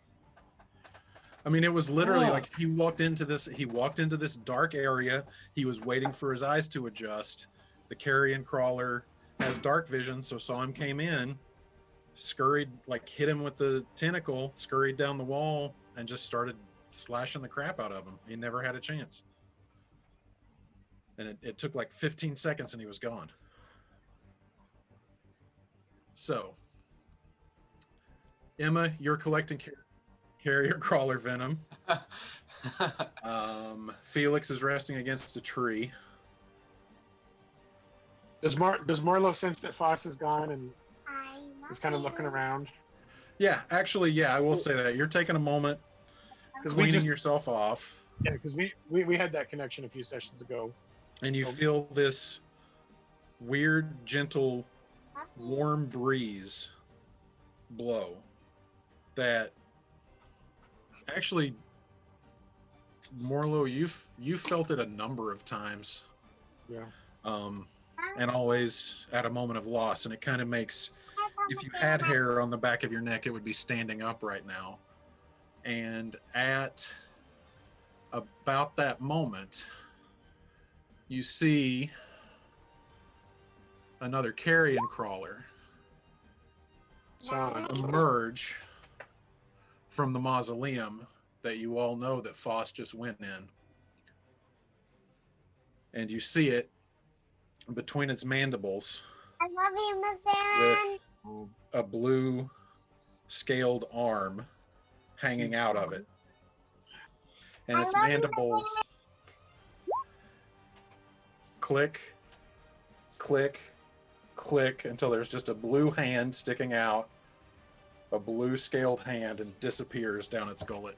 I mean, it was literally Oh. like he walked into this dark area. He was waiting for his eyes to adjust. The carrion crawler has dark vision, so saw him came in, scurried, like hit him with the tentacle, scurried down the wall, and just started slashing the crap out of him. He never had a chance. And it took like 15 seconds and he was gone. So, Emma, you're collecting carrier crawler venom. Felix is resting against a tree. Does Marlo sense that Foss is gone and is kind of looking around? Yeah, actually, yeah, I will say that. You're taking a moment, 'Cause we cleaning just- yourself off, Yeah, because we had that connection a few sessions ago. and you feel this weird, gentle, warm breeze blow that actually, Morlo, you've felt it a number of times. Yeah. And always at a moment of loss, and it kind of makes, if you had hair on the back of your neck, it would be standing up right now. And at about that moment, you see another carrion crawler emerge from the mausoleum that you all know that Foss just went in. And you see it between its mandibles I love you, Miss Aaron. with a blue scaled arm hanging out of it. And its I love you, mandibles click, click, click until there's just a blue hand sticking out, a blue scaled hand, and disappears down its gullet.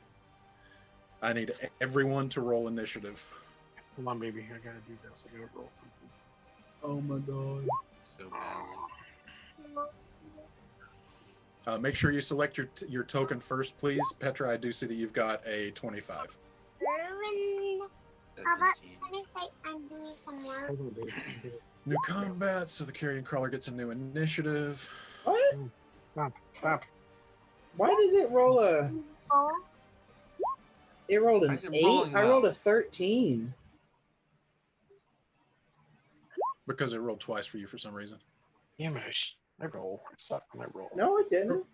I need everyone to roll initiative. Hold on, baby. I gotta do this. I gotta roll something. Oh my god. So bad. Make sure you select your token first, please. Petra, I do see that you've got a 25. Ruin. How about I'm doing some more. New combat, so the carrion crawler gets a new initiative. What? Stop. Why did it roll a... It rolled an Why is it 8? rolling I well? rolled a 13. Because it rolled twice for you for some reason. Damn it. I roll. I suck when I roll. No, it didn't.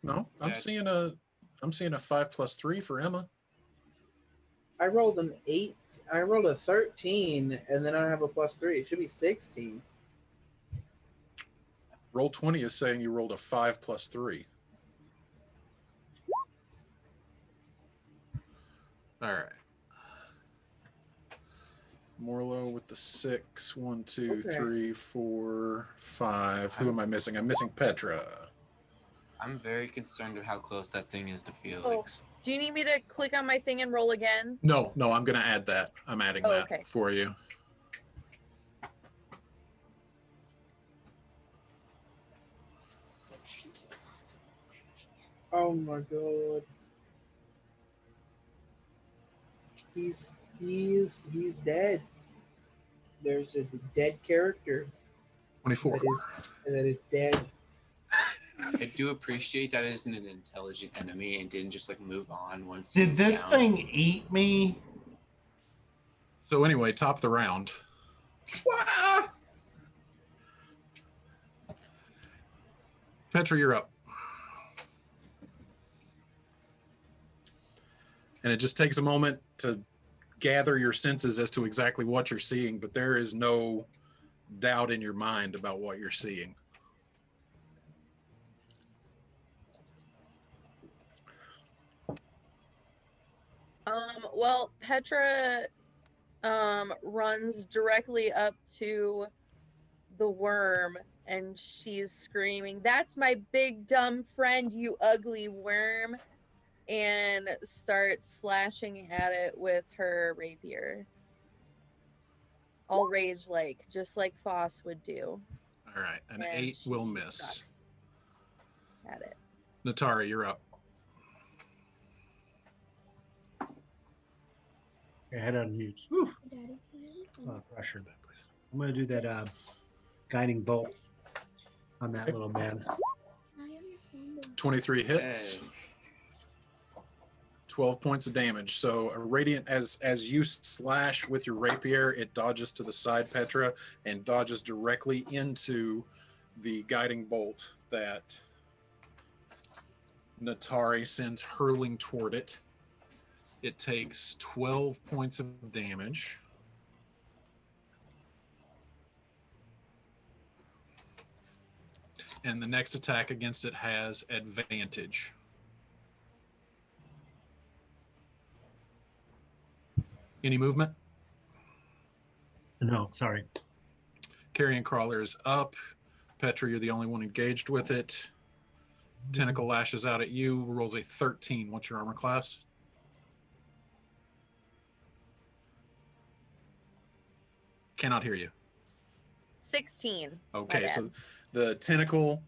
No, I'm Yeah. seeing a 5 plus 3 for Emma. I rolled an 8. I rolled a 13, and then I have a plus 3. It should be 16. Roll 20 is saying you rolled a 5 plus 3. All right. Morlo with the 6. 1, 2, Okay. 3, 4, 5. Who am I missing? I'm missing Petra. I'm very concerned of how close that thing is to Felix. Do you need me to click on my thing and roll again? No, I'm going to add that. I'm adding Oh, that okay. for you. Oh my god. He's dead. There's a dead character 24. that is dead. I do appreciate that it isn't an intelligent enemy and didn't just like move on once. Did it was this down. thing eat me? So anyway, top of the round. Wah! Petra, you're up. And it just takes a moment to gather your senses as to exactly what you're seeing, but there is no doubt in your mind about what you're seeing. Well, Petra runs directly up to the worm and she's screaming, "That's my big dumb friend, you ugly worm," and starts slashing at it with her rapier. All rage like, just like Foss would do. All right, an And 8 will she miss. sucks at it. Natari, you're up. Your head on mute. Whew. It's a lot of pressure. I'm going to do that guiding bolt on that little man. 23 hits. Hey. 12 points of damage. So a radiant, as you slash with your rapier, it dodges to the side, Petra, and dodges directly into the guiding bolt that Natari sends hurling toward it. It takes 12 points of damage. And the next attack against it has advantage. Any movement? No, sorry. Carrion crawler is up. Petra, you're the only one engaged with it. Tentacle lashes out at you, rolls a 13. What's your armor class? Cannot hear you. 16. Okay, My so bad. the tentacle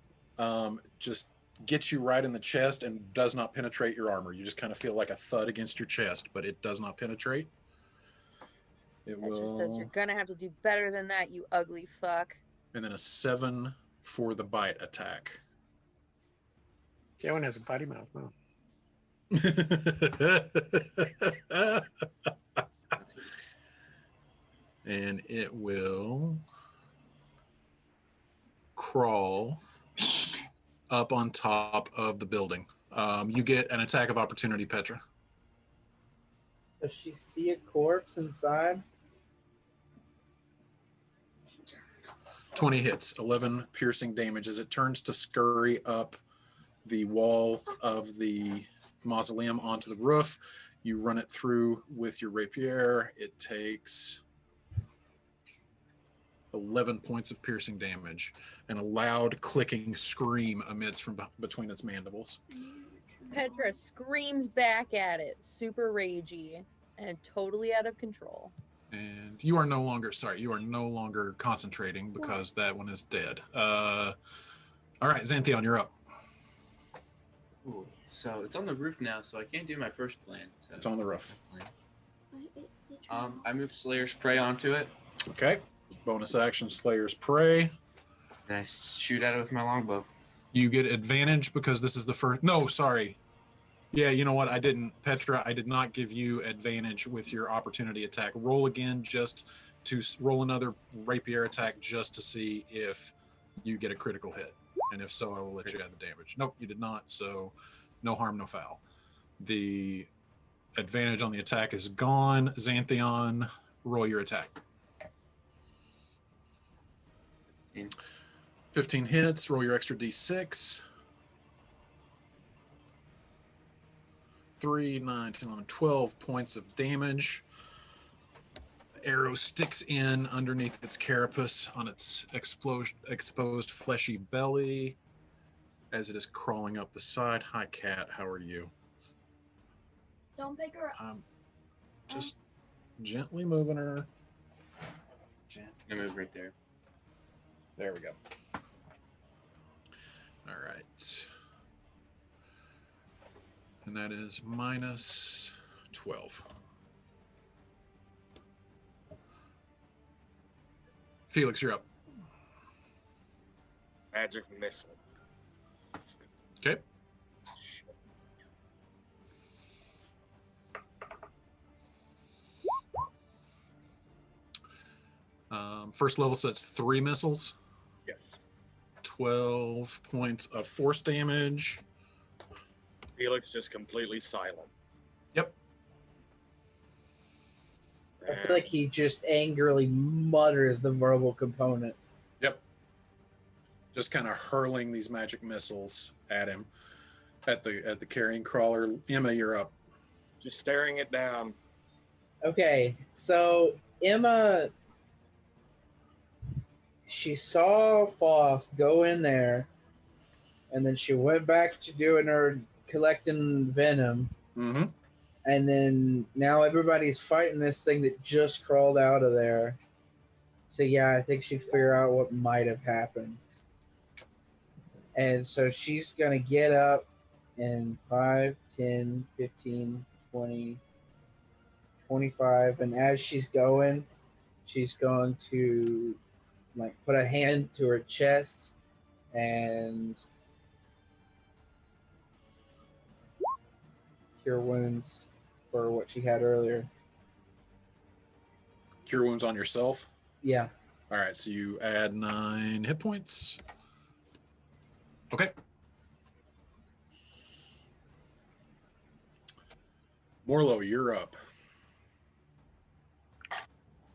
just gets you right in the chest and does not penetrate your armor. You just kind of feel like a thud against your chest, but it does not penetrate. It Petra will. says you're gonna have to do better than that, you ugly fuck. And then a 7 for the bite attack. See, one has a potty mouth. No. And it will crawl up on top of the building. You get an attack of opportunity, Petra. Does she see a corpse inside? 20 hits, 11 piercing damage as it turns to scurry up the wall of the mausoleum onto the roof. You run it through with your rapier. It takes 11 points of piercing damage, and a loud clicking scream emits from between its mandibles. Petra screams back at it, super ragey and totally out of control. And you are no longer concentrating because that one is dead. All right, Xanthion, you're up. Cool. So it's on the roof now, so I can't do my first plan. So It's on the roof. I move Slayer's Prey onto it. Okay. Bonus action, Slayer's Prey. And I shoot at it with my longbow. You get advantage because this is the first. No, sorry. Yeah, you know what? Petra, I did not give you advantage with your opportunity attack. Roll again, just to roll another rapier attack just to see if you get a critical hit. And if so, I will let you add the damage. Nope, you did not. So no harm, no foul. The advantage on the attack is gone. Xanthion, roll your attack. 15 hits, roll your extra d6. 3, 9, 10, 11, 12 points of damage. Arrow sticks in underneath its carapace on its exposed fleshy belly as it is crawling up the side. Hi, cat. How are you? Don't pick her up. Just gently moving her. I move right there. There we go. All right. And that is minus 12. Felix, you're up. Magic missile. Okay. First level sets 3 missiles. Yes. 12 points of force damage. Felix just completely silent. Yep. I feel like he just angrily mutters the verbal component. Yep. Just kind of hurling these magic missiles at him, at the carrying crawler. Emma, you're up. Just staring it down. Okay, so Emma, she saw Faust go in there, and then she went back to doing her collecting venom. Mm-hmm. And then now everybody's fighting this thing that just crawled out of there. So yeah, I think she'd figure out what might have happened. And so she's going to get up in 5, 10, 15, 20, 25. And as she's going to like put a hand to her chest and cure wounds for what she had earlier. Cure wounds on yourself? Yeah. All right, so you add 9 hit points. Okay. Morlo, you're up.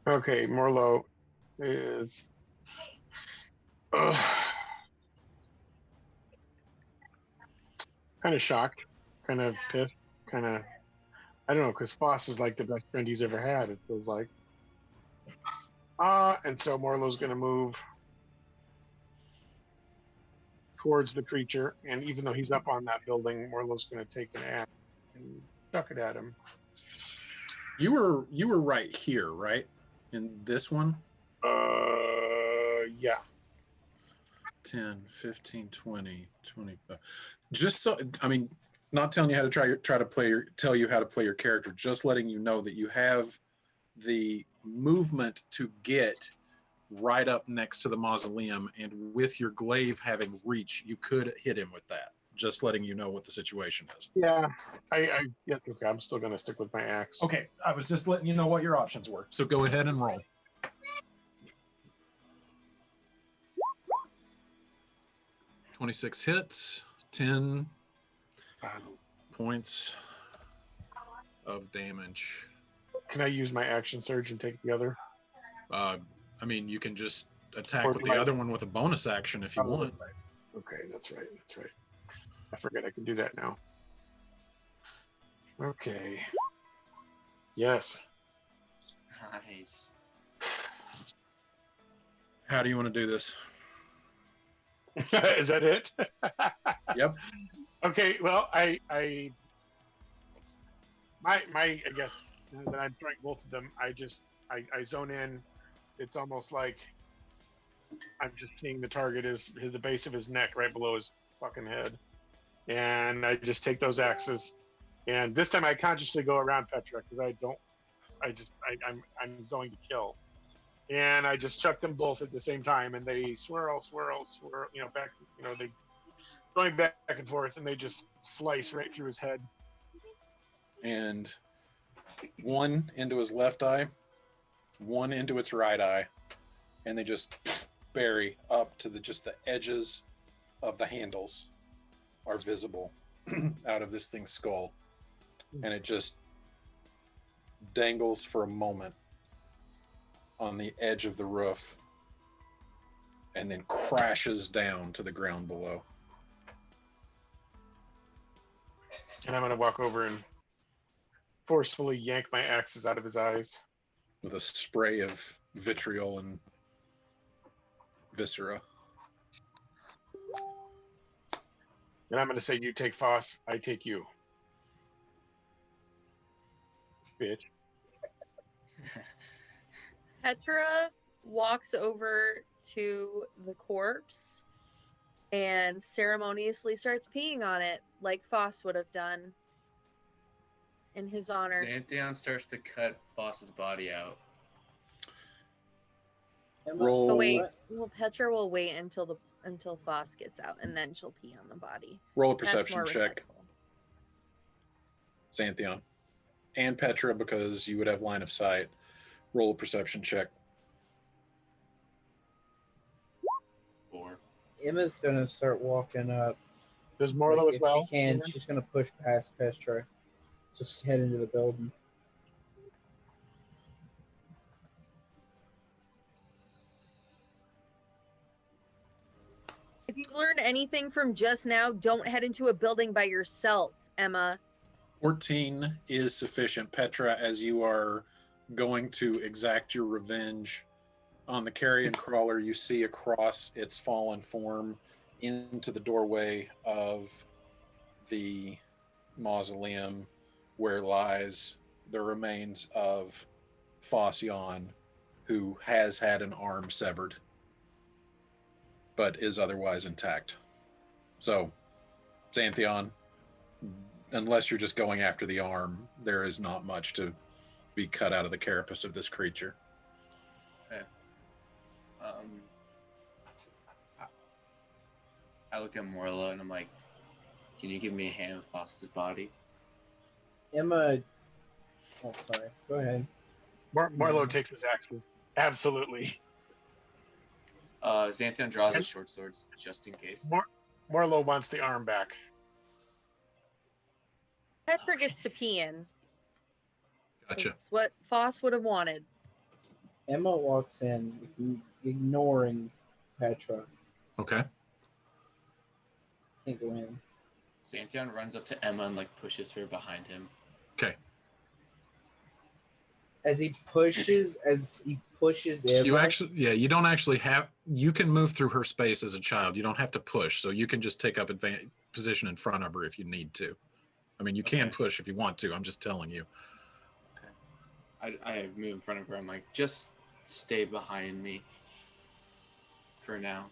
Okay, Morlo is kind of shocked, kind of pissed, kind of, I don't know, because Foss is like the best friend he's ever had, it feels like. And so Morlo's going to move towards the creature, and even though he's up on that building, Morlo's going to take an axe and chuck it at him. You were right here, right? In this one? Yeah. 10, 15, 20, 25. Just so, I mean, not telling you how to tell you how to play your character, just letting you know that you have the movement to get right up next to the mausoleum, and with your glaive having reach, you could hit him with that. Just letting you know what the situation is. Yeah, okay, I'm still going to stick with my axe. Okay, I was just letting you know what your options were. So go ahead and roll. .26 hits, 10 points of damage. Can I use my action surge and take the other? I mean, you can just attack with the other one with a bonus action if you want. Okay, that's right. I forget I can do that now. Okay. Yes. Nice. How do you want to do this? Is that it? Yep. Okay. Well, I guess that I'm trying both of them. I zone in. It's almost like I'm just seeing the target is the base of his neck, right below his fucking head, and I just take those axes. And this time I consciously go around Petra because I'm going to kill. And I just chuck them both at the same time, and they swirl, back, they going back and forth, and they just slice right through his head. And one into his left eye, one into its right eye, and they just bury up to just the edges of the handles are visible out of this thing's skull. And it just dangles for a moment on the edge of the roof and then crashes down to the ground below. And I'm going to walk over and forcefully yank my axes out of his eyes. With a spray of vitriol and viscera. And I'm going to say, you take Foss, I take you. Bitch. Petra walks over to the corpse and ceremoniously starts peeing on it like Foss would have done in his honor. Xanthion starts to cut Foss's body out. Roll. Oh wait, well Petra will wait until Foss gets out and then she'll pee on the body. Roll a That's perception more check. respectful. Xanthion. And Petra, because you would have line of sight. Roll a perception check. 4. Emma's gonna start walking up. Does Morlo as well? If she can, she's gonna push past Petra. Just head into the building. If you learned anything from just now, don't head into a building by yourself, Emma. 14 is sufficient, Petra, as you are going to exact your revenge on the carrion crawler. You see across its fallen form into the doorway of the mausoleum where lies the remains of Phossion, who has had an arm severed but is otherwise intact. So, Xanthion, unless you're just going after the arm, there is not much to be cut out of the carapace of this creature. Okay. I look at Morla and I'm like, can you give me a hand with Foss's body? Emma. Oh, sorry. Go ahead. Morlo takes his axes. Absolutely. Xanthion draws his short swords just in case. Morlo wants the arm back. Petra gets to pee in. Gotcha. It's what Foss would have wanted. Emma walks in, ignoring Petra. Okay. Can't go in. Xanthion runs up to Emma and pushes her behind him. Okay. As he pushes Emma. You don't actually have, you can move through her space as a child. You don't have to push, so you can just take up position in front of her if you need to. I mean, you can push if you want to. I'm just telling you. Okay. I move in front of her. I'm like, just stay behind me for now.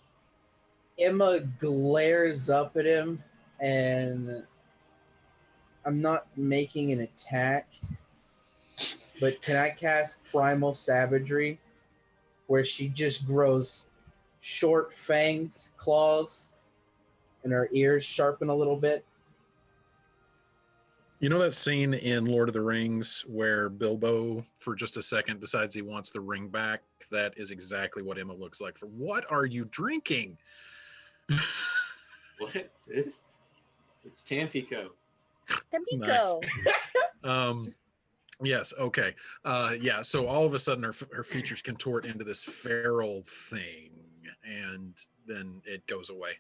Emma glares up at him, and I'm not making an attack, but can I cast Primal Savagery, where she just grows short fangs, claws, and her ears sharpen a little bit? You know that scene in Lord of the Rings where Bilbo, for just a second, decides he wants the ring back? That is exactly what Emma looks like. For what are you drinking? What is? It's Tampico. Tampico. Nice. Yes. Okay. Yeah. So all of a sudden, her features contort into this feral thing, and then it goes away.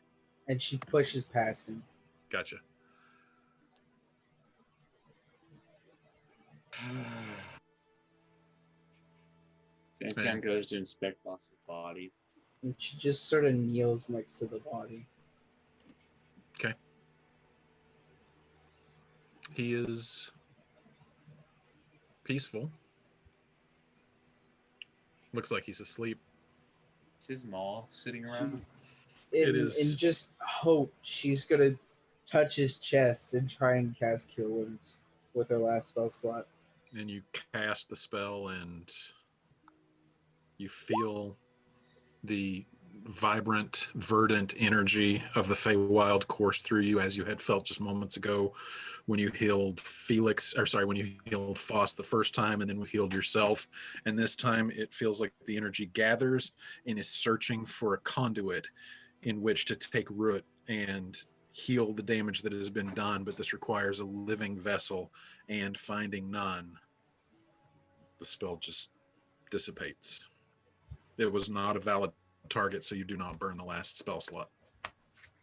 And she pushes past him. Gotcha. Santian goes to inspect Boss's body. And she just sort of kneels next to the body. Okay. He is peaceful. Looks like he's asleep. Is his maul sitting around? It is. And just hope she's gonna touch his chest and try and cast Cure Wounds with her last spell slot. And you cast the spell, and you feel the vibrant, verdant energy of the Feywild course through you, as you had felt just moments ago when you healed when you healed Foss the first time, and then we healed yourself. And this time it feels like the energy gathers and is searching for a conduit in which to take root and heal the damage that has been done, but this requires a living vessel, and finding none, the spell just dissipates. It was not a valid target, so you do not burn the last spell slot.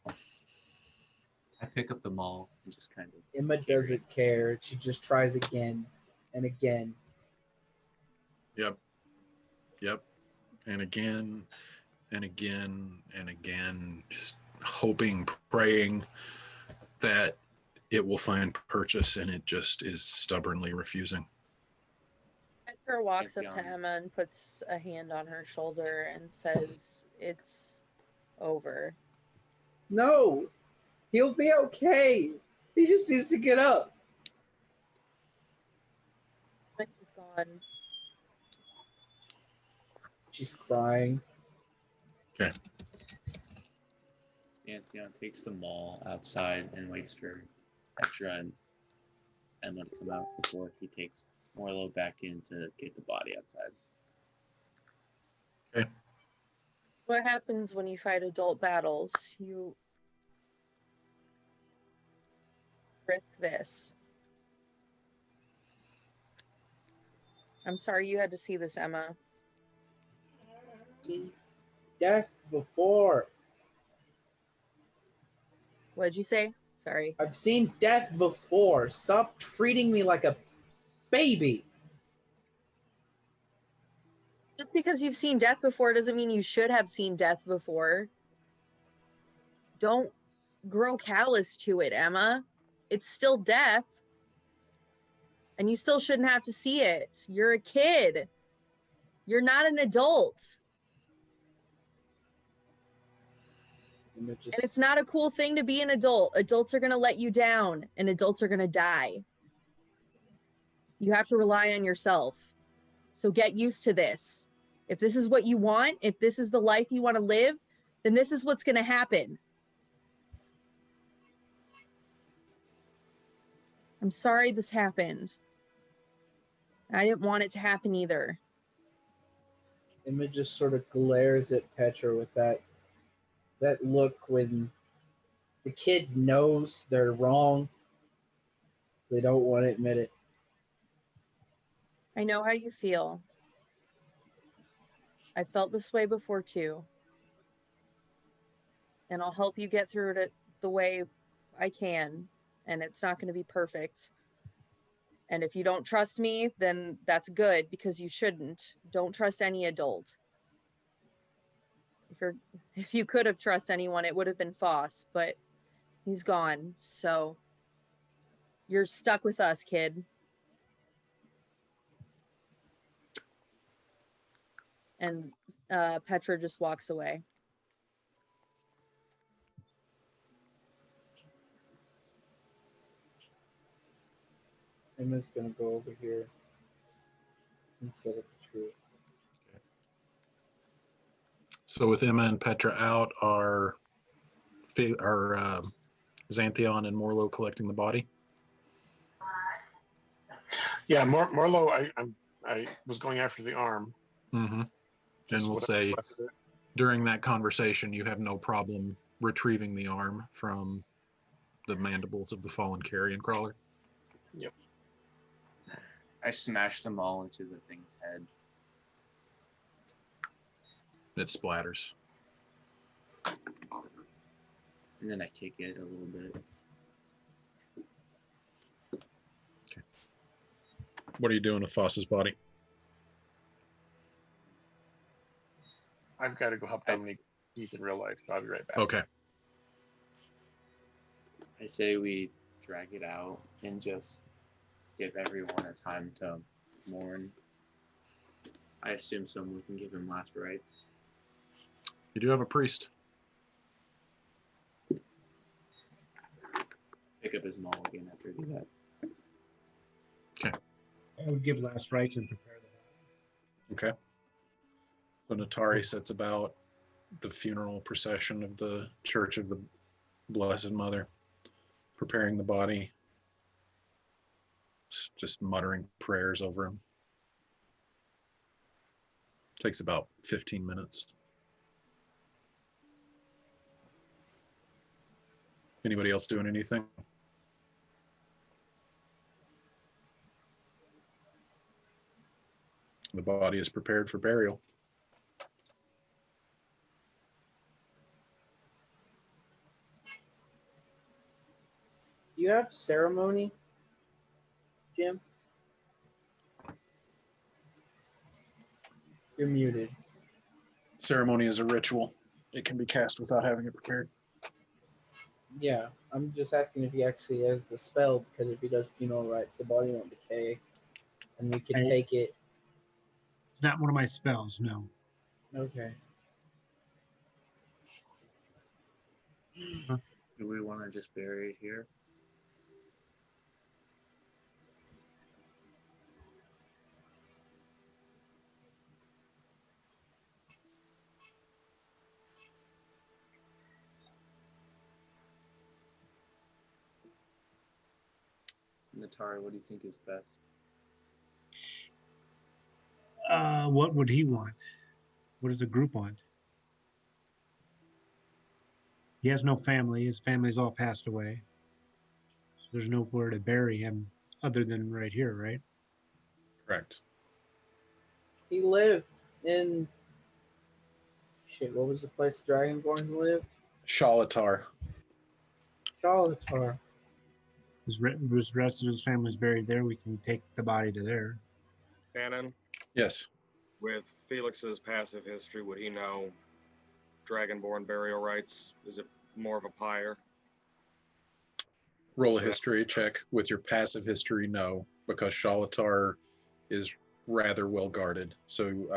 I pick up the maul and just kind of... Emma doesn't care. She just tries again and again. Yep. And again and again and again, just hoping, praying that it will find purchase, and it just is stubbornly refusing. Petra walks up to Emma and puts a hand on her shoulder and says, "It's over." No! He'll be okay! He just needs to get up! He's gone. She's crying. Okay. Santian takes the maul outside and waits for Petra and Emma to come out before he takes Morlo back in to get the body outside. Okay. What happens when you fight adult battles? You risk this. I'm sorry you had to see this, Emma. See death before. What'd you say? Sorry. I've seen death before. Stop treating me like a baby. Just because you've seen death before doesn't mean you should have seen death before. Don't grow callous to it, Emma. It's still death. And you still shouldn't have to see it. You're a kid. You're not an adult. And it's not a cool thing to be an adult. Adults are going to let you down, and adults are going to die. You have to rely on yourself. So get used to this. If this is what you want, if this is the life you want to live, then this is what's going to happen. I'm sorry this happened. I didn't want it to happen either. Emma just sort of glares at Petra with that look when the kid knows they're wrong. They don't want to admit it. I know how you feel. I felt this way before too. And I'll help you get through it the way I can. And it's not going to be perfect. And if you don't trust me, then that's good, because you shouldn't. Don't trust any adult. If you could have trusted anyone, it would have been Foss, but he's gone. So you're stuck with us, kid. And Petra just walks away. Emma's gonna go over here and set up the tree. So with Emma and Petra out, are Xanthion and Morlo collecting the body? Yeah, Morlo, I was going after the arm. Mm-hmm. And we'll say during that conversation, you have no problem retrieving the arm from the mandibles of the fallen carrion crawler. Yep. I smashed them all into the thing's head. It splatters. And then I kick it a little bit. What are you doing with Foss's body? I've got to go help Dominique. He's in real life, so I'll be right back. Okay. I say we drag it out and just give everyone a time to mourn. I assume someone can give him last rites. You do have a priest. Pick up his mulligan after we do that. Okay. I would give last rites and prepare the Okay. So Natari sets about the funeral procession of the Church of the Blessed Mother, preparing the body, just muttering prayers over him. Takes about 15 minutes. Anybody else doing anything? The body is prepared for burial. Do you have ceremony, Jim? You're muted. Ceremony is a ritual. It can be cast without having it prepared. Yeah, I'm just asking if he actually has the spell, because if he does funeral rites, the body won't decay, and we can take it. It's not one of my spells, no. Okay. Do we want to just bury it here? Natari, what do you think is best? What would he want? What does the group want? He has no family. His family's all passed away. So there's nowhere to bury him other than right here, right? Correct. He lived in... Shit, what was the place Dragonborn lived? Shalatar. Shalatar. His rest of his family's buried there. We can take the body to there. Shannon, Yes. with Felix's passive history, would he know Dragonborn burial rites? Is it more of a pyre? Roll a history check. With your passive history, no, because Shalatar is rather well guarded. So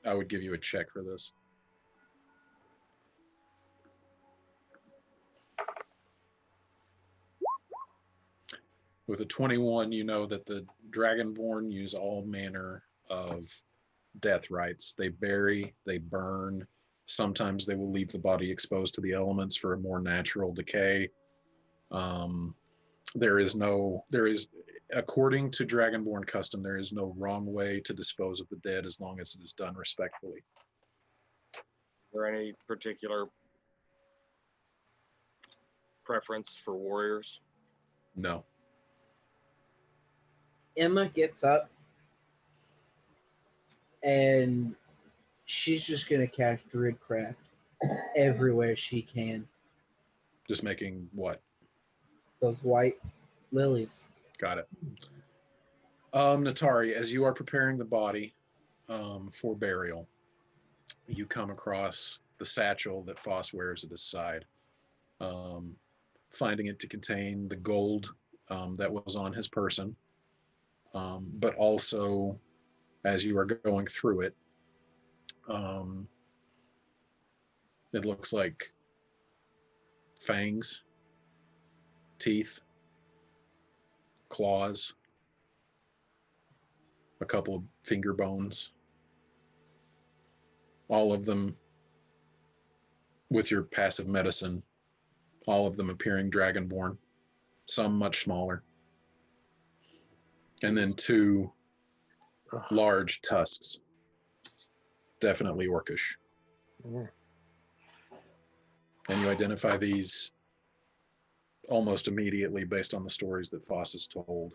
I would give you a check for this. With a 21, you know that the Dragonborn use all manner of death rites. They bury, they burn. Sometimes they will leave the body exposed to the elements for a more natural decay. There is, according to Dragonborn custom, there is no wrong way to dispose of the dead as long as it is done respectfully. Is there any particular preference for warriors? No. Emma gets up and she's just gonna cast Druidcraft everywhere she can. Just making what? Those white lilies. Got it. Natari, as you are preparing the body for burial, you come across the satchel that Foss wears at his side, finding it to contain the gold that was on his person, but also, as you are going through it, it looks like fangs, teeth, claws, a couple of finger bones, all of them with your passive medicine, all of them appearing Dragonborn, some much smaller, and then two large tusks, definitely orcish. And you identify these almost immediately based on the stories that Foss has told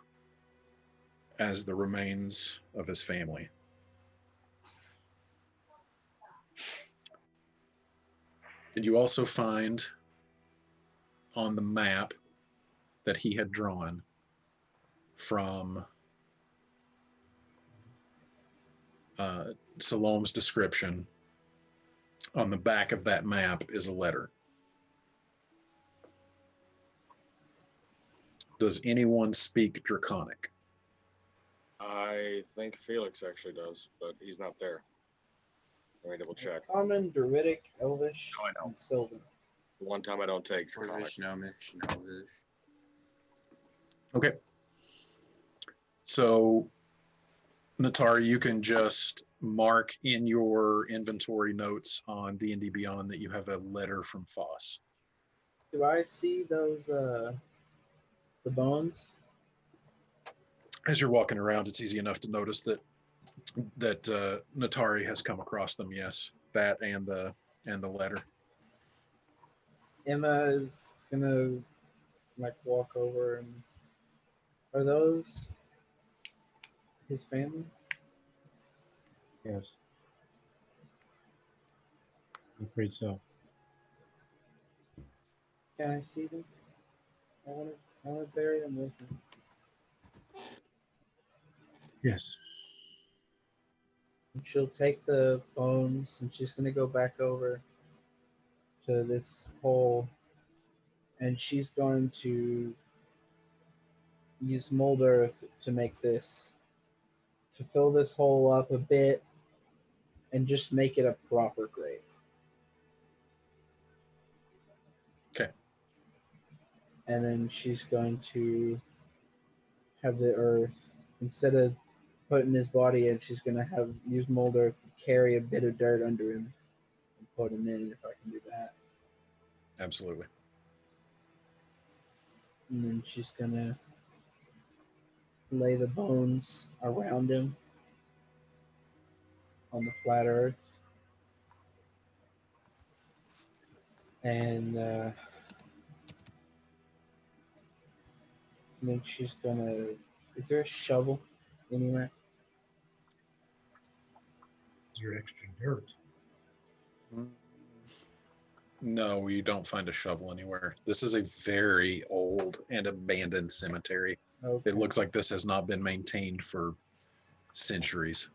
as the remains of his family. And you also find on the map that he had drawn from Salome's description, on the back of that map is a letter. Does anyone speak Draconic? I think Felix actually does, but he's not there. Let me double check. Common, Druidic, Elvish, No, I know. and Sylvan. The one time I don't take Draconic. Dwarvish, Gnomish, and Elvish. Okay. So, Natari, you can just mark in your inventory notes on D&D Beyond that you have a letter from Foss. Do I see those, the bones? As you're walking around, it's easy enough to notice that Natari has come across them. Yes, that and the letter. Emma is gonna like walk over and are those his family? Yes. I'm afraid so. Can I see them? I wanna bury them with me. Yes. And she'll take the bones and she's gonna go back over to this hole and she's going to use mold earth to make this, to fill this hole up a bit and just make it a proper grave. Okay. And then she's going to have the earth, instead of putting his body in, she's going to use mold earth to carry a bit of dirt under him and put him in, if I can do that. Absolutely. And then she's going to lay the bones around him on the flat earth. And then she's gonna. Is there a shovel anywhere? Is there extra dirt? No, you don't find a shovel anywhere. This is a very old and abandoned cemetery. Okay. It looks like this has not been maintained for centuries.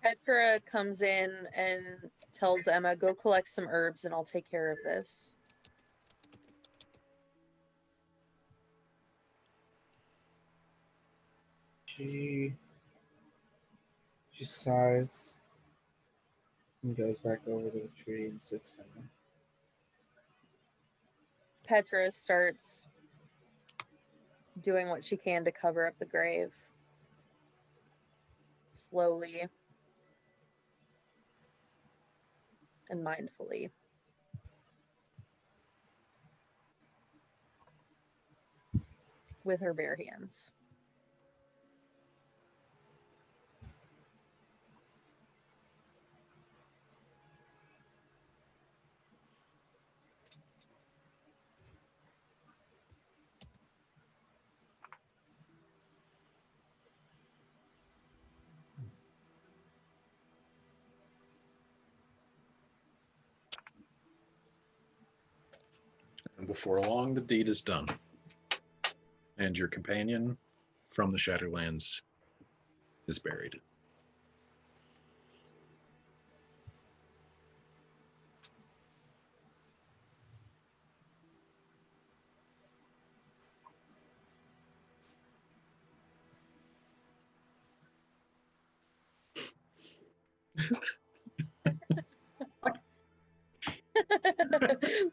Petra comes in and tells Emma, go collect some herbs and I'll take care of this. She sighs and goes back over to the tree and sits down. Petra starts doing what she can to cover up the grave. Slowly and mindfully. With her bare hands. And before long, the deed is done. And your companion from the Shadowlands is buried.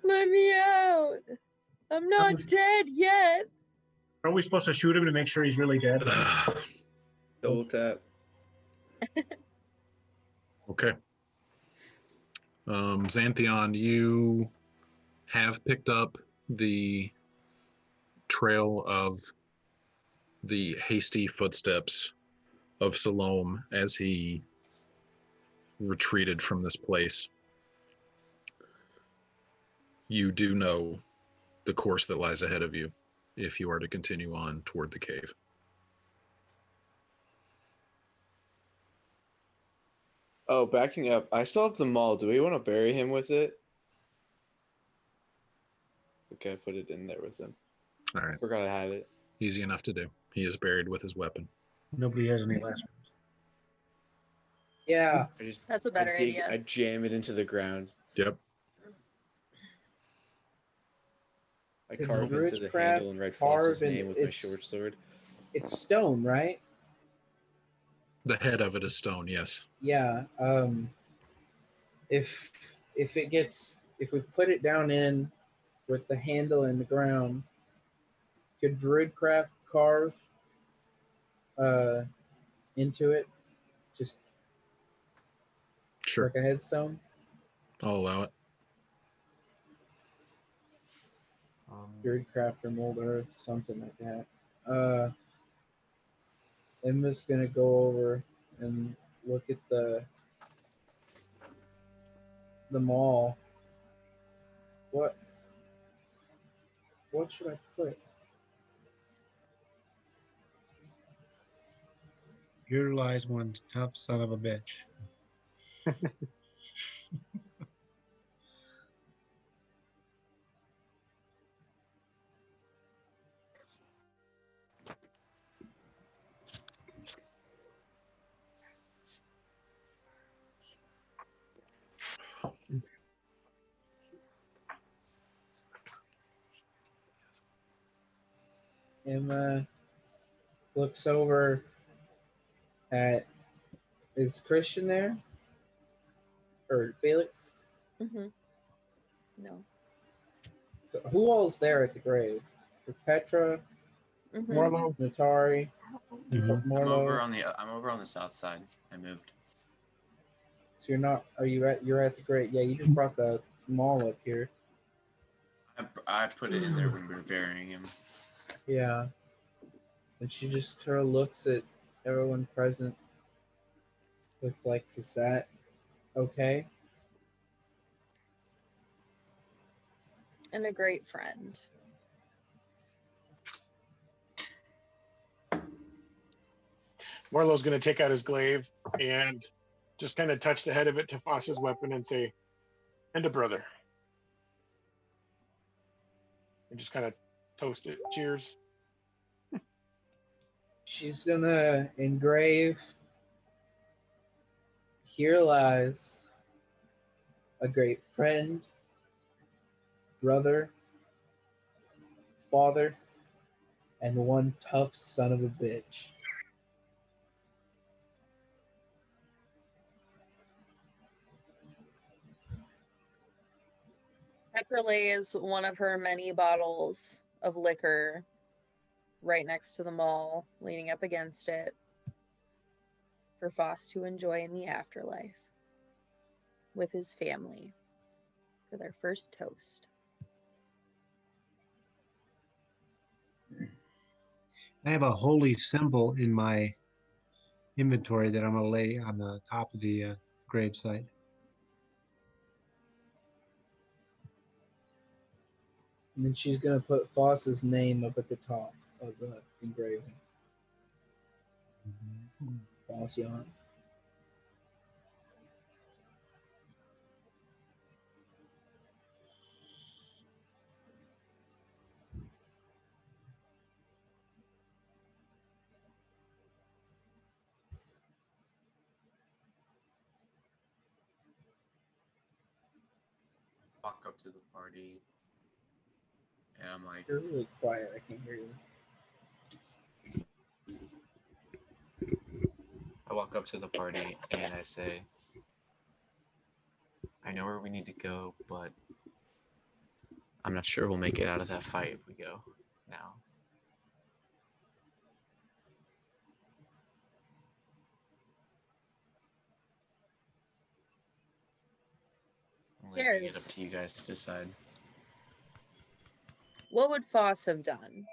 Let me out. I'm not dead yet. Are we supposed to shoot him to make sure he's really dead? Double tap. Okay. Xanthion, you have picked up the trail of the hasty footsteps of Salome as he retreated from this place. You do know the course that lies ahead of you if you are to continue on toward the cave. Oh, backing up. I still have the maul. Do we want to bury him with it? Okay, I put it in there with him. All right. Forgot I had it. Easy enough to do. He is buried with his weapon. Nobody has any last. Yeah. That's a better idea. I jam it into the ground. Yep. I Could carve into Druid's the craft handle and write Foss's carve in- name with my it's- short sword. It's stone, right? The head of it is stone, yes. Yeah. If we put it down in with the handle in the ground, could Druidcraft carve into it, just Sure. like a headstone? I'll allow it. Druidcraft or mold earth, something like that. Emma's gonna go over and look at the mall. What should I put? Here lies one tough son of a bitch. Emma looks over at, is Christian there? Or Felix? Mm-hmm. No. So who all's there at the grave? It's Petra, Mm-hmm. Morlo. Natari, Mhm. Morlo. I'm over on the south side. I moved. So you're at the grave. Yeah, you just brought the mall up here. I put it in there when we were burying him. Yeah. And she just sort of looks at everyone present with like, is that okay? And a great friend. Morlo's going to take out his glaive and just kind of touch the head of it to Foss's weapon and say, "And a brother." And just kind of toast it. Cheers. She's gonna engrave, here lies a great friend, brother, father, and one tough son of a bitch. Petra lays one of her many bottles of liquor right next to the mall, leaning up against it, for Foss to enjoy in the afterlife with his family for their first toast. I have a holy symbol in my inventory that I'm going to lay on the top of the gravesite. And then she's gonna put Foss's name up at the top of the engraving. Foss Jan. Walk up to the party, and I'm like, You're really quiet. I can't hear you. I walk up to the party and I say, "I know where we need to go, but I'm not sure we'll make it out of that fight if we go now." I'm leaving it up to you guys to decide. What would Foss have done?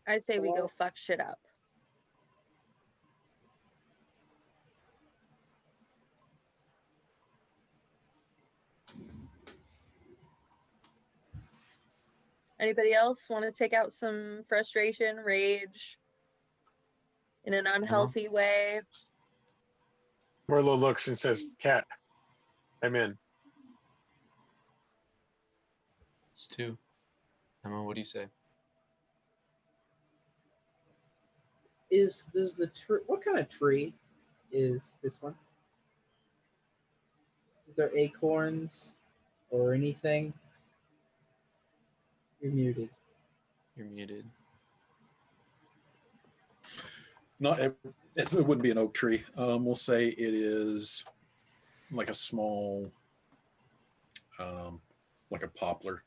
I say we go fuck shit up. Anybody else want to take out some frustration, rage in an unhealthy way? Merlo looks and says, "Cat, I'm in." It's 2. Emma, what do you say? Is the tree? What kind of tree is this one? Is there acorns or anything? You're muted. You're muted. Not it wouldn't be an oak tree. We'll say it is like a small, like a poplar.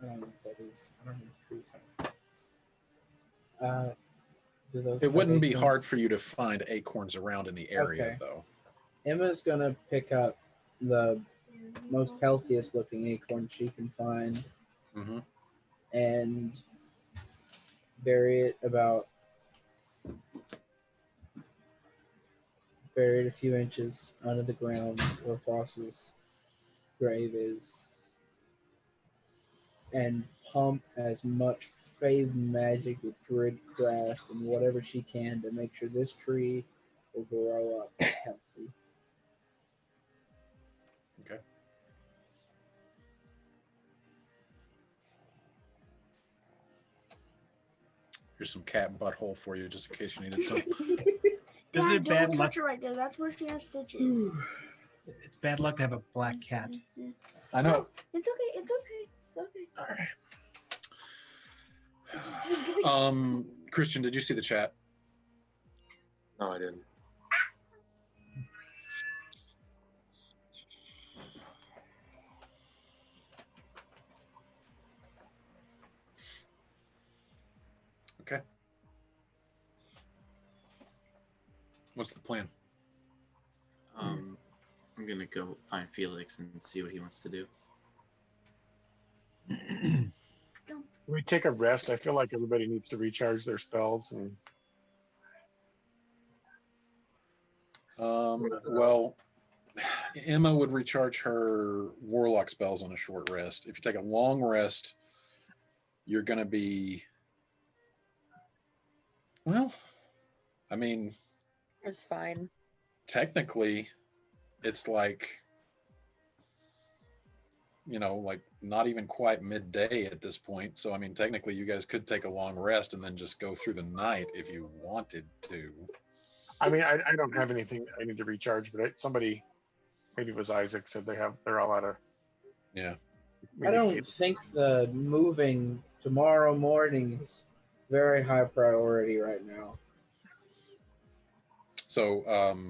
I don't know what that is. I don't know tree type. Do those It have wouldn't be acorns? hard for you to find acorns around in the area, Okay. though. Emma's gonna pick up the most healthiest looking acorn she can find Mm-hmm. and bury it a few inches under the ground where Foss's grave is, and pump as much Fave magic with Druidcraft and whatever she can to make sure this tree will grow up healthy. Okay. Here's some cat butthole for you, just in case you needed some. Isn't it bad don't luck? touch her right there. That's where she has stitches. It's bad luck to have a black cat. I know. It's okay. It's okay. It's okay. All right. Just give it. Christian, did you see the chat? No, I didn't. Okay. What's the plan? I'm gonna go find Felix and see what he wants to do. Can we take a rest? I feel like everybody needs to recharge their spells. And Well, Emma would recharge her warlock spells on a short rest. If you take a long rest, you're going to be, well, I mean, It's fine. technically, it's like, like not even quite midday at this point. So, I mean, technically, you guys could take a long rest and then just go through the night if you wanted to. I mean, I don't have anything I need to recharge, but somebody, maybe it was Isaac, said they're all out of. Yeah. I don't think the moving tomorrow morning is very high priority right now. So,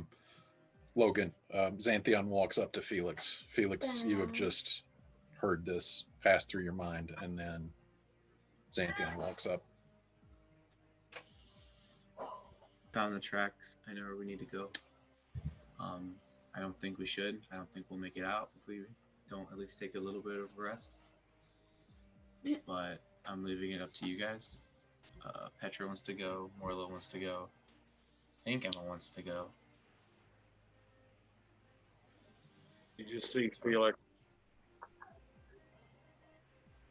Logan, Xanthion walks up to Felix. Felix, you have just heard this pass through your mind, and then Xanthion walks up. Found the tracks. I know where we need to go. I don't think we should. I don't think we'll make it out if we don't at least take a little bit of a rest. But I'm leaving it up to you guys. Petra wants to go. Morlo wants to go. I think Emma wants to go. You just see Felix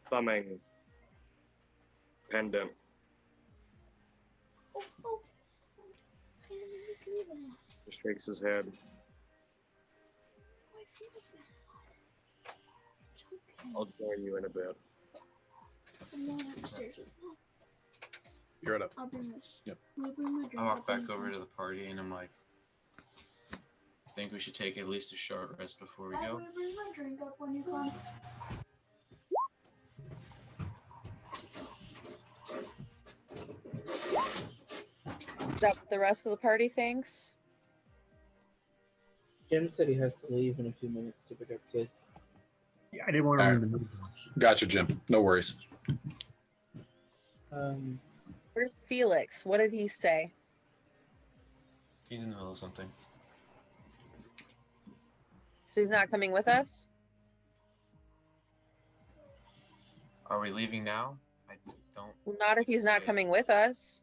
thumbing pendant. Just shakes his head. I'll join you in a bit. I'm going upstairs as well. You're it up. I'll bring this. Yep. Will you bring my drink I walk up when back you over come? to the party and I'm like, I think we should take at least a short rest before we Dad, go. will you bring my drink up when you come? Is that what the rest of the party thinks? Jim said he has to leave in a few minutes to pick up kids. Yeah, I didn't want to All ruin right. the mood. Gotcha, Jim. No worries. Where's Felix? What did he say? He's in the middle of something. So he's not coming with us? Are we leaving now? I don't. Well, not if he's not coming with us.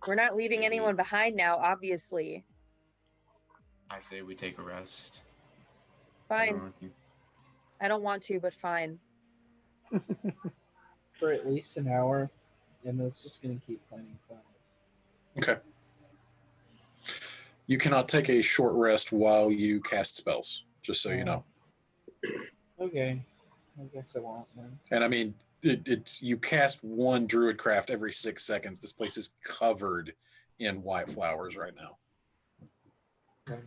We're not leaving anyone behind now, obviously. I say we take a rest. Fine. Everyone can- I don't want to, but fine. For at least an hour, Emma's just going to keep planting flowers. Okay. You cannot take a short rest while you cast spells, just so you know. Okay. I guess I won't then. And I mean, it's you cast one Druidcraft every 6 seconds. This place is covered in white flowers right now. Okay.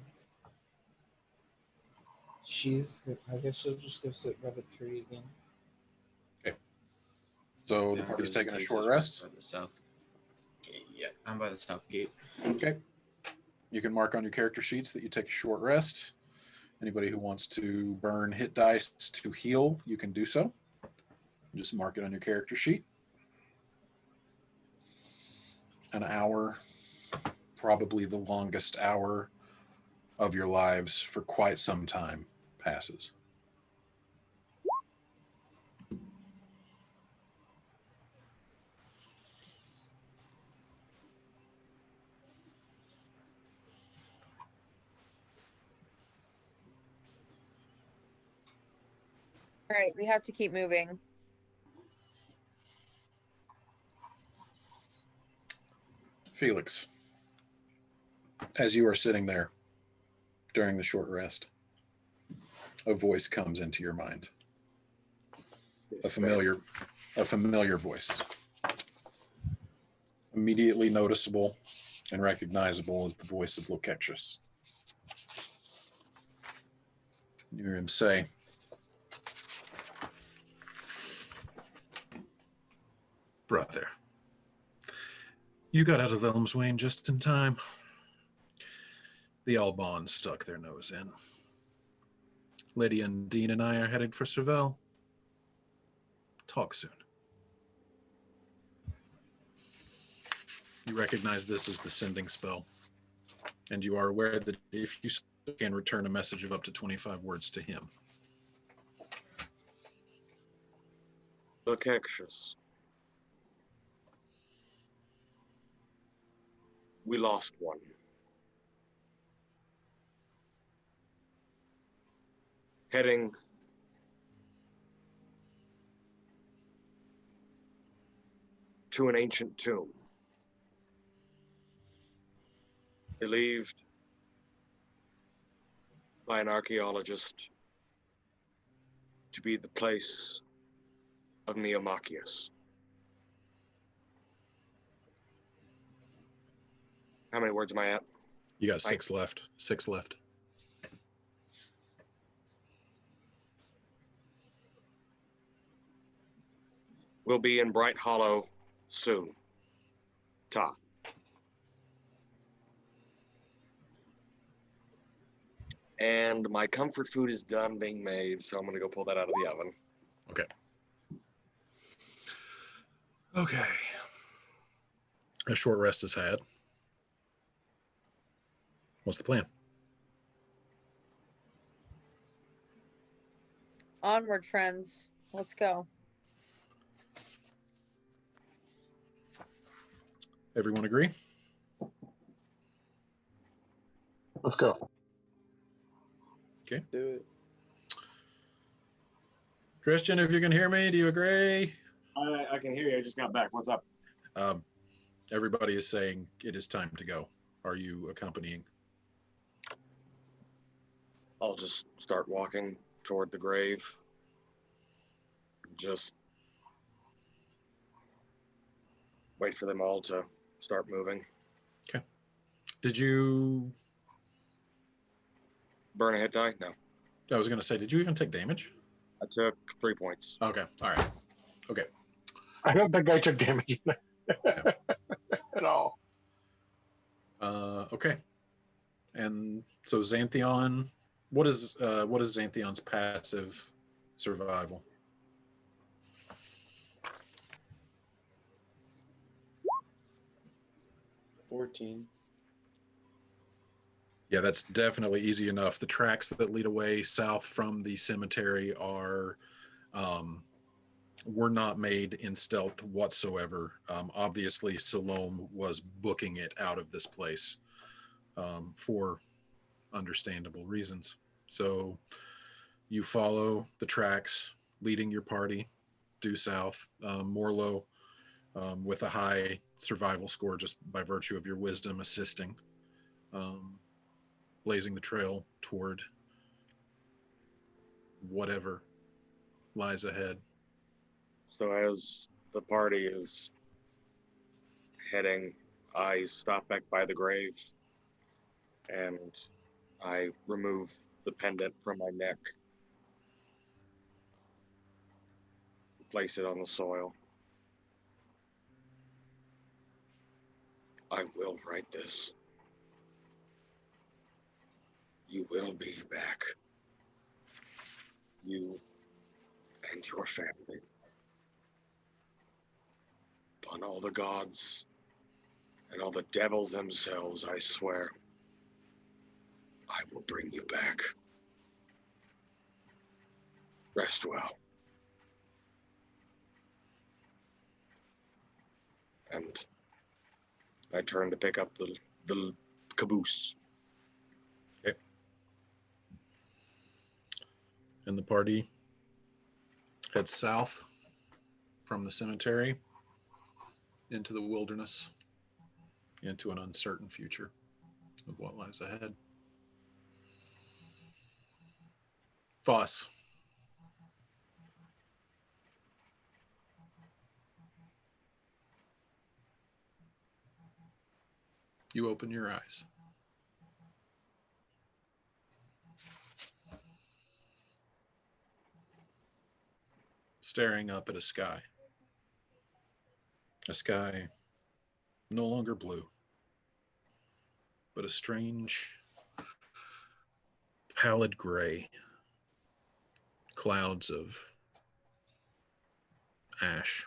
I guess she'll just go sit by the tree again. Okay. So the party's taking a short rest. By the south gate. Yeah, I'm by the south gate. Okay. You can mark on your character sheets that you take a short rest. Anybody who wants to burn hit dice to heal, you can do so. Just mark it on your character sheet. An hour, probably the longest hour of your lives for quite some time passes. All right, we have to keep moving. Felix, as you are sitting there during the short rest, a voice comes into your mind. A familiar voice. Immediately noticeable and recognizable as the voice of Lokexus. You hear him say, "Brother, you got out of Elmswain just in time. The Albans stuck their nose in. Lydia and Dean and I are headed for Serval. Talk soon." You recognize this as the sending spell, and you are aware that if you can return a message of up to 25 words to him. Lokexus. We lost one. Heading to an ancient tomb. Believed by an archaeologist to be the place of Neomachius. How many words am I at? You got 6 left. 6 left. We'll be in Bright Hollow soon. Ta. And my comfort food is done being made, so I'm going to go pull that out of the oven. Okay. Okay. A short rest is had. What's the plan? Onward, friends. Let's go. Everyone agree? Let's go. Okay. Do it. Christian, if you can hear me, do you agree? I can hear you. I just got back. What's up? Everybody is saying it is time to go. Are you accompanying? I'll just start walking toward the grave. Just wait for them all to start moving. Okay. Did you burn a hit die? No. I was going to say, did you even take damage? I took 3 points. Okay. All right. Okay. I don't think I took damage at all. Okay. And so Xanthion, what is Xanthion's passive survival? $14. Yeah, that's definitely easy enough. The tracks that lead away south from the cemetery were not made in stealth whatsoever. Obviously, Salome was booking it out of this place for understandable reasons. So you follow the tracks leading your party due south. Morlo, with a high survival score just by virtue of your wisdom, assisting. blazing the trail toward whatever lies ahead. So as the party is heading, I stop back by the grave and I remove the pendant from my neck, place it on the soil. I will write this. You will be back. You and your family. Upon all the gods and all the devils themselves, I swear, I will bring you back. Rest well. And I turn to pick up the caboose. Okay. And the party heads south from the cemetery into the wilderness, into an uncertain future of what lies ahead. Voss. You open your eyes. Staring up at a sky no longer blue, but a strange pallid gray, clouds of ash.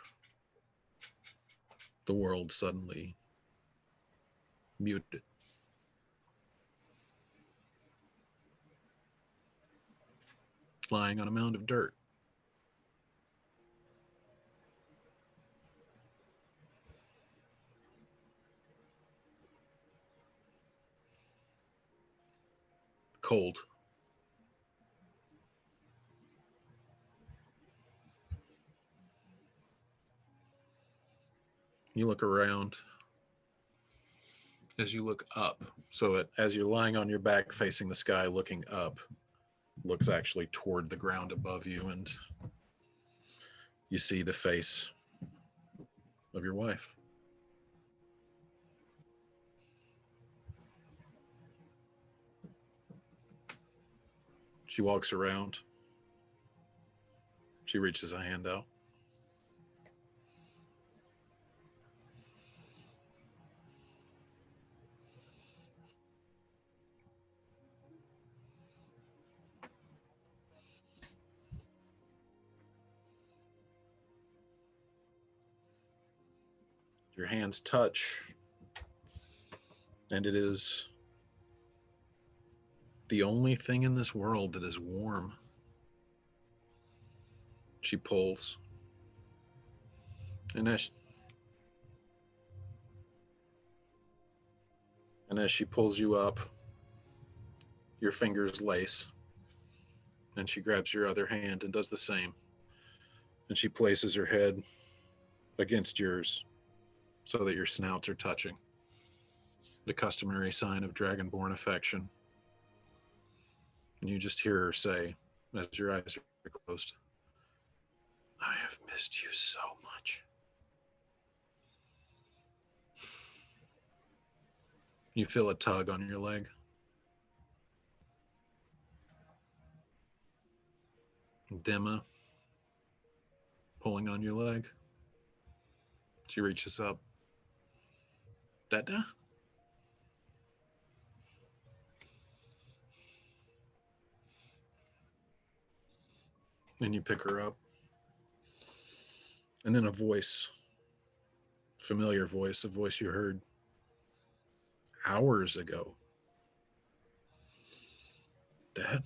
The world suddenly muted. Lying on a mound of dirt. Cold. You look around. As you look up, so as you're lying on your back facing the sky looking up, looks actually toward the ground above you, and you see the face of your wife. She walks around. She reaches a hand out. Your hands touch, and it is the only thing in this world that is warm. She pulls, and as she pulls you up, your fingers lace, and she grabs your other hand and does the same, and she places her head against yours so that your snouts are touching, the customary sign of dragonborn affection. And you just hear her say, as your eyes are closed, I have missed you so much. You feel a tug on your leg. Dima pulling on your leg. She reaches up. Dada? And you pick her up. And then a voice, familiar voice, a voice you heard hours ago. Dad?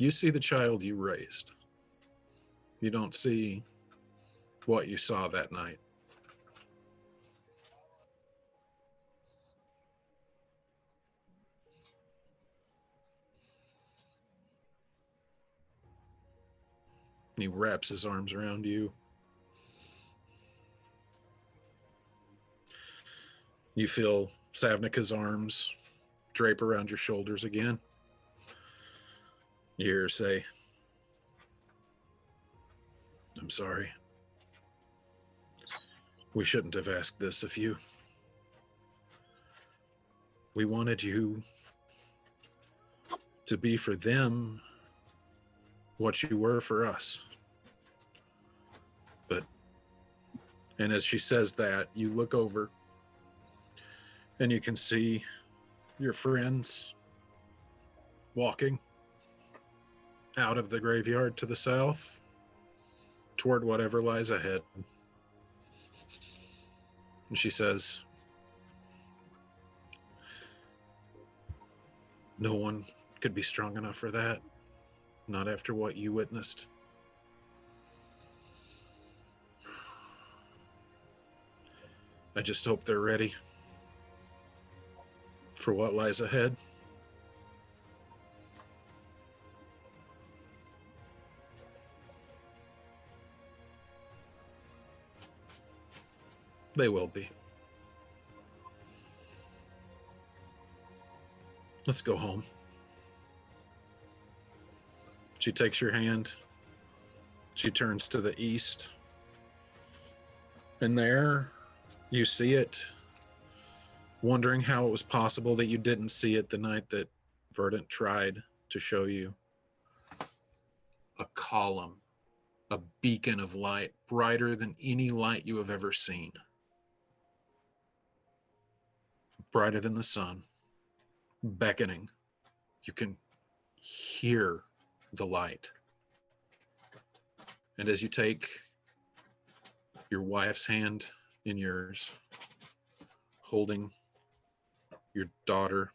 You see the child you raised. You don't see what you saw that night. He wraps his arms around you. You feel Savnika's arms drape around your shoulders again. You hear her say, "I'm sorry. We shouldn't have asked this of you. We wanted you to be for them what you were for us." And as she says that, you look over and you can see your friends walking out of the graveyard to the south toward whatever lies ahead. And she says, "No one could be strong enough for that, not after what you witnessed. I just hope they're ready for what lies ahead." They will be. Let's go home. She takes your hand. She turns to the east. And there you see it, wondering how it was possible that you didn't see it the night that Verdant tried to show you. A column, a beacon of light, brighter than any light you have ever seen. Brighter than the sun, beckoning. You can hear the light. And as you take your wife's hand in yours, holding your daughter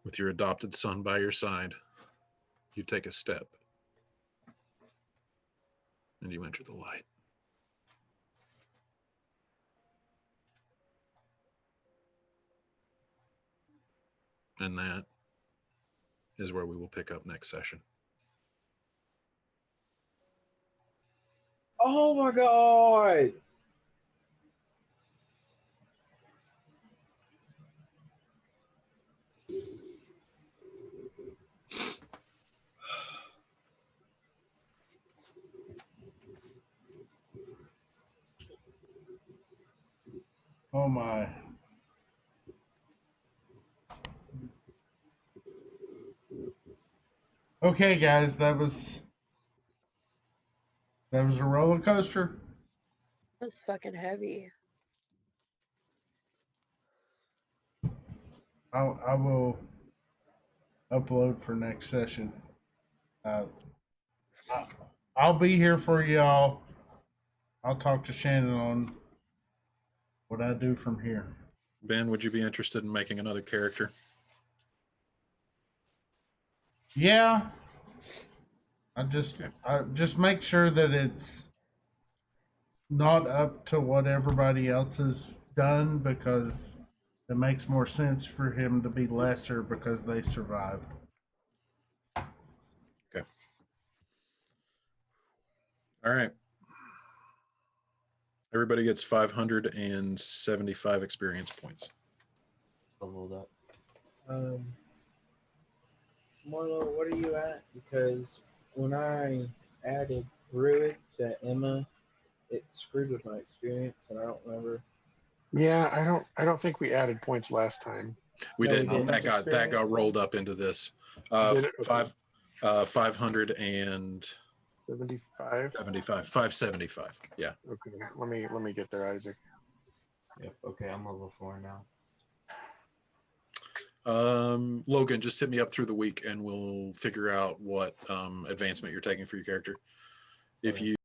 with your adopted son by your side, you take a step and you enter the light. And that is where we will pick up next session. Oh my god! Oh my. Okay, guys, that was a roller coaster. That was fucking heavy. I will upload for next session. I'll be here for y'all. I'll talk to Shannon on what I do from here. Ben, would you be interested in making another character? Yeah. I just make sure that it's not up to what everybody else has done, because it makes more sense for him to be lesser because they survived. Okay. All right. Everybody gets 575 experience points. Leveled up. Marlo, what are you at? Because when I added Druid to Emma, it screwed with my experience, and I don't remember. Yeah, I don't think we added points last time. We No, we didn't. didn't. That got rolled up into this. Did it? Okay. 575. 575. Yeah. Okay, let me get there, Isaac. Yep. Okay, I'm level 4 now. Logan, just hit me up through the week and we'll figure out what advancement you're taking for your character. If you